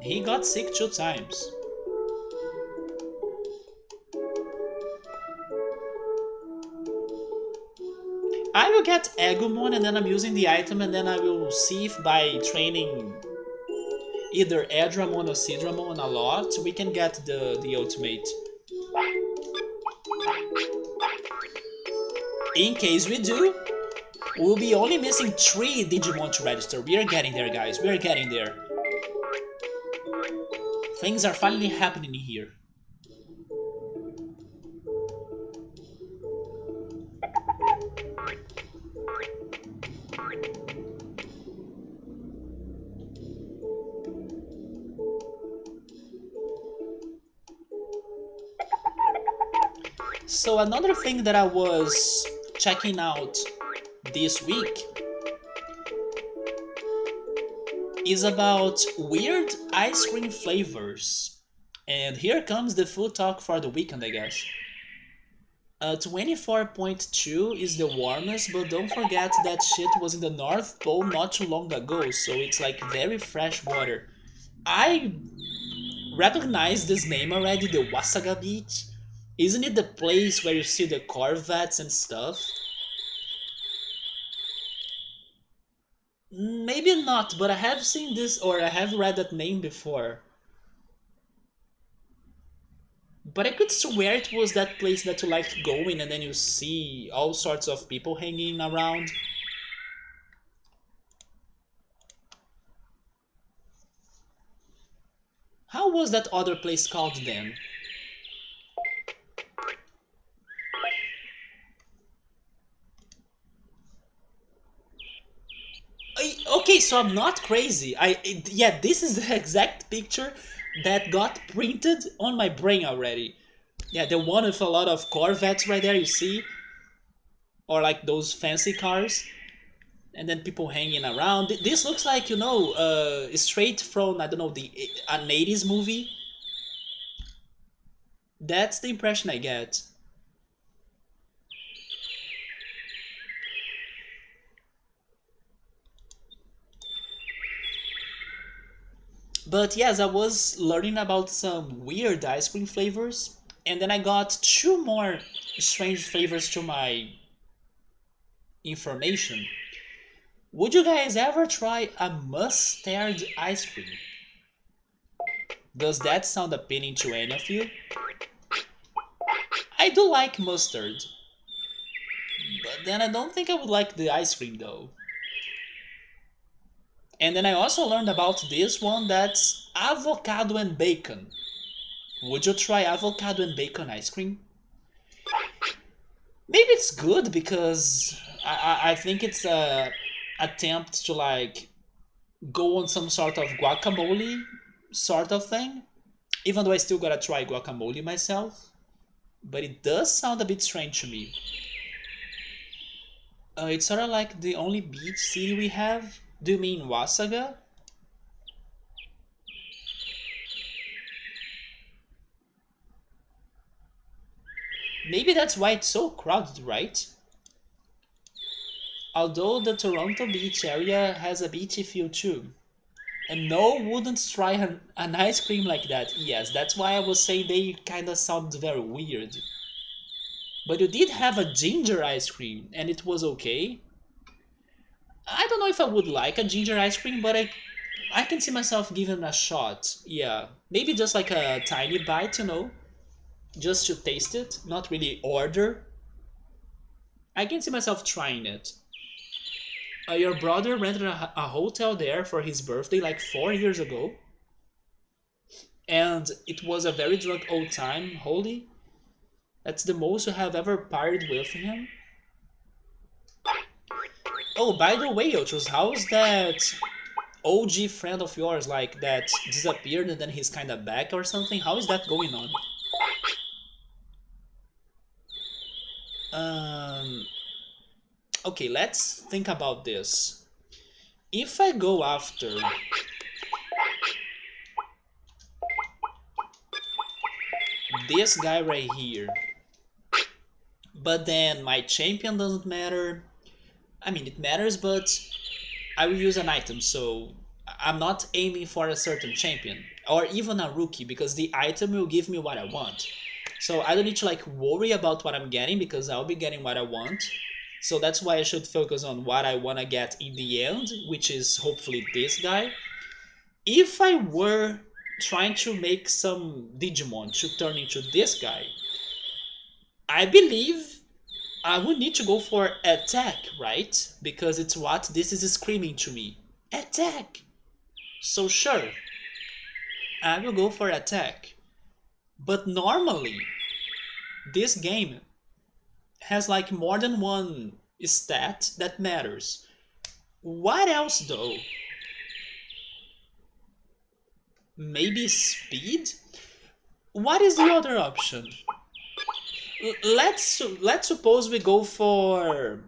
He got sick 2 times. I will get Agumon and then I'm using the item and then I will see if by training either Edramon or Sidramon a lot, we can get the ultimate. In case we do, we'll be only missing 3 Digimon to register. We are getting there, guys. We are getting there. Things are finally happening here. So another thing that I was checking out this week is about weird ice cream flavors. And here comes the full talk for the weekend, I guess. 24.2 is the warmest, but don't forget that shit was in the North Pole not too long ago, so it's like very fresh water. I recognize this name already, the Wasaga Beach. Isn't it the place where you see the Corvettes and stuff? Maybe not, but I have seen this or I have read that name before. But I could swear it was that place that you like going and then you see all sorts of people hanging around. How was that other place called then? Okay, so I'm not crazy. Yeah, this is the exact picture that got printed on my brain already. Yeah, the one with a lot of Corvettes right there, you see? Or like those fancy cars. And then people hanging around. This looks like, you know, straight from, I don't know, an 80s movie. That's the impression I get. But yes, I was learning about some weird ice cream flavors, and then I got 2 more strange flavors to my information. Would you guys ever try a mustard ice cream? Does that sound appealing to any of you? I do like mustard. But then I don't think I would like the ice cream though. And then I also learned about this one that's avocado and bacon. Would you try avocado and bacon ice cream? Maybe it's good because I think it's a attempt to like go on some sort of guacamole sort of thing. Even though I still gotta try guacamole myself. But it does sound a bit strange to me. It's sort of like the only beach city we have. Do you mean Wasaga? Maybe that's why it's so crowded, right? Although the Toronto beach area has a beachy feel too. And no wouldn't try an ice cream like that. Yes, that's why I was saying they kinda sound very weird. But you did have a ginger ice cream, and it was okay. I don't know if I would like a ginger ice cream, but I can see myself giving it a shot. Yeah, maybe just like a tiny bite, just to taste it, not really order. I can see myself trying it. Your brother rented a hotel there for his birthday like 4 years ago, and it was a very drunk old time. Holy, that's the most you have ever partied with him. Oh, by the way, Otros, how's that OG friend of yours like that disappeared and then he's kind of back or something? How is that going on? Um, okay, let's think about this. If I go after this guy right here, but then my champion doesn't matter. I mean, it matters, but I will use an item, so I'm not aiming for a certain champion or even a rookie because the item will give me what I want. So I don't need to like worry about what I'm getting because I'll be getting what I want. So that's why I should focus on what I want to get in the end, which is hopefully this guy. If I were trying to make some Digimon to turn into this guy, I believe I would need to go for attack, right? Because it's what this is screaming to me. Attack! So sure, I will go for attack. But normally, this game has like more than one stat that matters. What else though? Maybe speed? What is the other option? Let's suppose we go for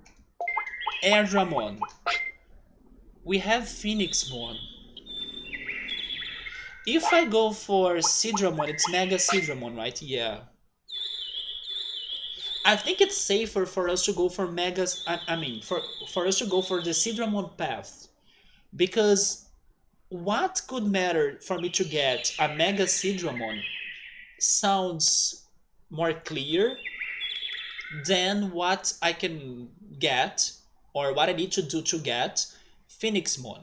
Airdramon. We have Phoenixmon. If I go for Sidramon, it's Mega Sidramon, right? Yeah. I think it's safer for us to go for Megas. I mean, for us to go for the Sidramon path, because what could matter for me to get a Mega Sidramon sounds more clear than what I can get or what I need to do to get Phoenixmon.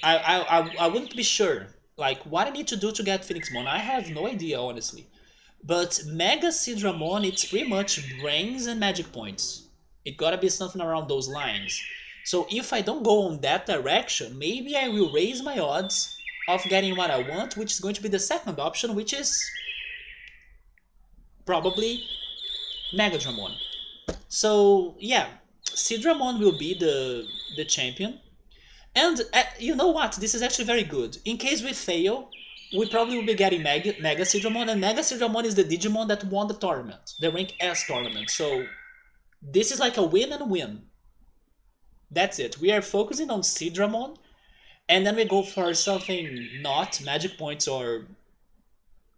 I wouldn't be sure like what I need to do to get Phoenixmon. I have no idea honestly. But Mega Sidramon, it's pretty much brains and magic points. It gotta be something around those lines. So if I don't go on that direction, maybe I will raise my odds of getting what I want, which is going to be the second option, which is probably Megadramon. So yeah, Sidramon will be the champion. And you know what? This is actually very good. In case we fail, we probably will be getting Mega Sidramon, and Mega Sidramon is the Digimon that won the tournament, the Rank S tournament. So this is like a win and win. That's it. We are focusing on Sidramon, and then we go for something not magic points or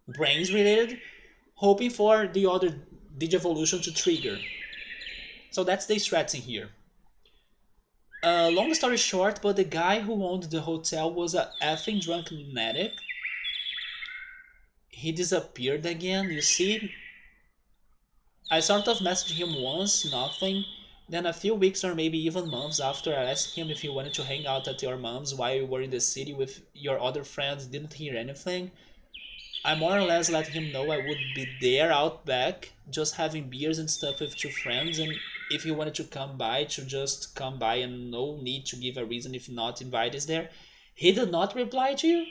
brains related, hoping for the other Digivolution to trigger. So that's the strategy here. Long story short, but the guy who owned the hotel was a effing drunk lunatic. He disappeared again, you see? I sort of messaged him once, nothing. Then a few weeks or maybe even months after, I asked him if he wanted to hang out at your mom's while you were in the city with your other friends, didn't hear anything. I more or less let him know I would be there out back, just having beers and stuff with two friends, and if he wanted to come by, to just come by and no need to give a reason. If not, invite is there. He did not reply to you?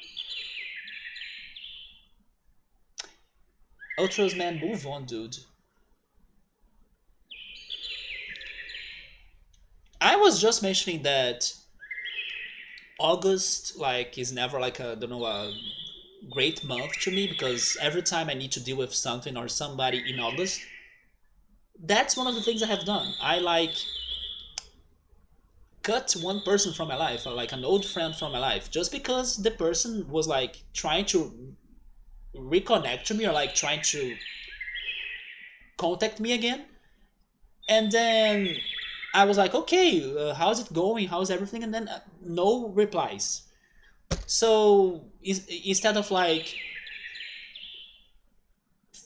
Ultras, man, move on, dude. I was just mentioning that August like is never like a, I don't know, a great month to me, because every time I need to deal with something or somebody in August, that's one of the things I have done. I like cut one person from my life, or like an old friend from my life, just because the person was like trying to reconnect to me, or like trying to contact me again. And then I was like, okay, how's it going? How's everything? And then no replies. So instead of like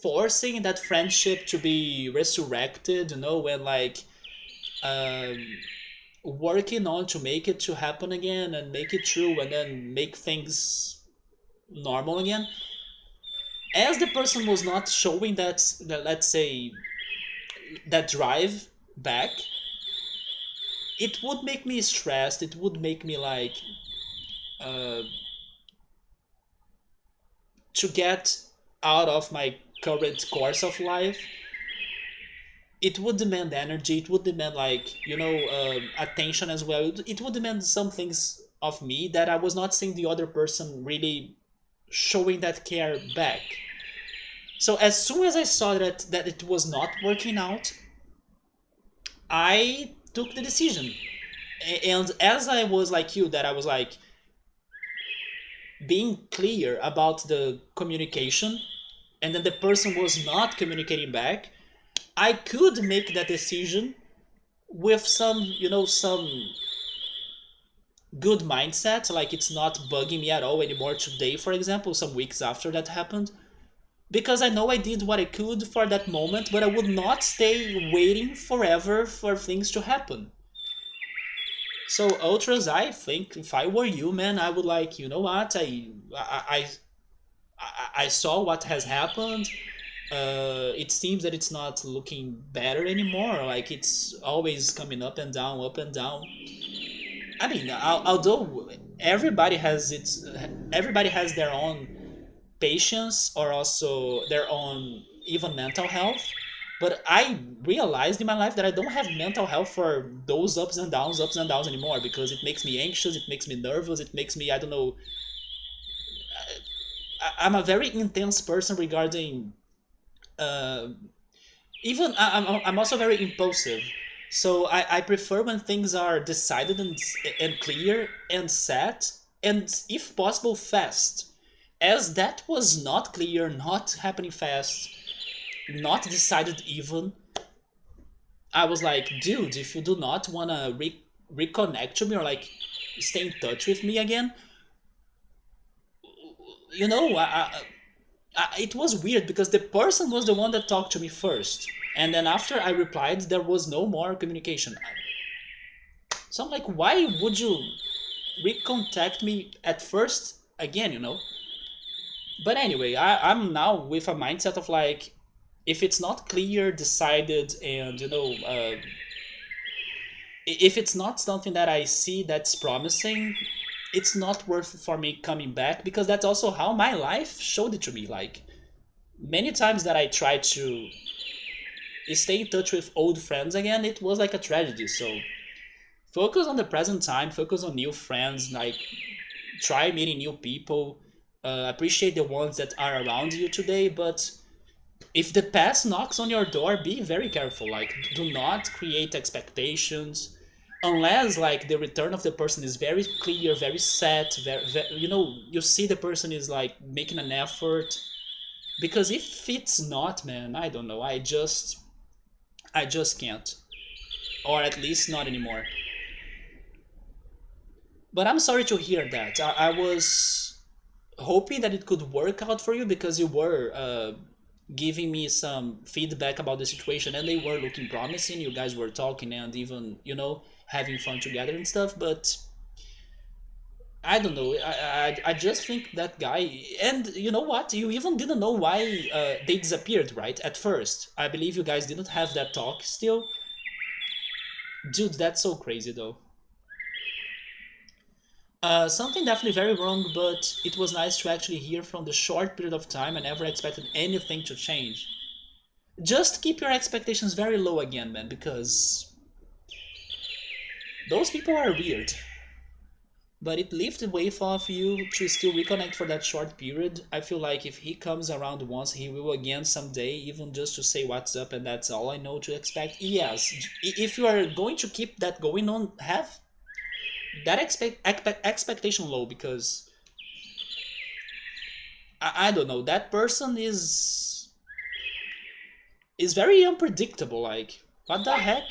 forcing that friendship to be resurrected, and like um, working on to make it to happen again and make it true and then make things normal again, as the person was not showing that, let's say, that drive back, it would make me stressed. It would make me like uh, to get out of my current course of life. It would demand energy. It would demand like attention as well. It would demand some things of me that I was not seeing the other person really showing that care back. So as soon as I saw that it was not working out, I took the decision. And as I was like you, that I was like being clear about the communication, and then the person was not communicating back, I could make that decision with some good mindset. Like it's not bugging me at all anymore today, for example, some weeks after that happened, because I know I did what I could for that moment, but I would not stay waiting forever for things to happen. So ultras, I think if I were you, man, I would like, you know what, I saw what has happened. It seems that it's not looking better anymore. Like it's always coming up and down, up and down. I mean, although everybody has their own patience, or also their own even mental health. But I realized in my life that I don't have mental health for those ups and downs anymore, because it makes me anxious, it makes me nervous, it makes me, I don't know, I'm a very intense person regarding uh, even I'm also very impulsive. So I prefer when things are decided and clear and set, and if possible fast. As that was not clear, not happening fast, not decided even, I was like, dude, if you do not want to reconnect to me, or like stay in touch with me again, you know, it was weird because the person was the one that talked to me first. And then after I replied, there was no more communication. So I'm like, why would you recontact me at first again? But anyway, I'm now with a mindset of like, if it's not clear, decided, and if it's not something that I see that's promising, it's not worth it for me coming back, because that's also how my life showed it to me. Like many times that I tried to stay in touch with old friends again, it was like a tragedy. So focus on the present time, focus on new friends, like try meeting new people, appreciate the ones that are around you today. But if the past knocks on your door, be very careful. Like do not create expectations unless like the return of the person is very clear, very set, very, you see the person is like making an effort. Because if it's not, man, I don't know, I just can't, or at least not anymore. But I'm sorry to hear that. I was hoping that it could work out for you, because you were giving me some feedback about the situation, and they were looking promising. You guys were talking and even having fun together and stuff. But I don't know. I just think that guy. And you know what? You even didn't know why they disappeared, right? At first, I believe you guys didn't have that talk still. Dude, that's so crazy though. Something definitely very wrong, but it was nice to actually hear from the short period of time. I never expected anything to change. Just keep your expectations very low again, man, because those people are weird. But it lifted wave off you to still reconnect for that short period. I feel like if he comes around once, he will again someday, even just to say what's up, and that's all I know to expect. Yes, if you are going to keep that going on, have that expectation low, because I don't know, that person is very unpredictable. Like, what the heck?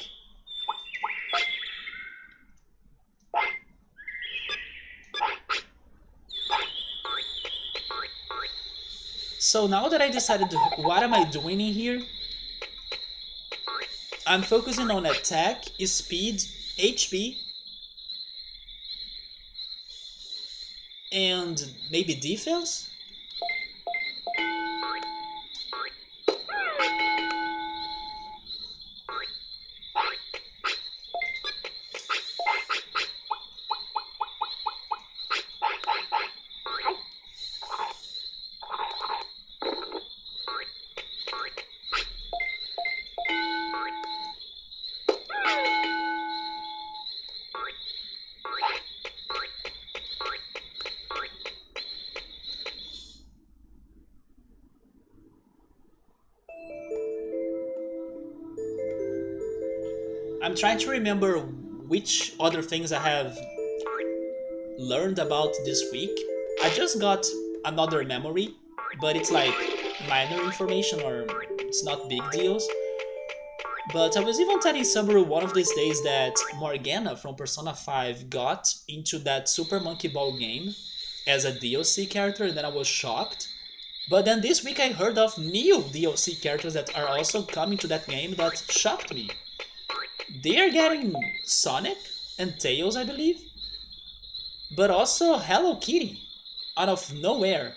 So now that I decided what am I doing in here, I'm focusing on attack, speed, HP, and maybe defense? I'm trying to remember which other things I have learned about this week. I just got another memory, but it's like minor information or it's not big deals. But I was even telling Subaru one of these days that Morgana from Persona 5 got into that Super Monkey Ball game as a DLC character, and then I was shocked. But then this week I heard of new DLC characters that are also coming to that game that shocked me. They are getting Sonic and Tails, I believe, but also Hello Kitty out of nowhere.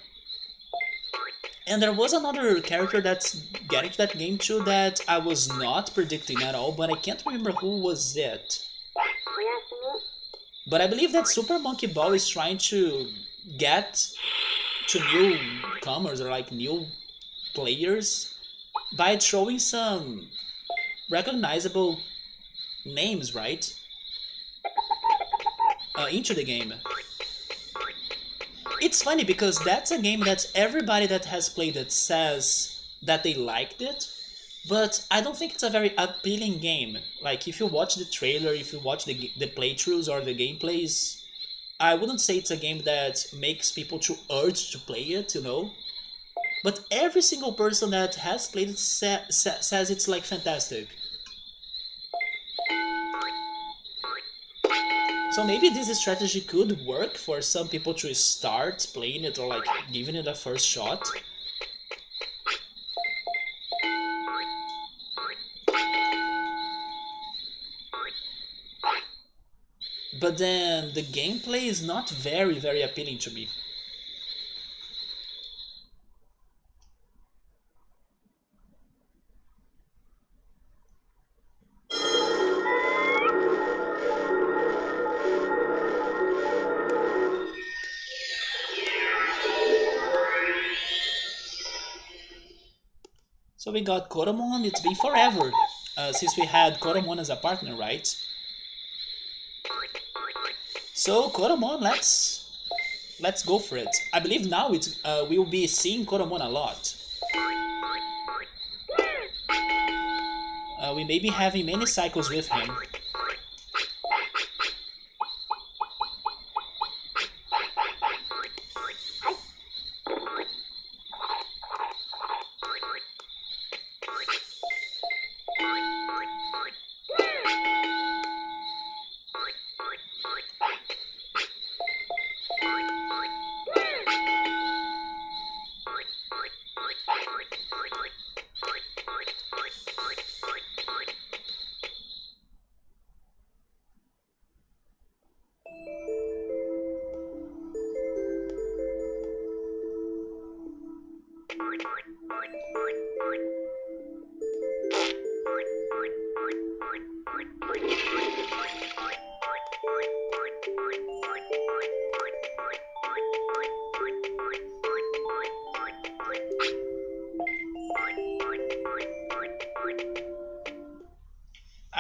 And there was another character that's getting to that game too that I was not predicting at all, but I can't remember who was it. But I believe that Super Monkey Ball is trying to get to newcomers or like new players by throwing some recognizable names, right? Into the game. It's funny because that's a game that everybody that has played it says that they liked it, but I don't think it's a very appealing game. Like, if you watch the trailer, if you watch the playthroughs or the gameplays, I wouldn't say it's a game that makes people to urge to play it, you know? But every single person that has played it says it's like fantastic. So maybe this strategy could work for some people to start playing it or like giving it a first shot. But then the gameplay is not very appealing to me. So we got Koromon. It's been forever since we had Koromon as a partner, right? So Koromon, let's go for it. I believe now we'll be seeing Koromon a lot. We may be having many cycles with him.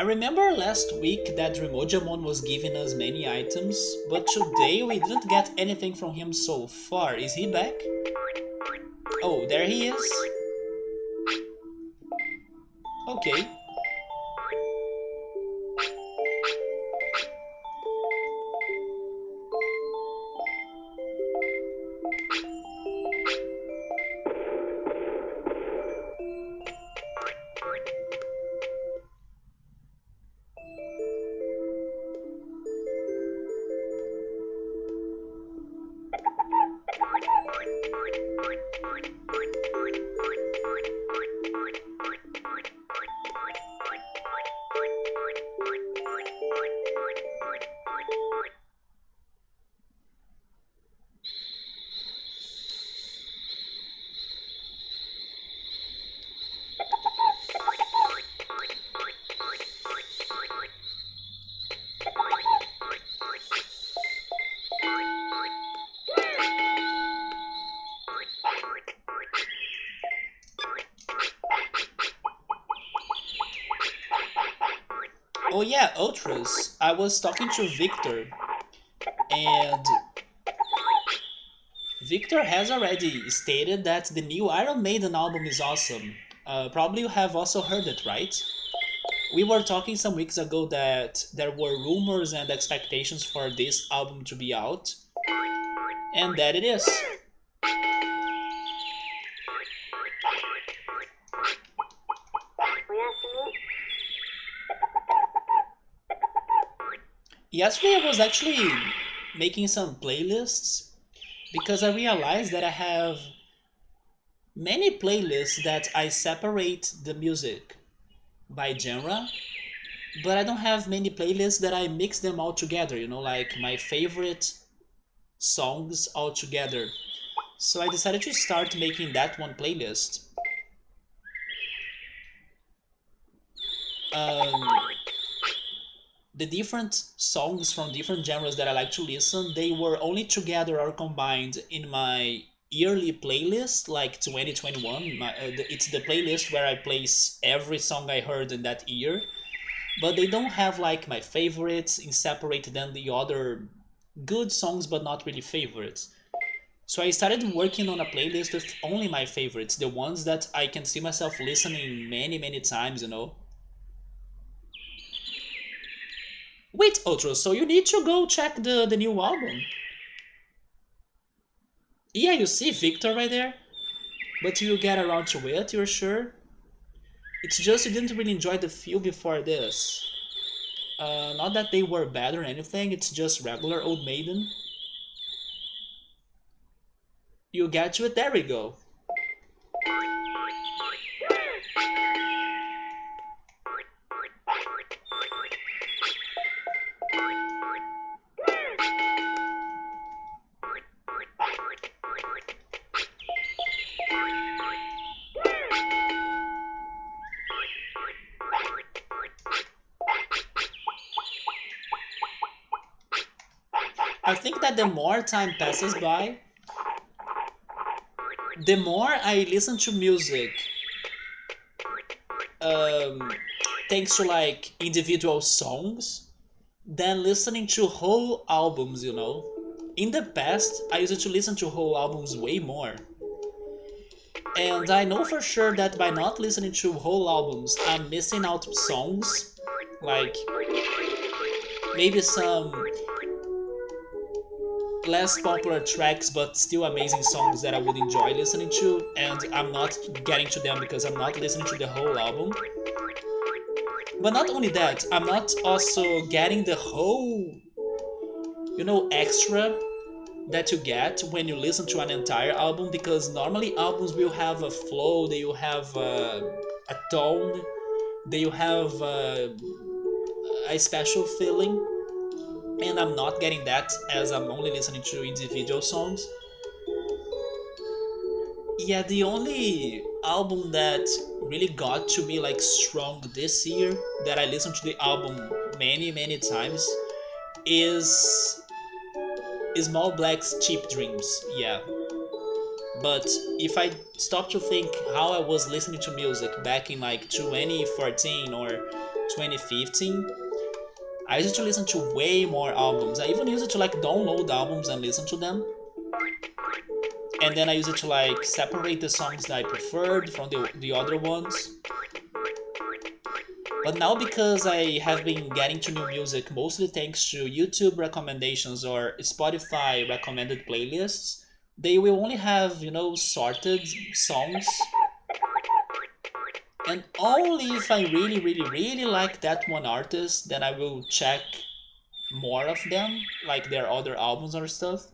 remember last week that Megadramon was giving us many items, but today we didn't get anything from him so far. Is he back? Oh, there he is. Okay. Oh yeah, Ultras. I was talking to Victor, and Victor has already stated that the new Iron Maiden album is awesome. Probably you have also heard it, right? We were talking some weeks ago that there were rumors and expectations for this album to be out, and that it is. Yesterday I was actually making some playlists because I realized that I have many playlists that I separate the music by genre, but I don't have many playlists that I mix them all together, you know, like my favorite songs all together. So I decided to start making that one playlist. Um, the different songs from different genres that I like to listen, they were only together or combined in my yearly playlist, like 2021. It's the playlist where I place every song I heard in that year, but they don't have like my favorites in separate than the other good songs but not really favorites. So I started working on a playlist with only my favorites, the ones that I can see myself listening many times, you know. Wait, Ultra, so you need to go check the new album. Yeah, you see Victor right there? But you get around to it, you're sure? It's just you didn't really enjoy the feel before this. Not that they were bad or anything, it's just regular Old Maiden. You get to it, there we go. I think that the more time passes by, the more I listen to music, um, thanks to like individual songs, than listening to whole albums, you know? In the past, I used to listen to whole albums way more. And I know for sure that by not listening to whole albums, I'm missing out songs, like maybe some less popular tracks but still amazing songs that I would enjoy listening to, and I'm not getting to them because I'm not listening to the whole album. But not only that, I'm not also getting the whole, you know, extra that you get when you listen to an entire album, because normally albums will have a flow, they will have a tone, they will have a special feeling, and I'm not getting that as I'm only listening to individual songs. Yeah, the only album that really got to me like strong this year, that I listened to the album many times, is Small Black's Cheap Dreams. Yeah. But if I stop to think how I was listening to music back in like 2014 or 2015, I used to listen to way more albums. I even used to like download albums and listen to them. And then I used to like separate the songs that I preferred from the other ones. But now because I have been getting to new music mostly thanks to YouTube recommendations or Spotify recommended playlists, they will only have, sorted songs. And only if I really, really, really like that one artist, then I will check more of them, like their other albums or stuff.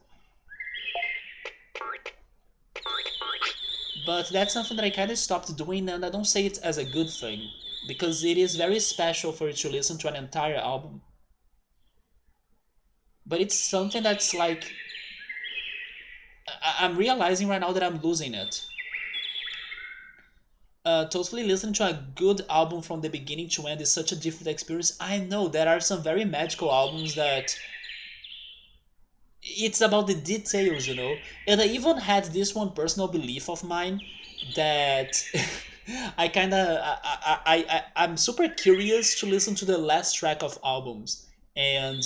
But that's something that I kind of stopped doing, and I don't say it as a good thing, because it is very special for you to listen to an entire album. But it's something that's like, I'm realizing right now that I'm losing it. Totally listening to a good album from the beginning to end is such a different experience. I know there are some very magical albums that it's about the details, And I even had this one personal belief of mine that I kind of I'm super curious to listen to the last track of albums, and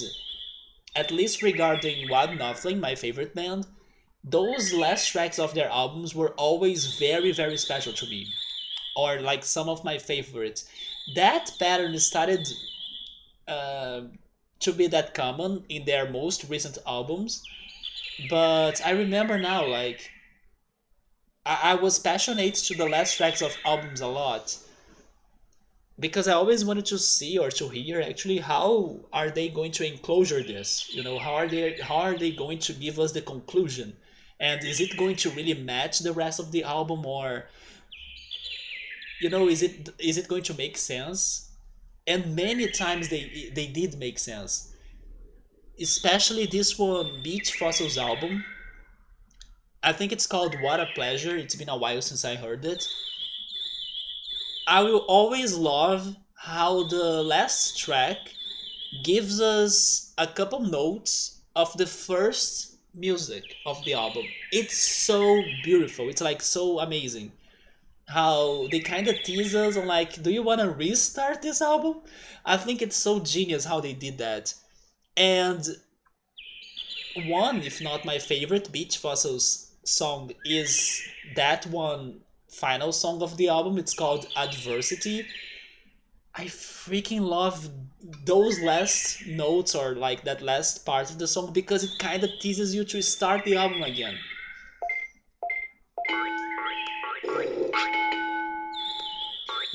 at least regarding One Nothing, my favorite band, those last tracks of their albums were always very very special to me, or like some of my favorites. That pattern started uh, to be that common in their most recent albums, but I remember now, like, I was passionate to the last tracks of albums a lot because I always wanted to see or to hear actually how are they going to enclosure this, how are they going to give us the conclusion, and is it going to really match the rest of the album, or is it going to make sense? And many times they did make sense, especially this one, Beach Fossils album. I think it's called What a Pleasure. It's been a while since I heard it. I will always love how the last track gives us a couple notes of the first music of the album. It's so beautiful. It's like so amazing how they kind of tease us on like, do you want to restart this album? I think it's so genius how they did that. And one, if not my favorite Beach Fossils song, is that one final song of the album. It's called Adversity. I freaking love those last notes, or like that last part of the song, because it kind of teases you to start the album again.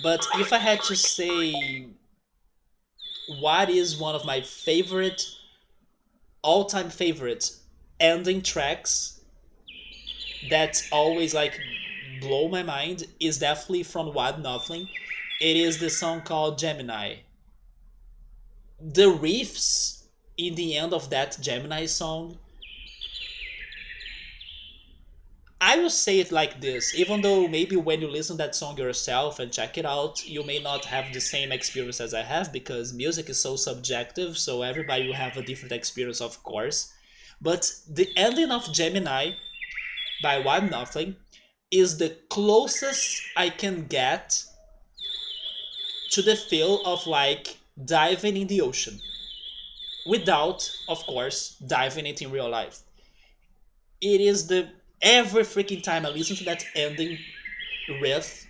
But if I had to say what is one of my favorite, all-time favorite ending tracks that always like blow my mind, is definitely from What Nothing. It is the song called Gemini. The riffs in the end of that Gemini song, I will say it like this, even though maybe when you listen to that song yourself and check it out, you may not have the same experience as I have, because music is so subjective, so everybody will have a different experience, of course. But the ending of Gemini by One Nothing is the closest I can get to the feel of like diving in the ocean, without, of course, diving it in real life. It is the every freaking time I listen to that ending riff,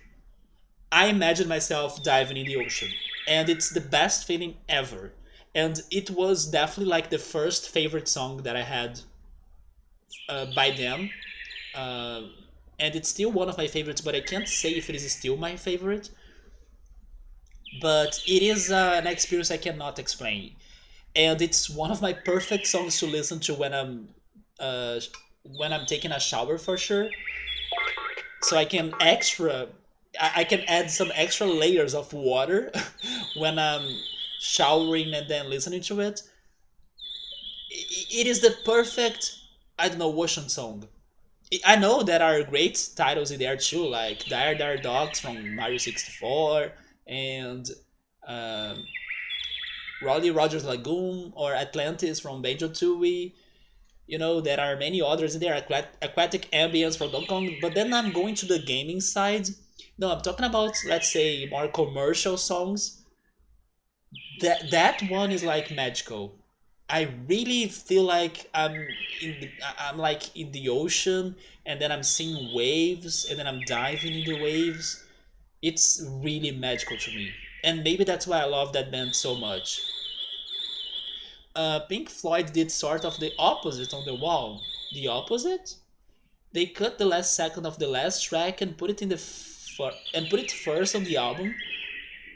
I imagine myself diving in the ocean, and it's the best feeling ever. And it was definitely like the first favorite song that I had by them, uh, and it's still one of my favorites. But I can't say if it is still my favorite. But it is an experience I cannot explain, and it's one of my perfect songs to listen to uh, when I'm taking a shower for sure. So I can add some extra layers of water when I'm showering and then listening to it. It is the perfect, I don't know, ocean song. I know there are great titles in there too, like Dire Dire Dogs from Mario 64, and um, Rolly Rogers Lagoon, or Atlantis from Banjo Tooie. There are many others in there, Aquatic Ambience from Donkey Kong. But then I'm going to the gaming side. No, I'm talking about, let's say, more commercial songs. That one is like magical. I really feel like I'm like in the ocean, and then I'm seeing waves, and then I'm diving in the waves. It's really magical to me, and maybe that's why I love that band so much. Pink Floyd did sort of the opposite on the wall. The opposite? They cut the last second of the last track and put it in and put it first on the album.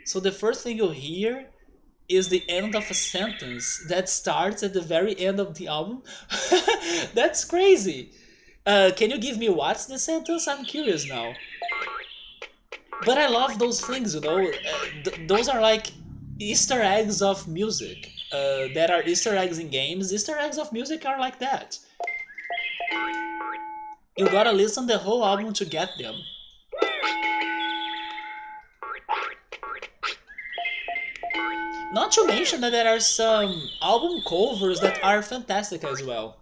So the first thing you hear is the end of a sentence that starts at the very end of the album. That's crazy. Can you give me what's the sentence? I'm curious now. But I love those things, you know. Those are like Easter eggs of music. That are Easter eggs in games. Easter eggs of music are like that. You gotta listen the whole album to get them. Not to mention that there are some album covers that are fantastic as well.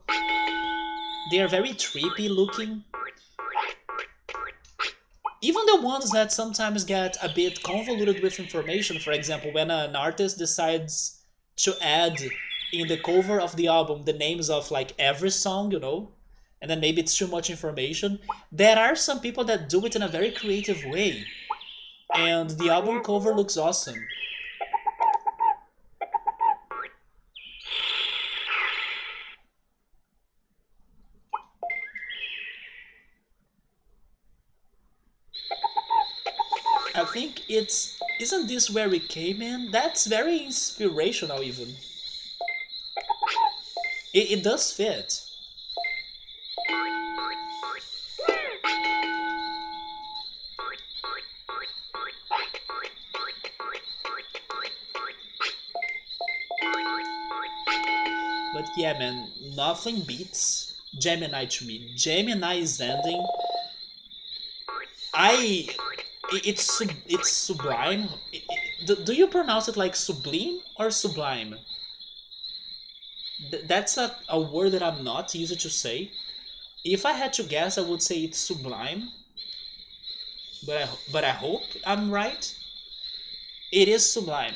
They are very trippy looking. Even the ones that sometimes get a bit convoluted with information, for example, when an artist decides to add in the cover of the album the names of like every song, you know, and then maybe it's too much information. There are some people that do it in a very creative way, and the album cover looks awesome. I think it's isn't this where we came in? That's very inspirational even. It does fit. But yeah, man, nothing beats Gemini to me. Gemini's ending, I it's sublime. Do you pronounce it like sublime or sublime? That's a word that I'm not used to say. If I had to guess, I would say it's sublime, but I hope I'm right. It is sublime.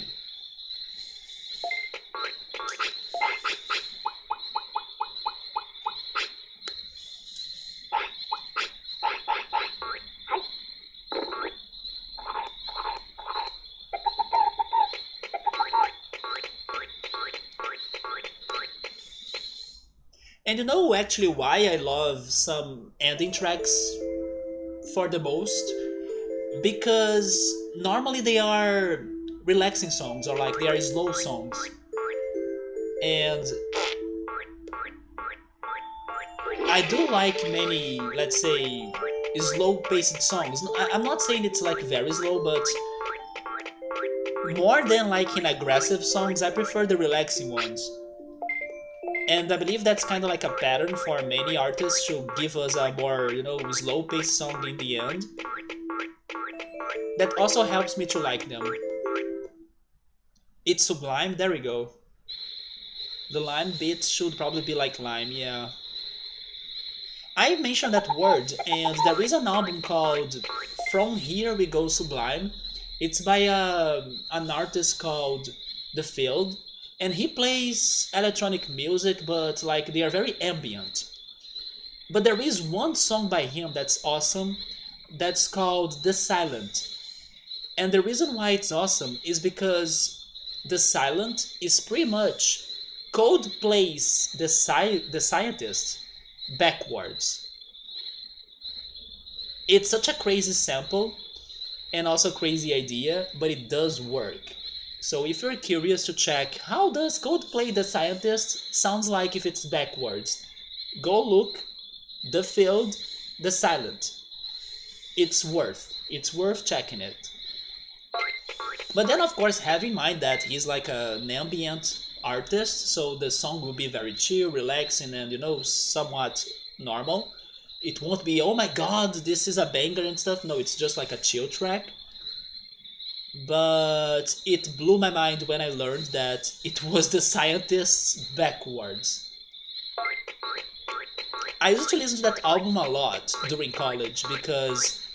And you know actually why I love some ending tracks for the most? Because normally they are relaxing songs or like they are slow songs. And I do like many, let's say, slow paced songs. I'm not saying it's like very slow, but more than like in aggressive songs, I prefer the relaxing ones. And I believe that's kind of like a pattern for many artists to give us a more, you know, slow paced song in the end. That also helps me to like them. It's sublime, there we go. The lime bit should probably be like lime, yeah. I mentioned that word, and there is an album called From Here We Go Sublime. It's by an artist called The Field, and he plays electronic music, but like they are very ambient. But there is one song by him that's awesome, that's called The Silent. And the reason why it's awesome is because The Silent is pretty much Coldplay's the Scientist backwards. It's such a crazy sample and also crazy idea, but it does work. So if you're curious to check how does Coldplay the Scientist sounds like if it's backwards, go look The Field, The Silent. It's worth checking it. But then of course have in mind that he's like an ambient artist, so the song will be very chill, relaxing, and you know, somewhat normal. It won't be, oh my god, this is a banger and stuff. No, it's just like a chill track. But it blew my mind when I learned that it was the Scientists backwards. I used to listen to that album a lot during college because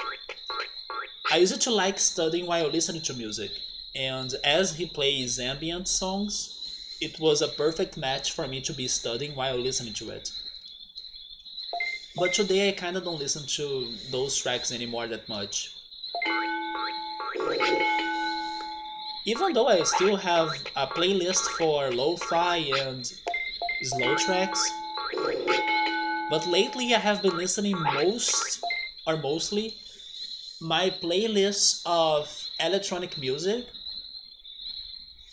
I used to like studying while listening to music. And as he plays ambient songs, it was a perfect match for me to be studying while listening to it. But today I kinda don't listen to those tracks anymore that much. Even though I still have a playlist for lo-fi and slow tracks, but lately I have been listening mostly my playlists of electronic music,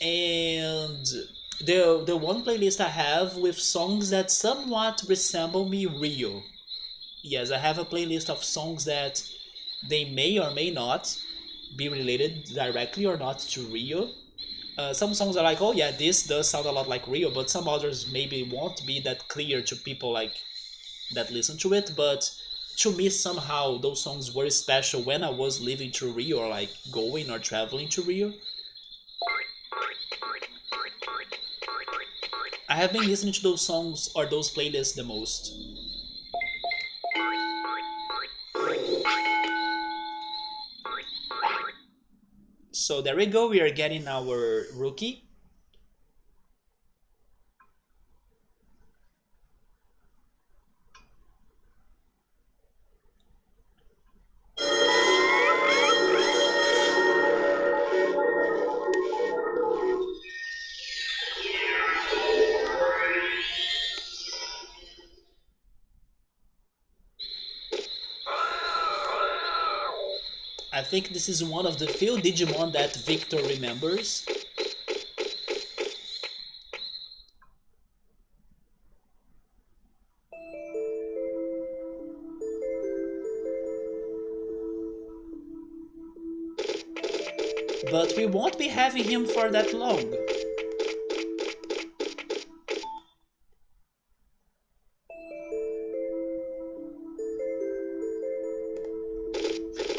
and the one playlist I have with songs that somewhat resemble me real. Yes, I have a playlist of songs that they may or may not be related directly or not to Rio. Some songs are like, oh yeah, this does sound a lot like Rio, but some others maybe won't be that clear to people like that listen to it. But to me, somehow those songs were special when I was living to Rio or like going or traveling to Rio. I have been listening to those songs or those playlists the most. So there we go, we are getting our rookie. I think this is one of the few Digimon that Victor remembers. But we won't be having him for that long.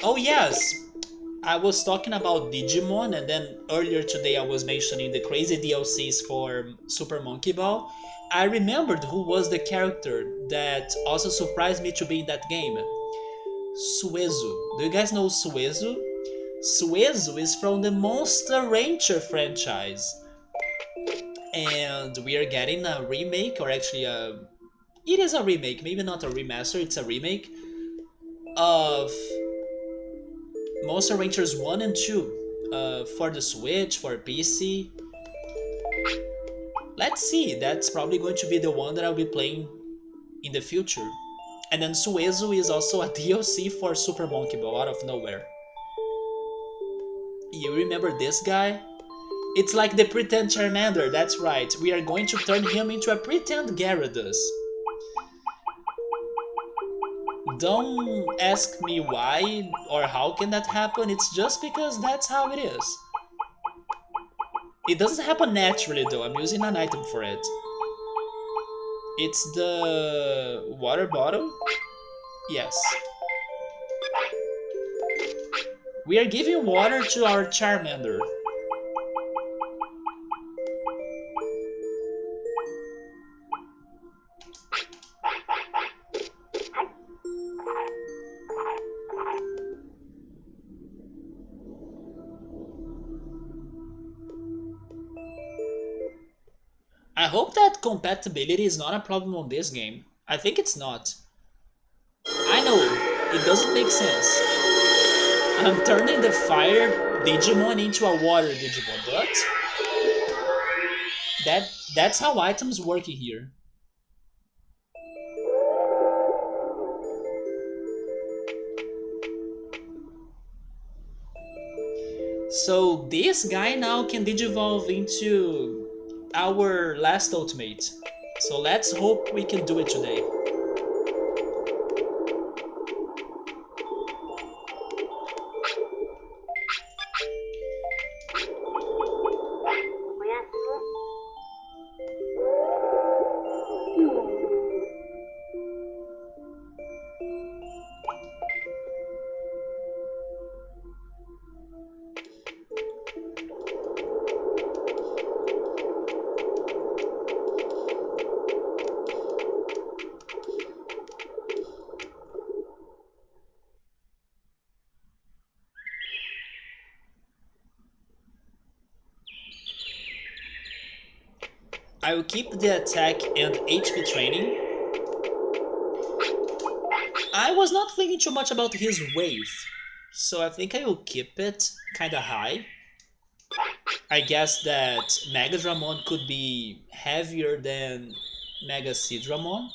Oh yes, I was talking about Digimon, and then earlier today I was mentioning the crazy DLCs for Super Monkey Ball. I remembered who was the character that also surprised me to be in that game. Suezu. Do you guys know Suezu? Suezu is from the Monster Rancher franchise. And we are getting a remake, or actually it is a remake, maybe not a remaster, it's a remake of Monster Rangers 1 and 2 for the Switch, for PC. Let's see, that's probably going to be the one that I'll be playing in the future. And then Suezu is also a DLC for Super Monkey Ball out of nowhere. You remember this guy? It's like the pretend Charmander, that's right. We are going to turn him into a pretend Gyarados. Don't ask me why or how can that happen, it's just because that's how it is. It doesn't happen naturally though, I'm using an item for it. It's the water bottle? Yes. We are giving water to our Charmander. I hope that compatibility is not a problem on this game. I think it's not. I know, it doesn't make sense. I'm turning the fire Digimon into a water Digimon, but that's how items work in here. So this guy now can digivolve into our last ultimate. So let's hope we can do it today. I will keep the attack and HP training. I was not thinking too much about his wave, so I think I will keep it kinda high. I guess that Megadramon could be heavier than Megasidramon.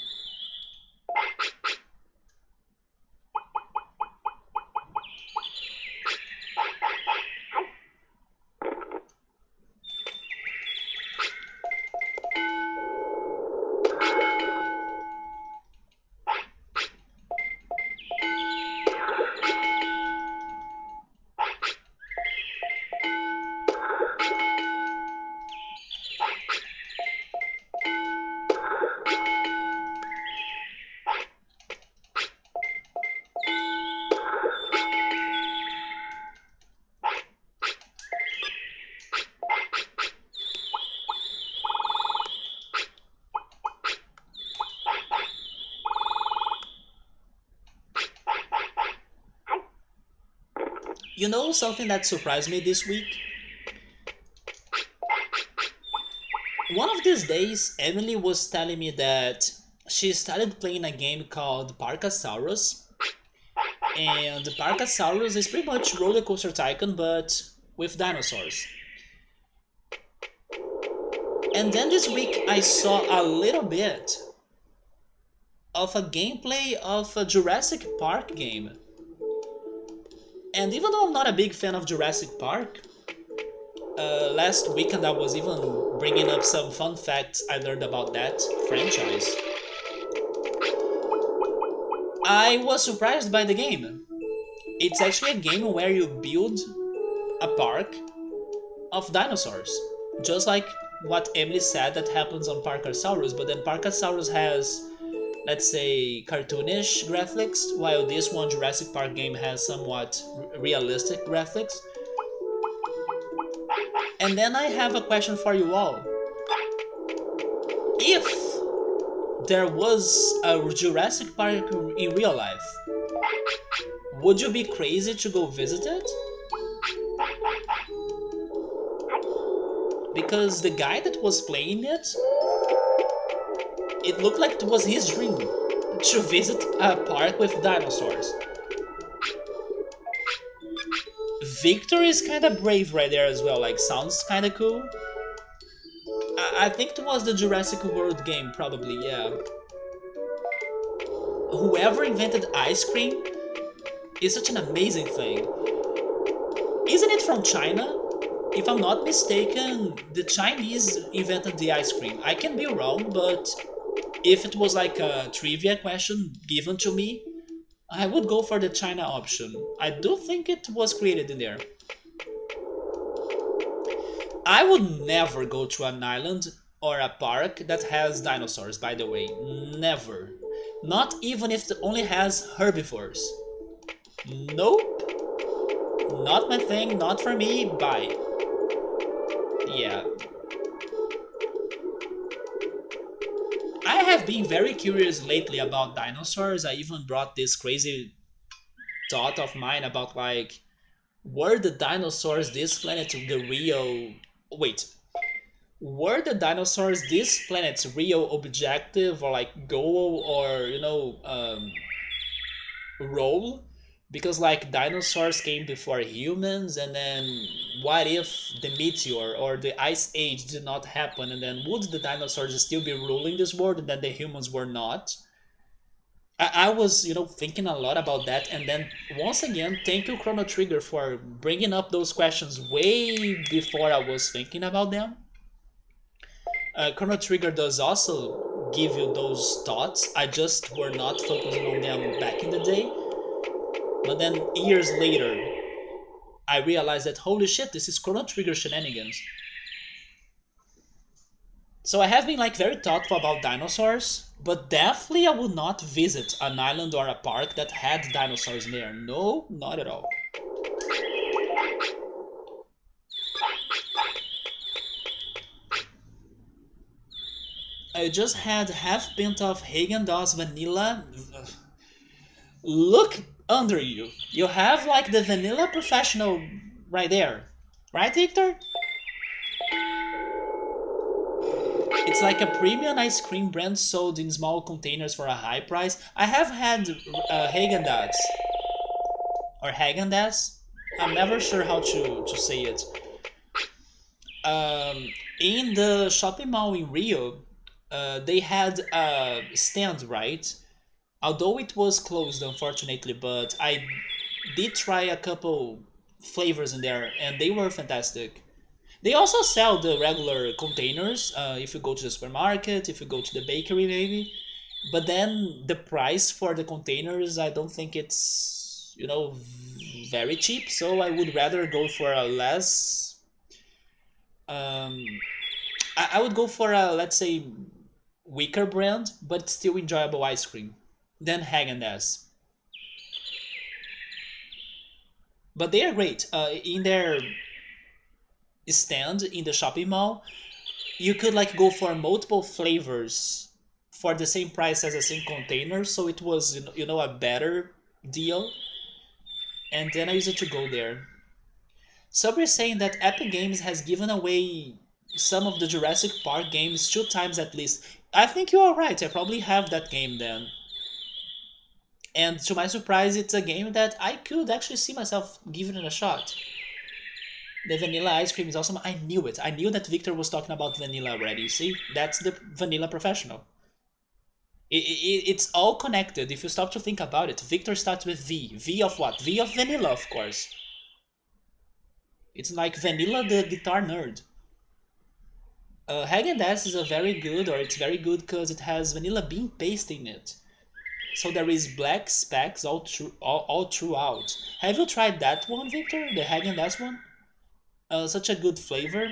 You know something that surprised me this week? One of these days, Emily was telling me that she started playing a game called Parkasaurus, and Parkasaurus is pretty much Roller Coaster Tycoon but with dinosaurs. And then this week I saw a little bit of a gameplay of a Jurassic Park game. And even though I'm not a big fan of Jurassic Park, last weekend I was even bringing up some fun facts I learned about that franchise. I was surprised by the game. It's actually a game where you build a park of dinosaurs. Just like what Emily said that happens on Parkasaurus, but then Parkasaurus has, let's say, cartoonish graphics, while this one Jurassic Park game has somewhat realistic graphics. And then I have a question for you all. If there was a Jurassic Park in real life, would you be crazy to go visit it? Because the guy that was playing it, it looked like it was his dream to visit a park with dinosaurs. Victory is kinda brave right there as well, like sounds kinda cool. I think it was the Jurassic World game, probably, yeah. Whoever invented ice cream is such an amazing thing. Isn't it from China? If I'm not mistaken, the Chinese invented the ice cream. I can be wrong, but if it was like a trivia question given to me, I would go for the China option. I do think it was created in there. I would never go to an island or a park that has dinosaurs, by the way. Never. Not even if it only has herbivores. Nope. Not my thing, not for me, bye. Yeah. I have been very curious lately about dinosaurs. I even brought this crazy thought of mine about like, were the dinosaurs this planet the real... Wait. Were the dinosaurs this planet's real objective or like goal or, role? Because like dinosaurs came before humans, and then what if the meteor or the ice age did not happen, and then would the dinosaurs still be ruling this world and then the humans were not? I was, thinking a lot about that, and then once again, thank you Chrono Trigger for bringing up those questions way before I was thinking about them. Chrono Trigger does also give you those thoughts. I just were not focusing on them back in the day. But then years later, I realized that holy shit, this is Chrono Trigger shenanigans. So I have been like very thoughtful about dinosaurs, but definitely I would not visit an island or a park that had dinosaurs there. No, not at all. I just had half pint of Haagen-Dazs vanilla. Look under you. You have like the vanilla professional right there. Right, Victor? It's like a premium ice cream brand sold in small containers for a high price. I have had Haagen-Dazs or Haagen-Dazs. I'm never sure how to say it. Um, in the shopping mall in Rio, they had a stand, right? Although it was closed, unfortunately, but I did try a couple flavors in there, and they were fantastic. They also sell the regular containers. If you go to the supermarket, if you go to the bakery, maybe. But then the price for the containers, I don't think it's very cheap. So I would rather go for a less. Um, I would go for a, let's say, weaker brand, but still enjoyable ice cream than Haagen-Dazs. But they are great. In their stand in the shopping mall, you could like go for multiple flavors for the same price as a same container, so it was a better deal. And then I used to go there. Subway is saying that Epic Games has given away some of the Jurassic Park games 2 times at least. I think you are right. I probably have that game then. And to my surprise, it's a game that I could actually see myself giving it a shot. The vanilla ice cream is awesome. I knew it. I knew that Victor was talking about vanilla already. You see? That's the vanilla professional. It's all connected. If you stop to think about it, Victor starts with V. V of what? V of vanilla, of course. It's like vanilla the guitar nerd. Haagen-Dazs is a very good, or it's very good because it has vanilla bean paste in it. So there is black specks all throughout. Have you tried that one, Victor? The Haagen-Dazs one? Such a good flavor.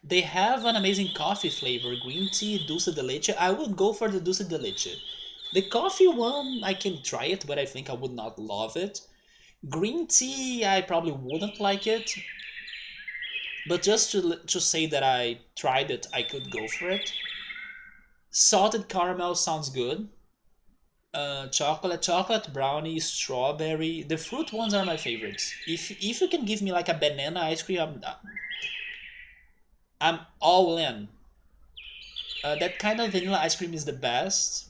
They have an amazing coffee flavor, green tea, dulce de leche. I would go for the dulce de leche. The coffee one, I can try it, but I think I would not love it. Green tea, I probably wouldn't like it. But just to say that I tried it, I could go for it. Salted caramel sounds good. Chocolate brownie, strawberry. The fruit ones are my favorites. If you can give me like a banana ice cream, I'm all in. That kind of vanilla ice cream is the best.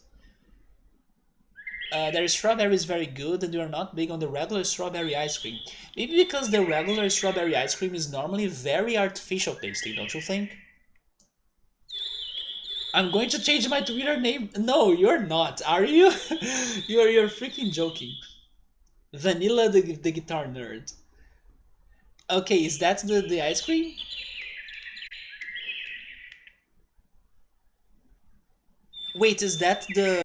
Their strawberry is very good, and you're not big on the regular strawberry ice cream. Maybe because the regular strawberry ice cream is normally very artificial tasting, don't you think? I'm going to change my Twitter name. No, you're not. Are you? You're freaking joking. Vanilla the guitar nerd. Okay, is that the ice cream? Wait, is that the